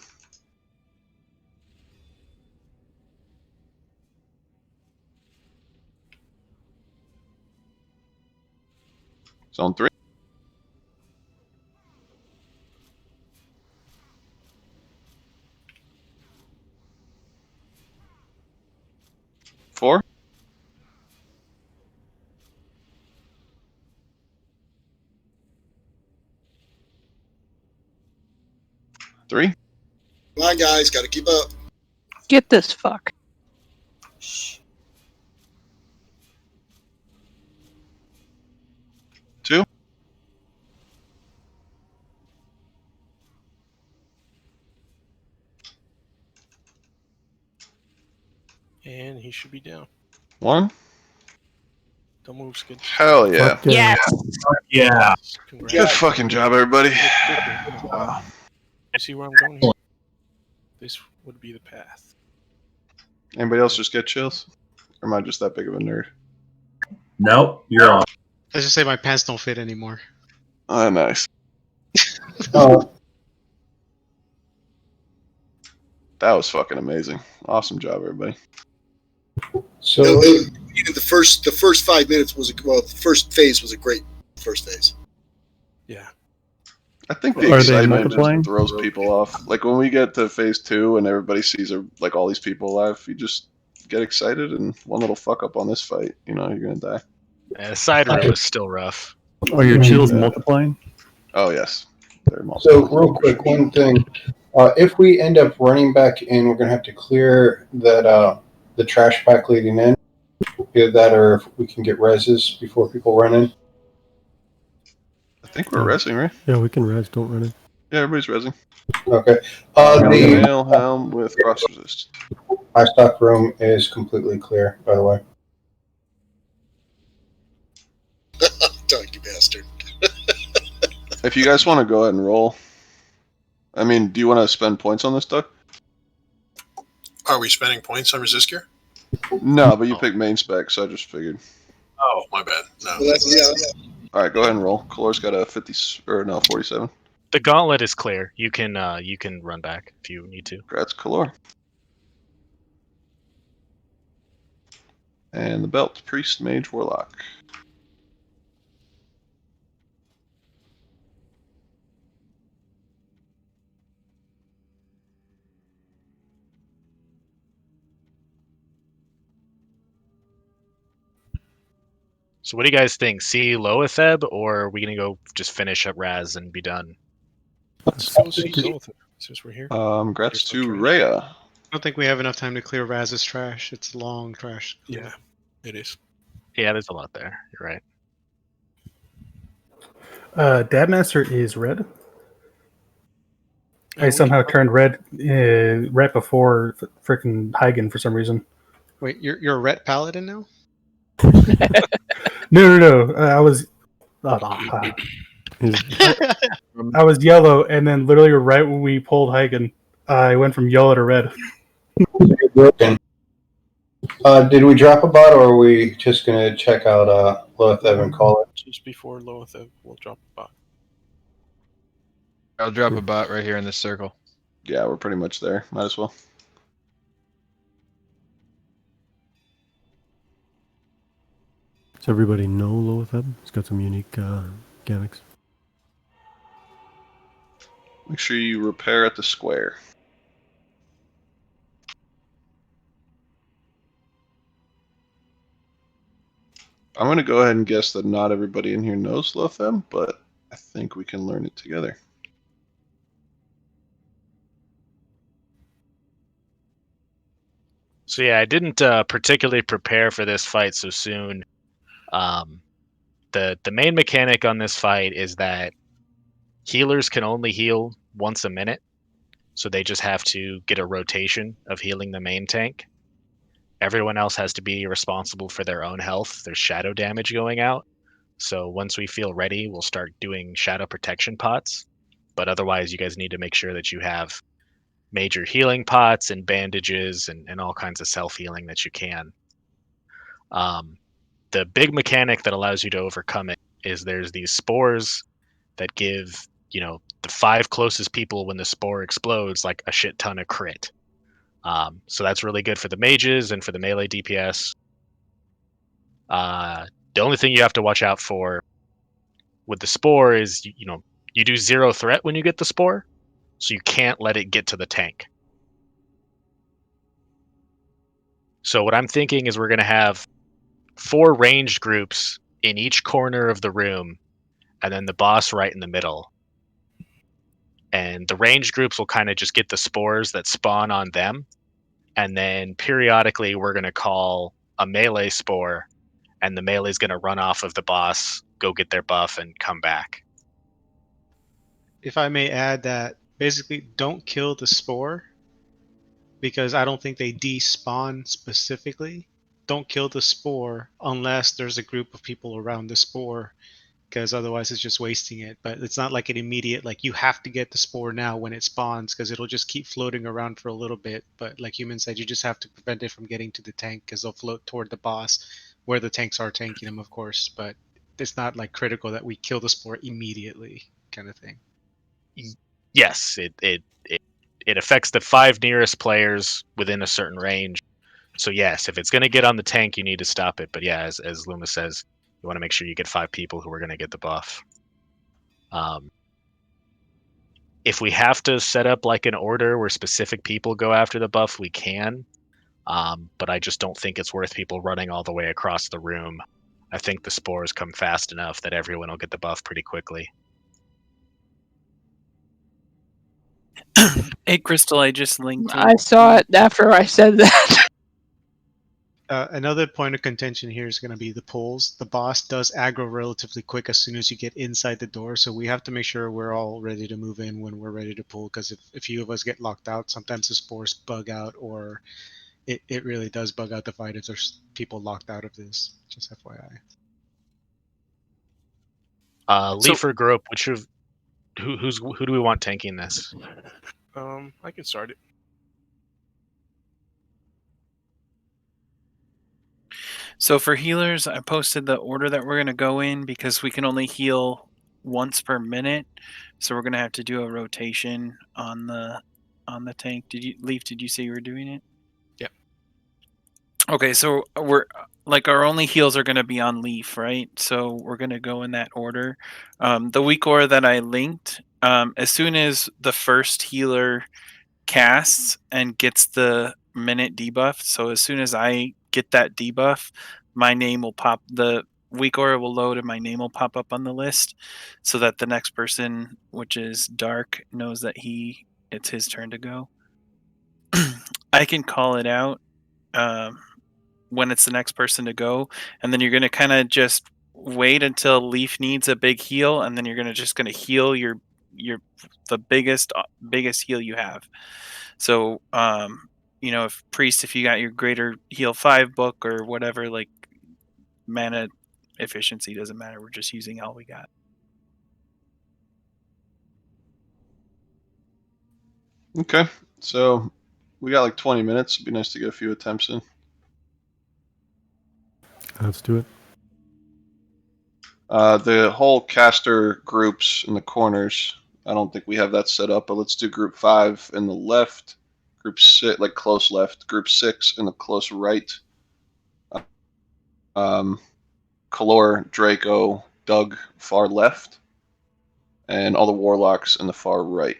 Zone 3. 4. 3. Come on, guys, got to keep up. Get this fuck. Two. And he should be down. One. Don't move, Skid. Hell yeah. Fuck yeah. Yeah. Congrats. Good fucking job, everybody. Wow. You see where I'm going here? This would be the path. Anybody else just get chills? Or am I just that big of a nerd? Nope, you're on. Let's just say my pants don't fit anymore. Oh, nice. Oh, That was fucking amazing. Awesome job, everybody. so The first 5 minutes was the first phase was a great first phase. Yeah. I think the Are they excitement multiplying? just throws people off. Like when we get to phase 2 and everybody sees like all these people alive, you just get excited, and one little fuck up on this fight, you're gonna die. Side room is still rough. Are your chills multiplying? Oh yes, they're multiple. So real quick, one thing: if we end up running back in, we're gonna have to clear that the trash pack leading in. Either that, or if we can get reses before people run in. I think we're resing, right? Yeah, we can res. Don't run it. Yeah, everybody's resing. Okay. The The male helm with cross resist. high stock room is completely clear, by the way. Donkey bastard. If you guys want to go ahead and roll, I mean, do you want to spend points on this stuff? Are we spending points on resist gear? No, but you picked main spec, so I just figured. Oh, my bad. No. Well, All right, go ahead and roll. Kalor's got a 47. The gauntlet is clear. You can run back if you need to. Congrats, Kalor. And the belt, priest, mage, warlock. So what do you guys think? See Loatheb, or are we gonna go just finish up Raz and be done? Let's go see Loatheb since we're here. Congrats to Rhea. I don't think we have enough time to clear Raz's trash. It's long trash. Yeah, it is. Yeah, there's a lot there. You're right. Dadmaster is red. I somehow turned red right before freaking Hygen for some reason. Wait, you're a ret paladin now? No. I was I was yellow, and then literally right when we pulled Hygen, I went from yellow to red. Did we drop a bot, or are we just gonna check out Lotheb and call it? Just before Loatheb, we'll drop a bot. I'll drop a bot right here in this circle. Yeah, we're pretty much there. Might as well. Does everybody know Loatheb? It's got some unique mechanics. Make sure you repair at the square. I'm going to go ahead and guess that not everybody in here knows Lotheb, but I think we can learn it together. So yeah, I didn't particularly prepare for this fight so soon. The main mechanic on this fight is that healers can only heal once a minute, so they just have to get a rotation of healing the main tank. Everyone else has to be responsible for their own health. There's shadow damage going out, so once we feel ready, we'll start doing shadow protection pots. But otherwise, you guys need to make sure that you have major healing pots and bandages and all kinds of self-healing that you can. The big mechanic that allows you to overcome it is there's these spores that give, the 5 closest people when the spore explodes like a shit ton of crit. So that's really good for the mages and for the melee DPS. The only thing you have to watch out for with the spore is, you do 0 threat when you get the spore, so you can't let it get to the tank. So what I'm thinking is we're going to have 4 ranged groups in each corner of the room, and then the boss right in the middle. And the ranged groups will kind of just get the spores that spawn on them, and then periodically we're going to call a melee spore, and the melee is going to run off of the boss, go get their buff, and come back. If I may add that, basically don't kill the spore, because I don't think they despawn specifically. Don't kill the spore unless there's a group of people around the spore, because otherwise it's just wasting it. But it's not like an immediate, like you have to get the spore now when it spawns, because it'll just keep floating around for a little bit. But like Human said, you just have to prevent it from getting to the tank, because they'll float toward the boss where the tanks are tanking them, of course. But it's not like critical that we kill the spore immediately, kind of thing. Yes, it affects the 5 nearest players within a certain range. So yes, if it's going to get on the tank, you need to stop it. But yeah, as Luma says, you want to make sure you get 5 people who are going to get the buff. If we have to set up like an order where specific people go after the buff, we can. But I just don't think it's worth people running all the way across the room. I think the spores come fast enough that everyone will get the buff pretty quickly. Hey, Crystal, I just linked it. I saw it after I said that. Another point of contention here is going to be the pulls. The boss does aggro relatively quick as soon as you get inside the door, so we have to make sure we're all ready to move in when we're ready to pull, because if a few of us get locked out, sometimes the spores bug out, or it really does bug out the fight if there's people locked out of this. Just FYI. Leaf or Grope, who do we want tanking this? I can start it. So for healers, I posted the order that we're going to go in because we can only heal once per minute. So we're going to have to do a rotation on the tank. Leaf, did you say you were doing it? Yep. Okay, so we're like our only heals are going to be on Leaf, right? So we're going to go in that order. The weak aura that I linked, as soon as the first healer casts and gets the minute debuff, so as soon as I get that debuff, my name will pop, the weak aura will load and my name will pop up on the list, so that the next person, which is Dark, knows that it's his turn to go. I can call it out when it's the next person to go, and then you're going to kind of just wait until Leaf needs a big heal, and then you're just going to heal the biggest heal you have. So if Priest, if you got your greater heal 5 book or whatever, like mana efficiency doesn't matter, we're just using all we got. Okay, so we got like 20 minutes. It'd be nice to get a few attempts in. Let's do it. The whole caster groups in the corners, I don't think we have that set up, but let's do group 5 in the left, group 6, like close left, group 6 in the close right. Kalor, Draco, Doug, far left, and all the warlocks in the far right.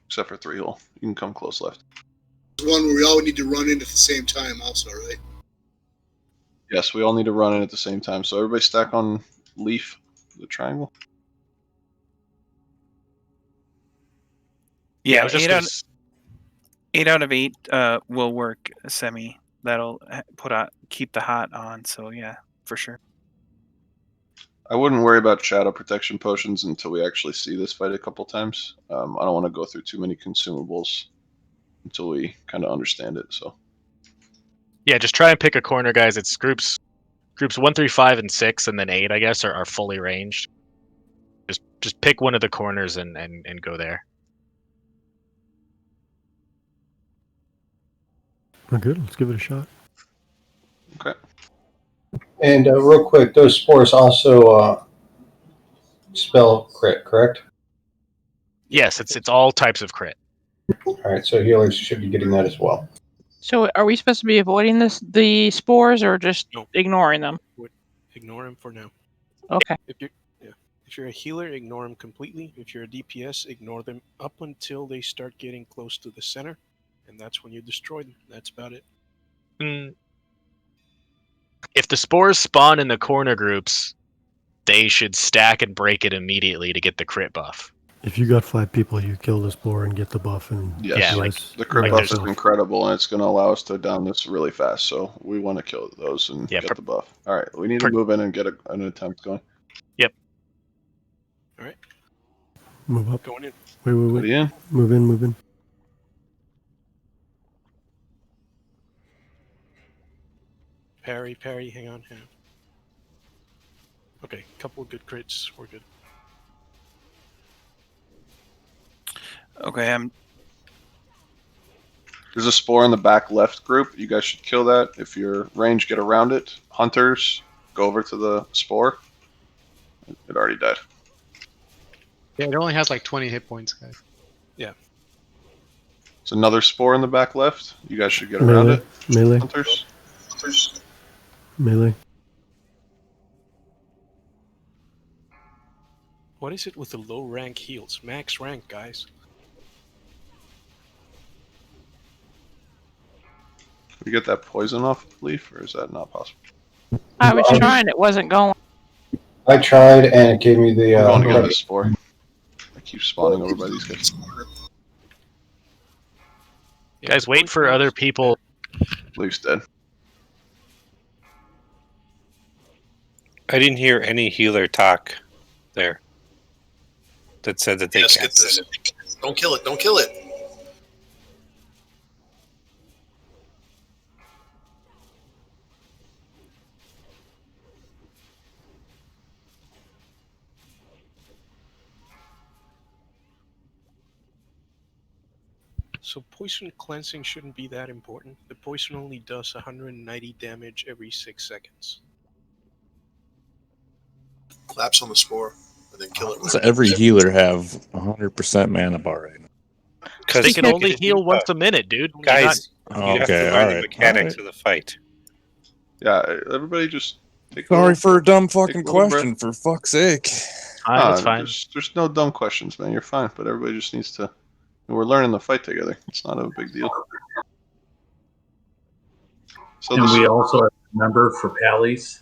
Except for 3-hole. You can come close left. One where we all need to run in at the same time also, right? Yes, we all need to run in at the same time. So everybody stack on Leaf, the triangle. Yeah, 8 out of 8 will work, Semi. That'll keep the hot on, so yeah, for sure. I wouldn't worry about shadow protection potions until we actually see this fight a couple times. I don't want to go through too many consumables until we kind of understand it. So yeah, just try and pick a corner, guys. It's groups 1 through 5 and 6, and then 8, I guess, are fully ranged. Just pick one of the corners and go there. We're good. Let's give it a shot. Okay. And real quick, those spores also spell crit, correct? Yes, it's all types of crit. All right, so healers should be getting that as well. So are we supposed to be avoiding the spores or just ignoring them? Ignore them for now. Okay. If you're a healer, ignore them completely. If you're a DPS, ignore them up until they start getting close to the center, and that's when you destroy them. That's about it. If the spores spawn in the corner groups, they should stack and break it immediately to get the crit buff. If you got 5 people, you kill the spore and get the buff. And Yes. Yeah, like- yes, The crit Like buff there's is a- incredible, and it's going to allow us to down this really fast. So we want to kill those and Yeah, get the buff. All right, we need to move in and get an attempt going. Yep. All right, move up. going in. Wait. What are you in? Move in. Parry, hang on. Okay, couple of good crits. We're good. Okay, There's a spore in the back left group. You guys should kill that. If you're range, get around it. Hunters, go over to the spore. It already died. Yeah, it only has like 20 hit points, guys. Yeah. There's another spore in the back left. You guys should get around it. Melee. Hunters. Melee. What is it with the low rank heals? Max rank, guys. Can we get that poison off the leaf, or is that not possible? I was trying, it wasn't going. I tried, and it gave me the. I'm going to get this spore. I keep spawning over by these guys. Guys, wait for other people. Leaf's dead. I didn't hear any healer talk there that said that they Yes, can't. get this. Don't kill it. Don't kill it. So poison cleansing shouldn't be that important. The poison only does 190 damage every 6 seconds. Collapse on the spore and then kill it. Does every healer have 100% mana bar right now? They can only heal once a minute, dude. Guys, You're you not... have to Okay, learn the alright. mechanics of the fight. Yeah, everybody just take Sorry for a dumb fucking take a little question, for fuck's sake. That's fine. There's no dumb questions, man. You're fine, but everybody just needs to. We're learning the fight together. It's not a big deal. So And this, we also have to remember for pallies,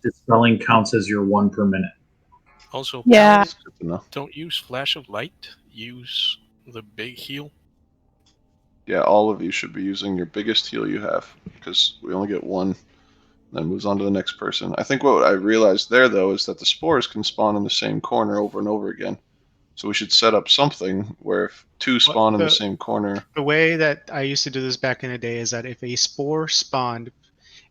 dispelling counts as your 1 per minute. Also, Yeah. don't use Flash of Light. Use the big heal. yeah, all of you should be using your biggest heal you have, because we only get one, then moves on to the next person. I think what I realized there, though, is that the spores can spawn in the same corner over and over again. So we should set up something where if 2 spawn in the same corner. The way that I used to do this back in the day is that if a spore spawned,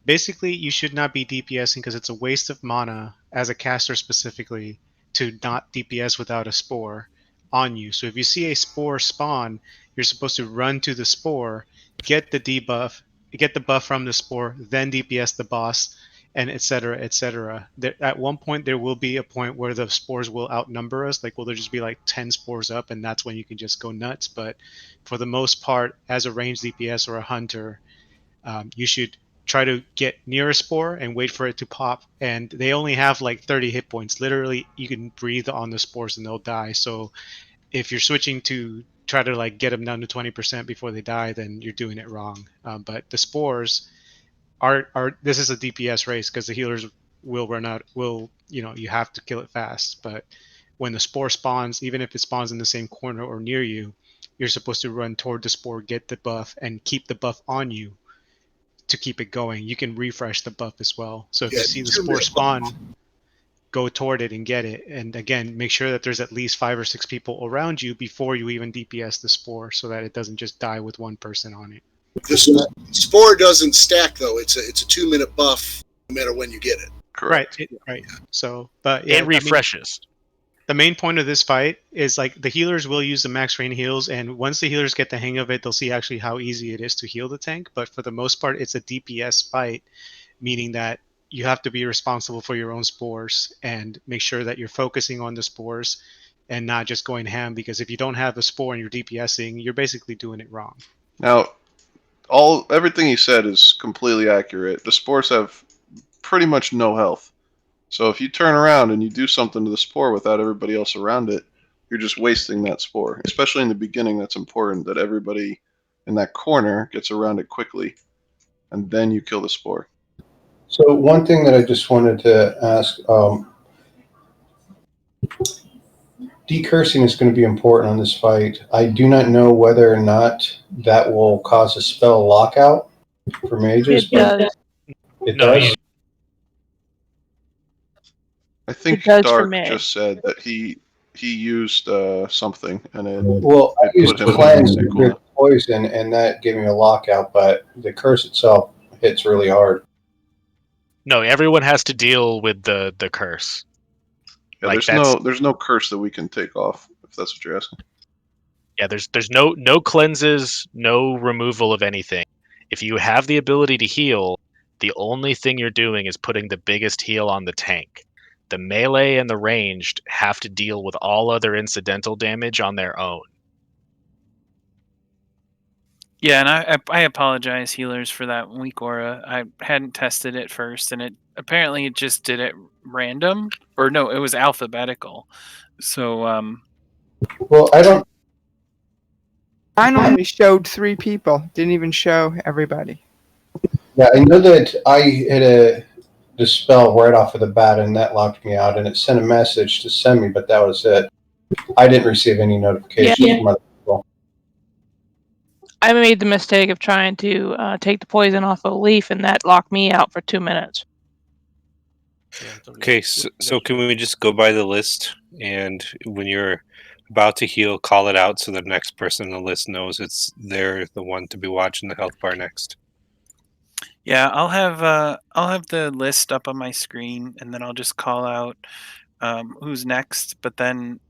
basically you should not be DPSing because it's a waste of mana as a caster specifically to not DPS without a spore on you. So if you see a spore spawn, you're supposed to run to the spore, get the debuff, get the buff from the spore, then DPS the boss, and etc. etc. At one point there will be a point where the spores will outnumber us. Like, will there just be like 10 spores up, and that's when you can just go nuts. But for the most part, as a ranged DPS or a hunter, you should try to get near a spore and wait for it to pop. And they only have like 30 hit points. Literally, you can breathe on the spores and they'll die. So if you're switching to try to like get them down to 20% before they die, then you're doing it wrong. But the spores are this is a DPS race because the healers will run out. You have to kill it fast. But when the spore spawns, even if it spawns in the same corner or near you, you're supposed to run toward the spore, get the buff, and keep the buff on you to keep it going. You can refresh the buff as well. So if you see the spore spawn, go toward it and get it. And again, make sure that there's at least 5 or 6 people around you before you even DPS the spore, so that it doesn't just die with one person on it. This spore doesn't stack though. It's a 2-minute buff no matter when you get it. Correct. Right. So, but yeah, it refreshes. The main point of this fight is like the healers will use the max rain heals, and once the healers get the hang of it, they'll see actually how easy it is to heal the tank. But for the most part, it's a DPS fight, meaning that you have to be responsible for your own spores and make sure that you're focusing on the spores and not just going ham, because if you don't have a spore and you're DPSing, you're basically doing it wrong. Now, everything he said is completely accurate. The spores have pretty much no health. So if you turn around and you do something to the spore without everybody else around it, you're just wasting that spore. Especially in the beginning, that's important that everybody in that corner gets around it quickly, and then you kill the spore. So one thing that I just wanted to ask, decursing is going to be important on this fight. I do not know whether or not that will cause a spell lockout for mages. It does. It No, does. I think does for Dark me. just said that he used something and it Well, I it used put him cleanse on with poison, and that gave me a lockout. But the curse itself hits really hard. No, everyone has to deal with the curse. Yeah, Like, there's no curse that we can take off if that's what you're asking. Yeah, there's no cleanses, no removal of anything. If you have the ability to heal, the only thing you're doing is putting the biggest heal on the tank. The melee and the ranged have to deal with all other incidental damage on their own. Yeah, and I apologize, healers, for that weak aura. I hadn't tested it first, and it apparently it just did it random, or no, it was alphabetical. So Well, I don't. Mine only showed 3 people. Didn't even show everybody. Yeah, I know that I hit the spell right off of the bat, and that locked me out. And it sent a message to send me, but that was it. I didn't receive any notifications from other people. I made the mistake of trying to take the poison off a leaf, and that locked me out for 2 minutes. Okay, so can we just go by the list, and when you're about to heal, call it out so the next person on the list knows they're the one to be watching the health bar next. yeah, I'll have the list up on my screen, and then I'll just call out who's next. But then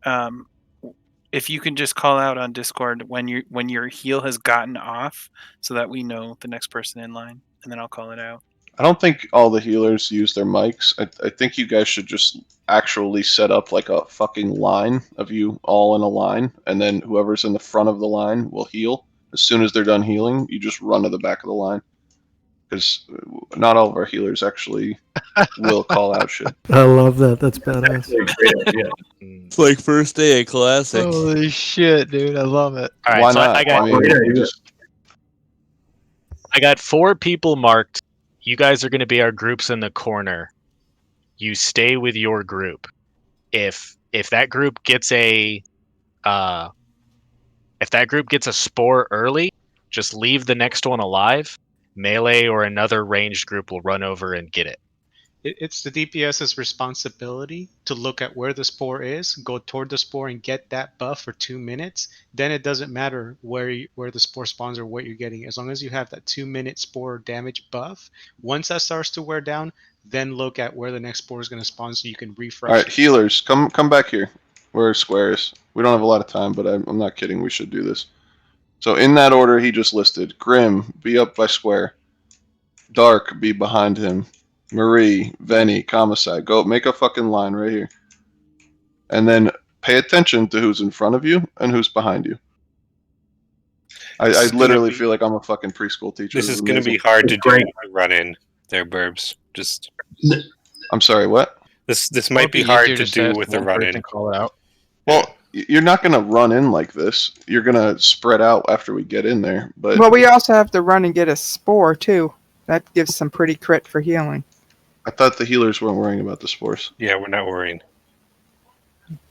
if you can just call out on Discord when your heal has gotten off, so that we know the next person in line, and then I'll call it out. I don't think all the healers use their mics. I think you guys should just actually set up like a fucking line of you all in a line, and then whoever's in the front of the line will heal. As soon as they're done healing, you just run to the back of the line. Because not all of our healers actually will call out shit. I love that. That's badass. Great idea. It's like first day of classic. Holy shit, dude! I love it. All right, Why so not? I got I got 4 people marked. You guys are going to be our groups in the corner. You stay with your group. If that group gets a spore early, just leave the next one alive. Melee or another ranged group will run over and get it. It's the DPS's responsibility to look at where the spore is, go toward the spore, and get that buff for 2 minutes. Then it doesn't matter where the spore spawns or what you're getting, as long as you have that 2-minute spore damage buff. Once that starts to wear down, then look at where the next spore is going to spawn, so you can refresh. All right, healers, come back here. We're squares. We don't have a lot of time, but I'm not kidding. We should do this. So in that order he just listed, Grim, be up by square. Dark, be behind him. Marie, Venny, Commissai, go make a fucking line right here. And then pay attention to who's in front of you and who's behind you. I literally feel like I'm a fucking preschool teacher. This is going to be hard to do with the run-in there, Burbs. Just. I'm sorry, what? This might be hard to do with the run-in. Call it out. Well, you're not going to run in like this. You're going to spread out after we get in there. But Well, we also have to run and get a spore, too. That gives some pretty crit for healing. I thought the healers weren't worrying about the spores. Yeah, we're not worrying.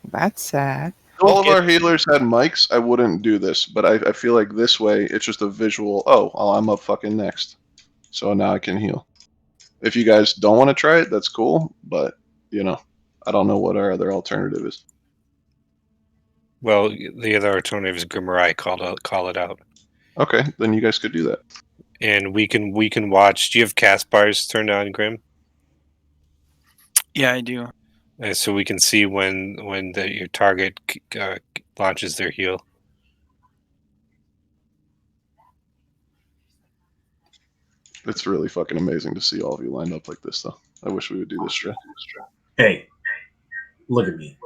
That's sad. If all of our healers had mics, I wouldn't do this. But I feel like this way, it's just a visual, oh, I'm up fucking next. So now I can heal. If you guys don't want to try it, that's cool. But, I don't know what our other alternative is. Well, the other alternative is Grimarai. Call it out. Okay, then you guys could do that. And we can watch. Do you have cast bars turned on, Grim? Yeah, I do. So we can see when your target launches their heal. It's really fucking amazing to see all of you lined up like this, though. I wish we would do this, Strat. Hey, look at me.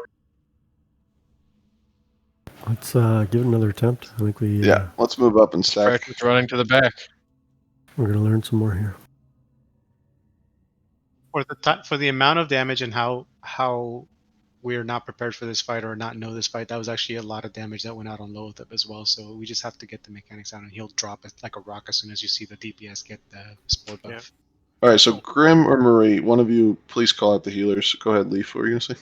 Let's give it another attempt. I think we. Yeah, let's move up and stack. Practice running to the back. We're gonna learn some more here. For the amount of damage and how we're not prepared for this fight or not know this fight, that was actually a lot of damage that went out on Loath as well. So we just have to get the mechanics out, and he'll drop it like a rock as soon as you see the DPS get the spore buff. Yeah. All right, so Grim or Marie, one of you, please call out the healers. Go ahead, Leaf. What were you gonna say?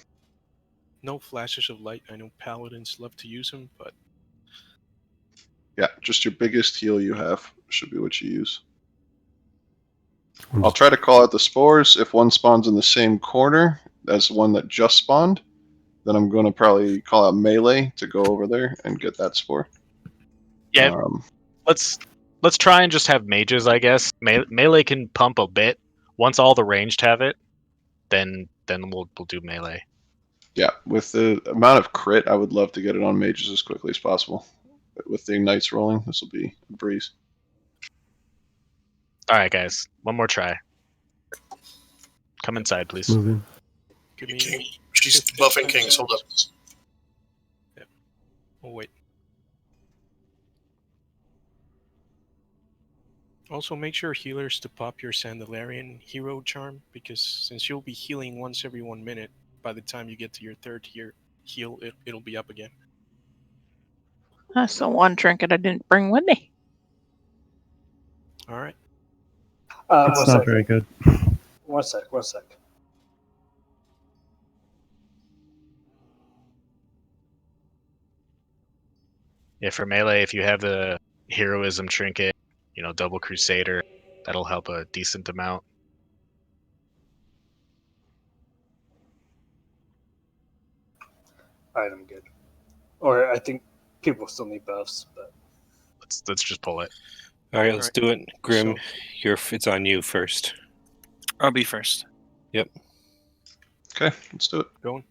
No flashes of light. I know paladins love to use them, but Yeah, just your biggest heal you have should be what you use. I'll try to call out the spores. If one spawns in the same corner as the one that just spawned, then I'm going to probably call out melee to go over there and get that spore. Yeah, let's try and just have mages, I guess. Melee can pump a bit. Once all the ranged have it, then we'll do melee. Yeah, with the amount of crit, I would love to get it on mages as quickly as possible. With the ignites rolling, this will be a breeze. All right, guys, one more try. Come inside, please. Moving. give me. King. She's buffing kings. Hold up. Yep. Oh wait. Also, make sure healers to pop your Sandalarian hero charm, because since you'll be healing once every 1 minute, by the time you get to your third heal, it'll be up again. That's the one trinket I didn't bring with me. All right. It's One not sec. very good. One sec. Yeah, for melee, if you have the heroism trinket, double crusader, that'll help a decent amount. Alright, I'm good. Or I think people still need buffs, but Let's just pull it. All right, let's do it. Grim, So- it's on you first. I'll be first. Yep. Okay, let's do it. Going.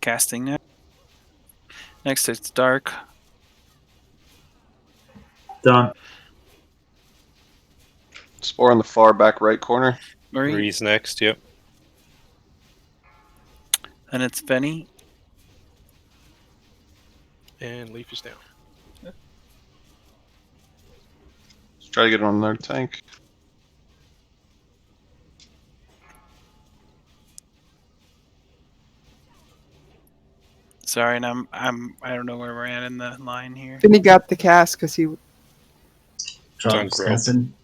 Casting now. Next, it's dark. Done. Spore in the far back right corner. Marie's next, yep. And it's Benny. And Leaf is down. Let's try to get on their tank. Sorry, and I don't know where we're at in the line here. Then he got the cast because he. on Wisconsin.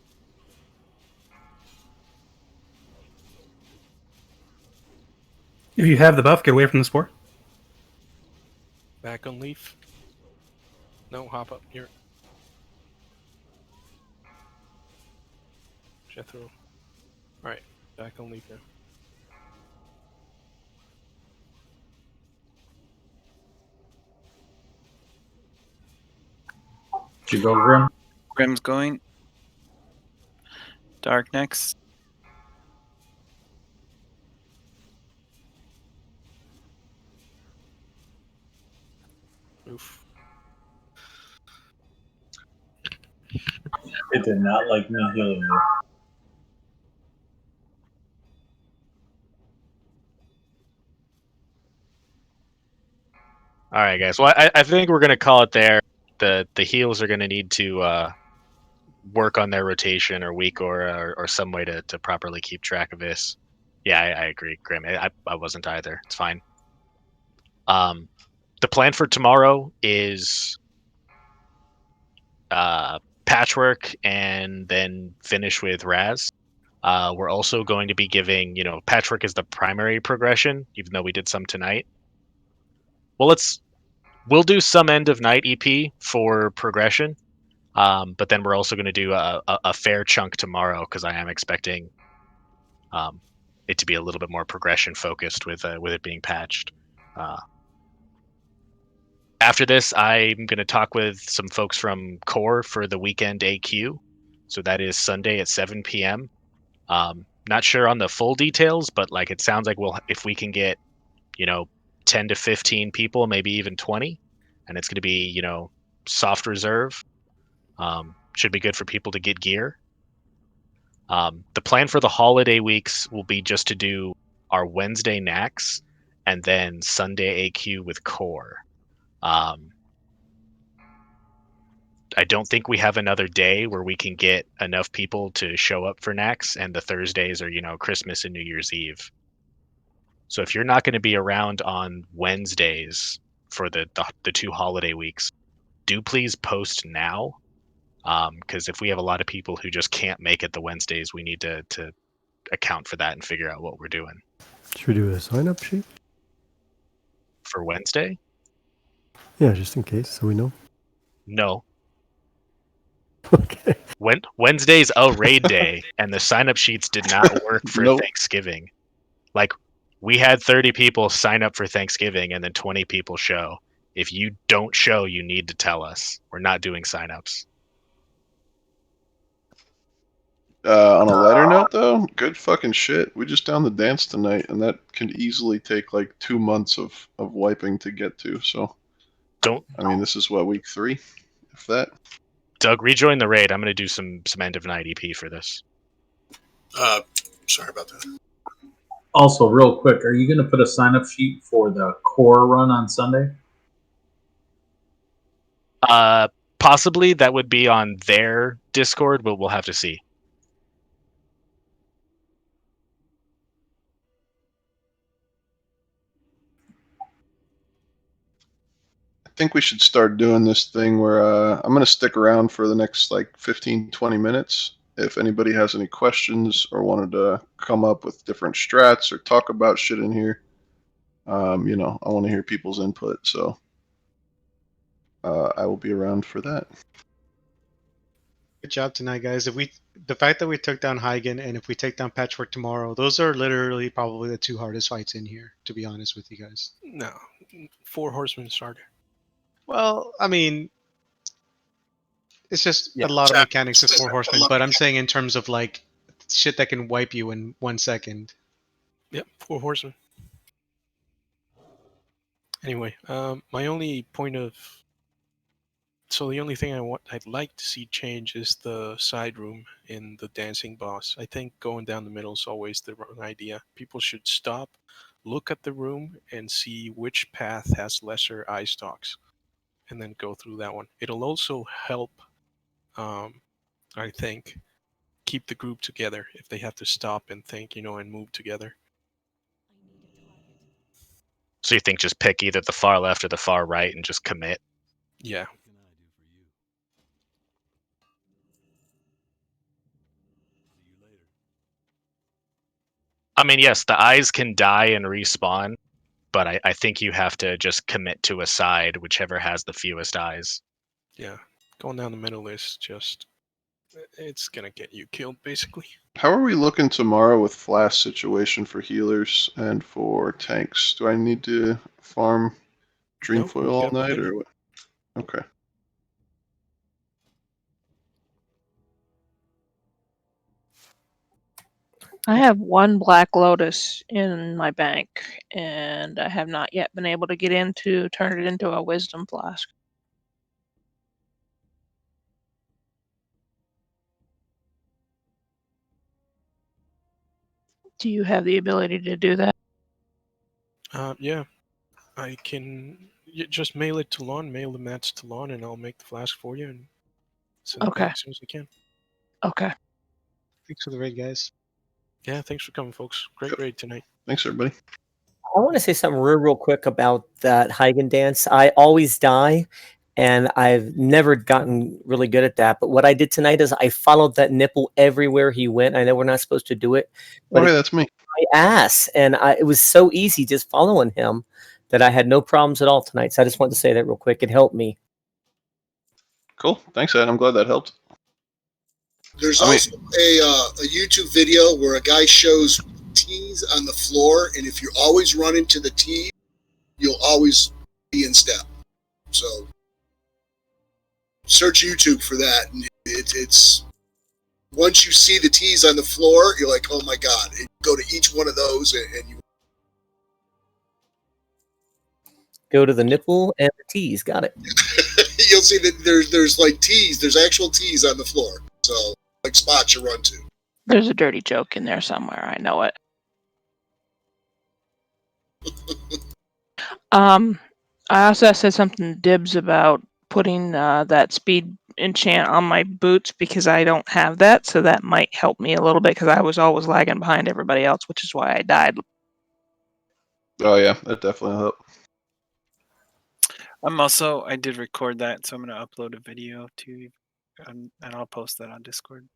If you have the buff, get away from the spore. Back on Leaf. No, hop up here. Jethro. Alright, back on Leaf now. Did you go, Grim? Grim's going. Dark next. Oof. It did not like me healing you. All right, guys. Well, I think we're gonna call it there. The heals are gonna need to work on their rotation or week or some way to properly keep track of this. Yeah, I agree, Grim. I wasn't either. It's fine. The plan for tomorrow is patchwork and then finish with Raz. We're also going to be giving, patchwork is the primary progression, even though we did some tonight. Well, we'll do some end of night EP for progression, but then we're also going to do a fair chunk tomorrow because I am expecting it to be a little bit more progression focused with it being patched. After this, I'm going to talk with some folks from Core for the weekend AQ. So that is Sunday at 7 p.m. Not sure on the full details, but it sounds like if we can get 10 to 15 people, maybe even 20, and it's going to be soft reserve. Should be good for people to get gear. The plan for the holiday weeks will be just to do our Wednesday Naxx and then Sunday AQ with Core. I don't think we have another day where we can get enough people to show up for Naxx, and the Thursdays are Christmas and New Year's Eve. So if you're not going to be around on Wednesdays for the 2 holiday weeks, do please post now. Because if we have a lot of people who just can't make it the Wednesdays, we need to account for that and figure out what we're doing Should we do a sign-up sheet? for Wednesday. Yeah, just in case, so we know. No. Okay. Wednesday's a raid day, and the sign-up sheets did not work for Nope. Thanksgiving. Like, we had 30 people sign up for Thanksgiving, and then 20 people show. If you don't show, you need to tell us. We're not doing sign-ups. On a lighter note, though, good fucking shit. We just down the dance tonight, and that can easily take like 2 months of wiping to get to. So, I mean, this is what, week 3, if that. Doug, rejoin the raid. I'm going to do some end of night EP for this. Sorry about that. Also, real quick, are you going to put a sign-up sheet for the core run on Sunday? Possibly that would be on their Discord, but we'll have to see. I think we should start doing this thing where I'm going to stick around for the next like 15, 20 minutes. If anybody has any questions or wanted to come up with different strats or talk about shit in here, you know, I want to hear people's input. So I will be around for that. Good job tonight, guys. The fact that we took down Huygen and if we take down Patchwork tomorrow, those are literally probably the 2 hardest fights in here, to be honest with you guys. No, 4 horsemen starter. Well, I mean, it's just Yeah. a lot of mechanics with 4 horsemen, but I'm saying in terms of like shit that can wipe you in 1 second. Yep, 4 horsemen. Anyway, my only point of the only thing I'd like to see change is the side room in the dancing boss. I think going down the middle is always the wrong idea. People should stop, look at the room, and see which path has lesser eye stalks, and then go through that one. It'll also help, I think, keep the group together if they have to stop and think, and move together. So you think just pick either the far left or the far right and just commit? Yeah. I mean, yes, the eyes can die and respawn, but I think you have to just commit to a side, whichever has the fewest eyes. Yeah. Going down the middle is just, it's going to get you killed, basically. How are we looking tomorrow with flash situation for healers and for tanks? Do I need to farm Dreamfoil all night or what? Okay. I have 1 Black Lotus in my bank, and I have not yet been able to get in to turn it into a Wisdom Flask. Do you have the ability to do that? Yeah. I can just mail it to Lon, mail the mats to Lon, and I'll make the flask for you and send it back as soon as I can. Okay. Thanks for the raid, guys. Yeah, thanks for coming, folks. Great raid tonight. Thanks, everybody. I want to say something real quick about that Huygen dance. I always die, and I've never gotten really good at that. But what I did tonight is I followed that nipple everywhere he went. I know we're not supposed to do it, but Okay, that's me. My ass, and it was so easy just following him that I had no problems at all tonight. So I just wanted to say that real quick. It helped me. Cool. Thanks, Ed. I'm glad that helped. There's also a YouTube video where a guy shows tees on the floor, and if you always run into the tee, you'll always be in step. So search YouTube for that, and it's once you see the tees on the floor, you're like, oh my god! And you go to each one of those, and you Go to the nipple and the T's. Got it. you'll see that there's like tees. There's actual tees on the floor. So like spots you run to. There's a dirty joke in there somewhere. I know it. I also said something to Dibs about putting that speed enchant on my boots because I don't have that, so that might help me a little bit because I was always lagging behind everybody else, which is why I died. Oh yeah, that definitely helped. I did record that, so I'm gonna upload a video to and I'll post that on Discord.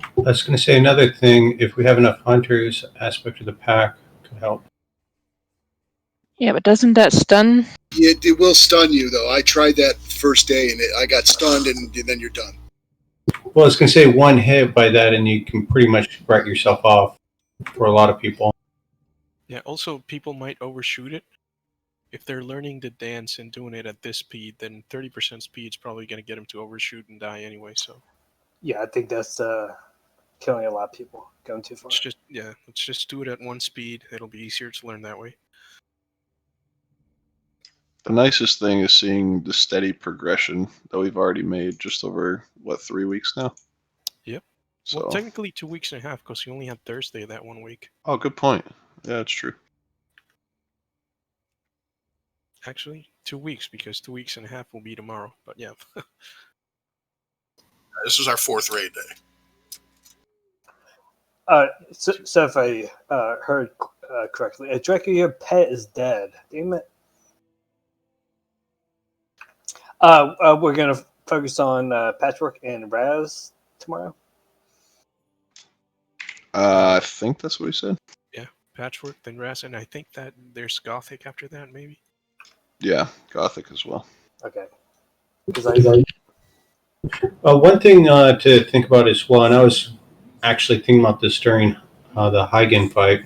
I was going to say another thing. If we have enough hunters, aspect of the pack could help. Yeah, but doesn't that stun? It will stun you though. I tried that first day and I got stunned, and then you're done. Well, I was going to say one hit by that, and you can pretty much write yourself off for a lot of people. Yeah. Also, people might overshoot it. If they're learning the dance and doing it at this speed, then 30% speed is probably going to get them to overshoot and die anyway. So Yeah, I think that's killing a lot of people going too far. let's just do it at one speed. It'll be easier to learn that way. The nicest thing is seeing the steady progression that we've already made just over, 3 weeks now? Yep. So, Well, technically 2.5 weeks because you only had Thursday that 1 week. oh, good point. Yeah, that's true. Actually, 2 weeks because 2.5 weeks will be tomorrow. But yeah. This is our 4th raid day. So if I heard correctly, Draco, your pet is dead. Damn it. We're gonna focus on Patchwork and Raz tomorrow. I think that's what he said. Yeah, Patchwork, then Raz, and I think that there's Gothic after that, maybe. Yeah, Gothic as well. Okay. One thing to think about as well, and I was actually thinking about this during the Huygen fight.